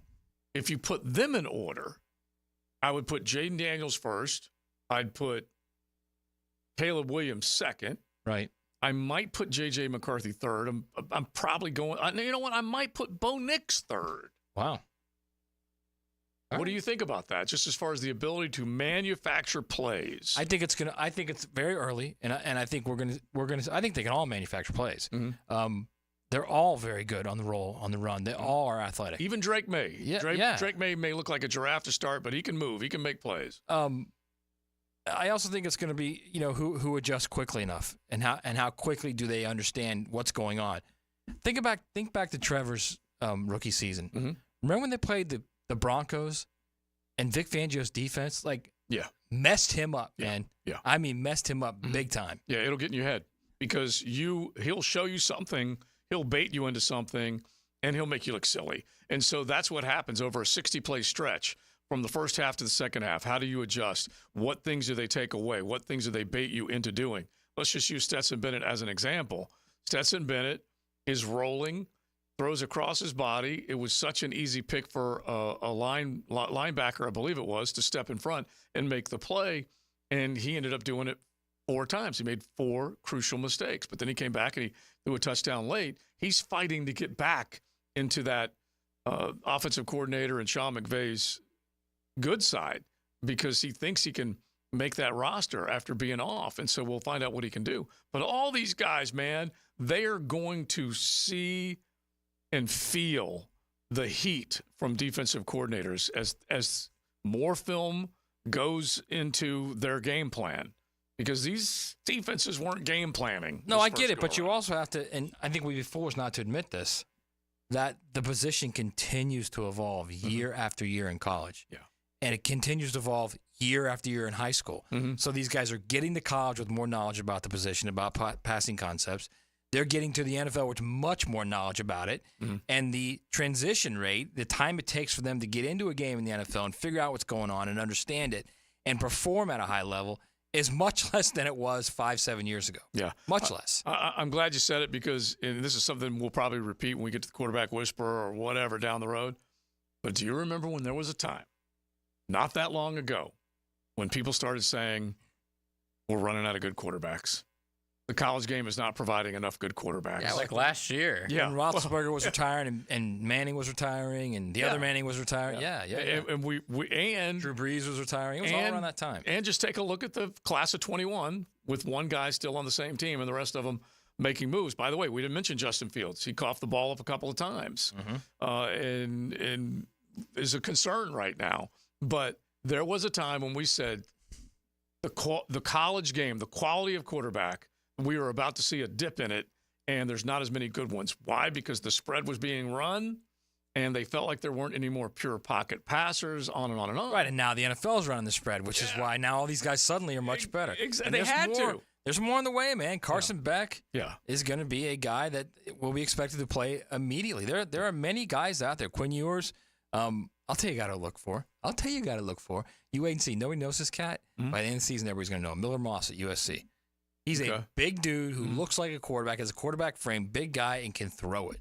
if you put them in order, I would put Jaden Daniels first. I'd put Caleb Williams second. Right. I might put J.J. McCarthy third. I'm probably going – you know what? I might put Bo Nix third. Wow. What do you think about that? Just as far as the ability to manufacture plays. I think it's very early, and I think I think they can all manufacture plays. They're all very good on the roll, on the run. They all are athletic. Even Drake May. Yeah, Drake May look like a giraffe to start, but he can move. He can make plays. I also think it's going to be, who adjusts quickly enough, and how quickly do they understand what's going on. Think back to Trevor's rookie season. Remember when they played the Broncos and Vic Fangio's defense messed him up, man. Yeah. I mean, messed him up big time. Yeah, it'll get in your head because he'll show you something, he'll bait you into something, and he'll make you look silly. And so that's what happens over a 60-play stretch from the first half to the second half. How do you adjust? What things do they take away? What things do they bait you into doing? Let's just use Stetson Bennett as an example. Stetson Bennett is rolling, throws across his body. It was such an easy pick for a linebacker, I believe it was, to step in front and make the play, and he ended up doing it 4 times. He made 4 crucial mistakes, but then he came back and he threw a touchdown late. He's fighting to get back into that offensive coordinator and Sean McVay's good side because he thinks he can make that roster after being off, and so we'll find out what he can do. But all these guys, man, they are going to see and feel the heat from defensive coordinators as more film goes into their game plan because these defenses weren't game planning. No, I get it, but you also have to, and I think we'd be foolish not to admit this, that the position continues to evolve year after year in college. Yeah. And it continues to evolve year after year in high school. So these guys are getting to college with more knowledge about the position, about passing concepts. They're getting to the NFL with much more knowledge about it. And the transition rate, the time it takes for them to get into a game in the NFL and figure out what's going on and understand it and perform at a high level is much less than it was 5-7 years ago. Yeah. Much less. I'm glad you said it because and this is something we'll probably repeat when we get to the quarterback whisperer or whatever down the road. But do you remember when there was a time, not that long ago, when people started saying, we're running out of good quarterbacks? The college game is not providing enough good quarterbacks. Yeah, like last year. Yeah. When Roethlisberger was retiring and Manning was retiring and the other Manning was retiring. Yeah. And Drew Brees was retiring. It was all around that time. And just take a look at the class of 21 with one guy still on the same team and the rest of them making moves. By the way, we didn't mention Justin Fields. He coughed the ball up a couple of times and is a concern right now. But there was a time when we said the college game, the quality of quarterback, we were about to see a dip in it, and there's not as many good ones. Why? Because the spread was being run, and they felt like there weren't any more pure pocket passers, on and on and on. Right, and now the NFL is running the spread, which is why now all these guys suddenly are much better. Exactly. They had to. There's more on the way, man. Carson Beck Yeah. is going to be a guy that will be expected to play immediately. There are many guys out there. Quinn Ewers, I'll tell you got to look for. You wait and see. Nobody knows this cat. By the end of the season, everybody's going to know him. Miller Moss at USC. He's a big dude who looks like a quarterback, has a quarterback frame, big guy, and can throw it.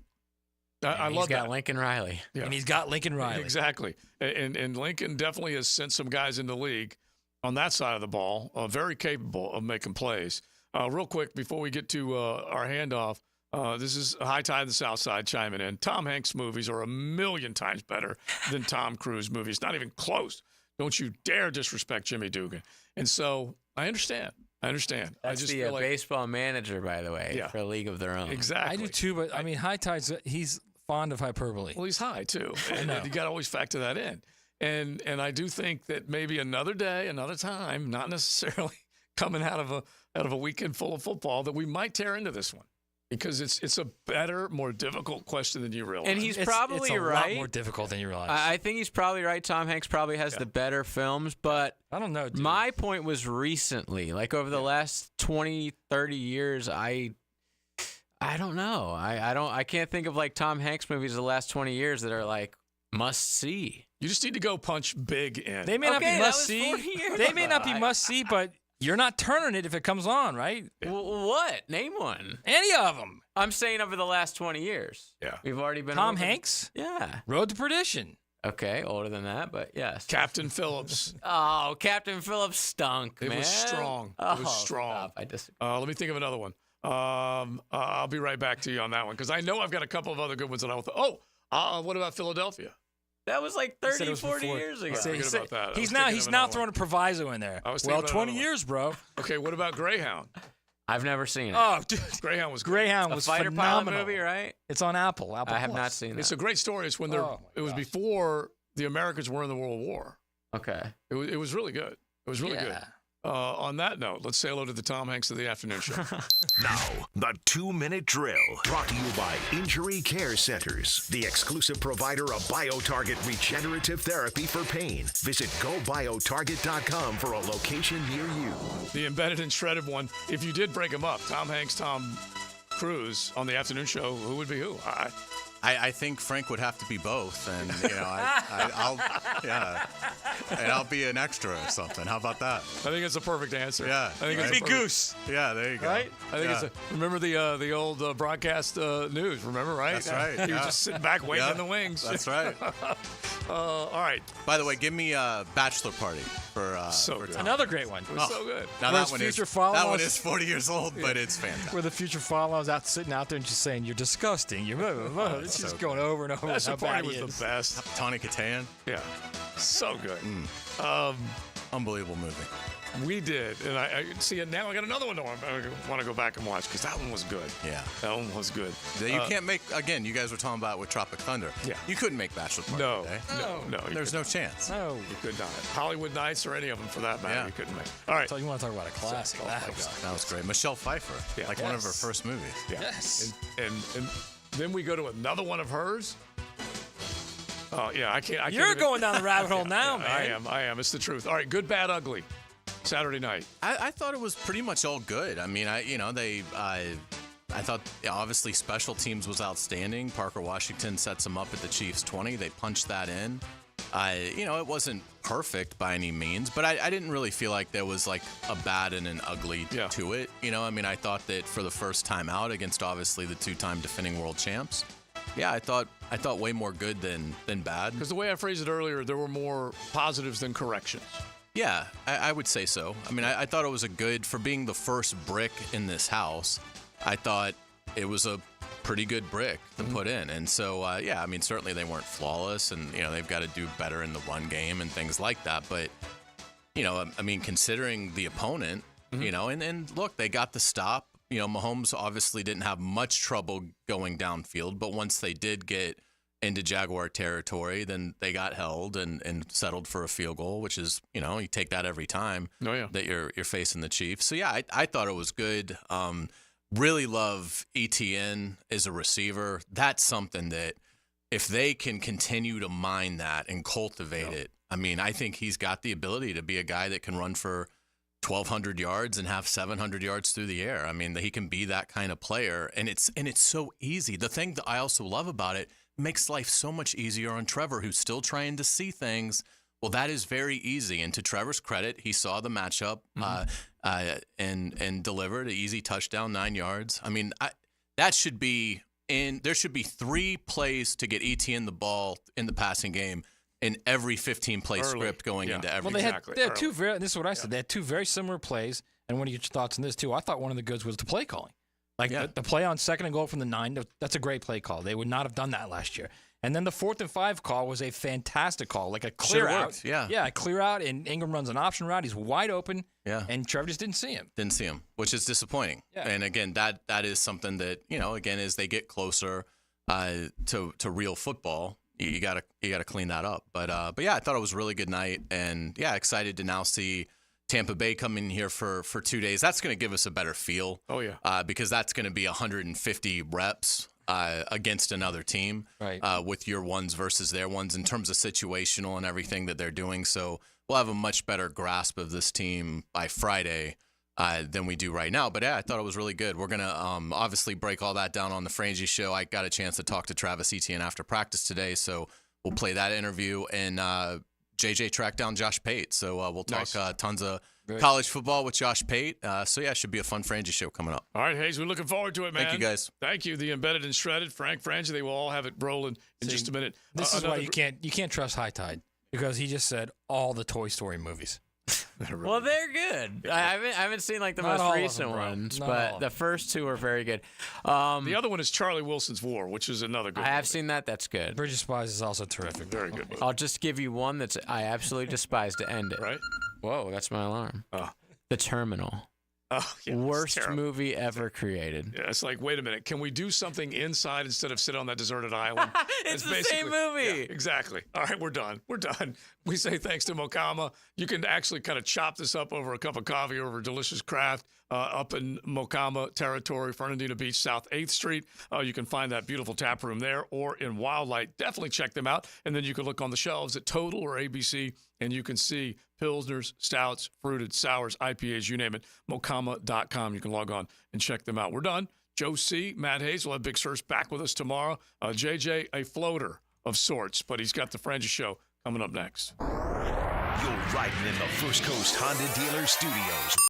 I love that. He's got Lincoln Riley. Yeah. And he's got Lincoln Riley. Exactly. And Lincoln definitely has sent some guys in the league on that side of the ball, very capable of making plays. Real quick, before we get to our handoff, this is High Tide the South Side chiming in. Tom Hanks movies are 1,000,000 times better than Tom Cruise movies. Not even close. Don't you dare disrespect Jimmy Dugan. And so I understand. That's I just the feel like, baseball manager, by the way, for a league of their own. Exactly. I do too, but I mean, High Tide's he's fond of hyperbole. Well, he's high too, and you got to always factor that in. And I do think that maybe another day, another time, not necessarily coming out of a weekend full of football, that we might tear into this one because it's a better, more difficult question than you realize. And he's probably right. It's a lot more difficult than you realize. I think he's probably right. Tom Hanks probably has the better films, but I don't know, dude. My point was recently, like over the last 20, 30 years, I don't know. I can't think of like Tom Hanks movies the last 20 years that are like must see. You just need to go punch big in. They may not be must see. They may not be must see, but you're not turning it if it comes on, right? What? Name one. Any of them. I'm saying over the last 20 years. Yeah. We've already been Tom Hanks? Yeah. Road to Perdition. Okay, older than that, but yes. Captain Phillips. Oh, Captain Phillips stunk, man. It was strong. Oh, It was strong. Stop. I disagree. Let me think of another one. I'll be right back to you on that one because I know I've got a couple of other good ones that I'll. What about Philadelphia? That was like 30, 40 years ago. About that. He's now throwing a proviso in there. Well, 20 years, bro. Okay, what about Greyhound? I've never seen it. Oh, dude. Greyhound was good. Greyhound a was fighter phenomenal. pilot movie, right? It's on Apple. I have Plus. not seen that. It's a great story. It's when it was before the Americans were in the World War. Okay. It was really good. It was really good. On that note, let's say hello to the Tom Hanks of the afternoon show. Now, the 2-minute drill, brought to you by Injury Care Centers, the exclusive provider of BioTarget regenerative therapy for pain. Visit GoBioTarget.com for a location near you. The embedded and shredded one. If you did break them up, Tom Hanks, Tom Cruise on the afternoon show, who would be who? I think Frank would have to be both, and I'll be an extra or something. How about that? I think it's a perfect answer. Yeah, I think it's Goose. Yeah, there you go. Right? I think remember the old broadcast news. Remember, right? That's right. He was just sitting back waiting in the wings. That's right. All right. By the way, give me a bachelor party for good. Another great one. It was so good. Now that one is 40 years old, but it's fantastic. Where the future follows out sitting out there and just saying, "You're disgusting. You're it's just going over and over." That party was the best. Tony Etienne. Yeah, so good. Unbelievable movie. We did, and I see it now. I got another one I want to go back and watch because that one was good. Yeah, that one was good. You can't make again. You guys were talking about with Tropic Thunder. Yeah, you couldn't make Bachelor Party today. No. There's no chance. No, you could not. Hollywood Nights or any of them for that matter, you couldn't make. All right, so you want to talk about a classic? That was great. Michelle Pfeiffer, one of her first movies. Yeah. Yes, and then we go to another one of hers. Oh yeah, I can't. You're going down the rabbit hole now, man. I am. It's the truth. All right, good, bad, ugly. Saturday night. I thought it was pretty much all good. I mean, I thought obviously special teams was outstanding. Parker Washington sets them up at the Chiefs 20. They punched that in. It wasn't perfect by any means, but I didn't really feel like there was like a bad and an ugly to it. I thought that for the first time out against obviously the two-time defending world champs. Yeah, I thought way more good than bad. Because the way I phrased it earlier, there were more positives than corrections. Yeah, I would say so. I mean, I thought it was for being the first brick in this house, I thought it was a pretty good brick to put in. And so, certainly they weren't flawless and, they've got to do better in the run game and things like that. But, considering the opponent, and look, they got the stop. Mahomes obviously didn't have much trouble going downfield, but once they did get into Jaguar territory, then they got held and settled for a field goal, which is, you take that every time that you're facing the Chiefs. So, yeah, I thought it was good. Really love Etienne as a receiver. That's something that if they can continue to mine that and cultivate it, I think he's got the ability to be a guy that can run for 1,200 yards and have 700 yards through the air. I mean, he can be that kind of player, and it's so easy. The thing that I also love about it makes life so much easier on Trevor, who's still trying to see things. Well, that is very easy, and to Trevor's credit, he saw the matchup and delivered an easy touchdown, 9 yards. I mean, that should be there should be 3 plays to get Etienne the ball in the passing game in every 15-play script going into every. Well, they had two very. This is what I said. They had 2 very similar plays, and what are your thoughts on this too? I thought one of the goods was the play calling, like the play on 2nd and goal from the 9. That's a great play call. They would not have done that last year. And then the 4th and 5 call was a fantastic call, like a clear out. A clear out, and Ingram runs an option route. He's wide open. And Trevor just didn't see him. Didn't see him, which is disappointing. And again, that is something that, again, as they get closer to real football, you gotta clean that up. But yeah, I thought it was a really good night, and excited to now see Tampa Bay come in here for 2 days. That's going to give us a better feel. Oh yeah, because that's going to be 150 reps against another team, with your ones versus their ones in terms of situational and everything that they're doing. So we'll have a much better grasp of this team by Friday than we do right now. But I thought it was really good. We're going to obviously break all that down on the Frangie Show. I got a chance to talk to Travis Etienne after practice today, so we'll play that interview. And JJ tracked down Josh Pate, so we'll talk tons of college football with Josh Pate. So it should be a fun Frangie Show coming up. All right, Hayes, we're looking forward to it, man. Thank you, guys. Thank you. The Embedded and Shredded, Frank Frangie, they will all have it rolling in just a minute. This is why you can't trust High Tide, because he just said all the Toy Story movies. Well, they're good. I haven't seen like the most recent ones, but the first 2 are very good. The other one is Charlie Wilson's War, which is another good I have seen that. That's good. Bridge of Spies is also terrific. Very good movie. I'll just give you one that's I absolutely despise to end it. Right? Whoa, that's my alarm. The Terminal. Oh, yeah, worst movie ever created. Yeah, it's like, wait a minute, can we do something inside instead of sit on that deserted island? It's the same movie. Yeah, exactly. All right, we're done. We say thanks to Mokama. You can actually kind of chop this up over a cup of coffee over delicious craft up in Mokama territory, Fernandina Beach, South 8th Street. You can find that beautiful tap room there, or in Wildlight. Definitely check them out. And then you can look on the shelves at Total or ABC, and you can see Pilsners, Stouts, Fruited, Sours, IPAs, you name it. Mokama.com. You can log on and check them out. We're done. Joe C., Matt Hayes will have Big Sur's back with us tomorrow. JJ, a floater of sorts, but he's got the Frangie Show coming up next. You're riding in the First Coast Honda Dealer Studios.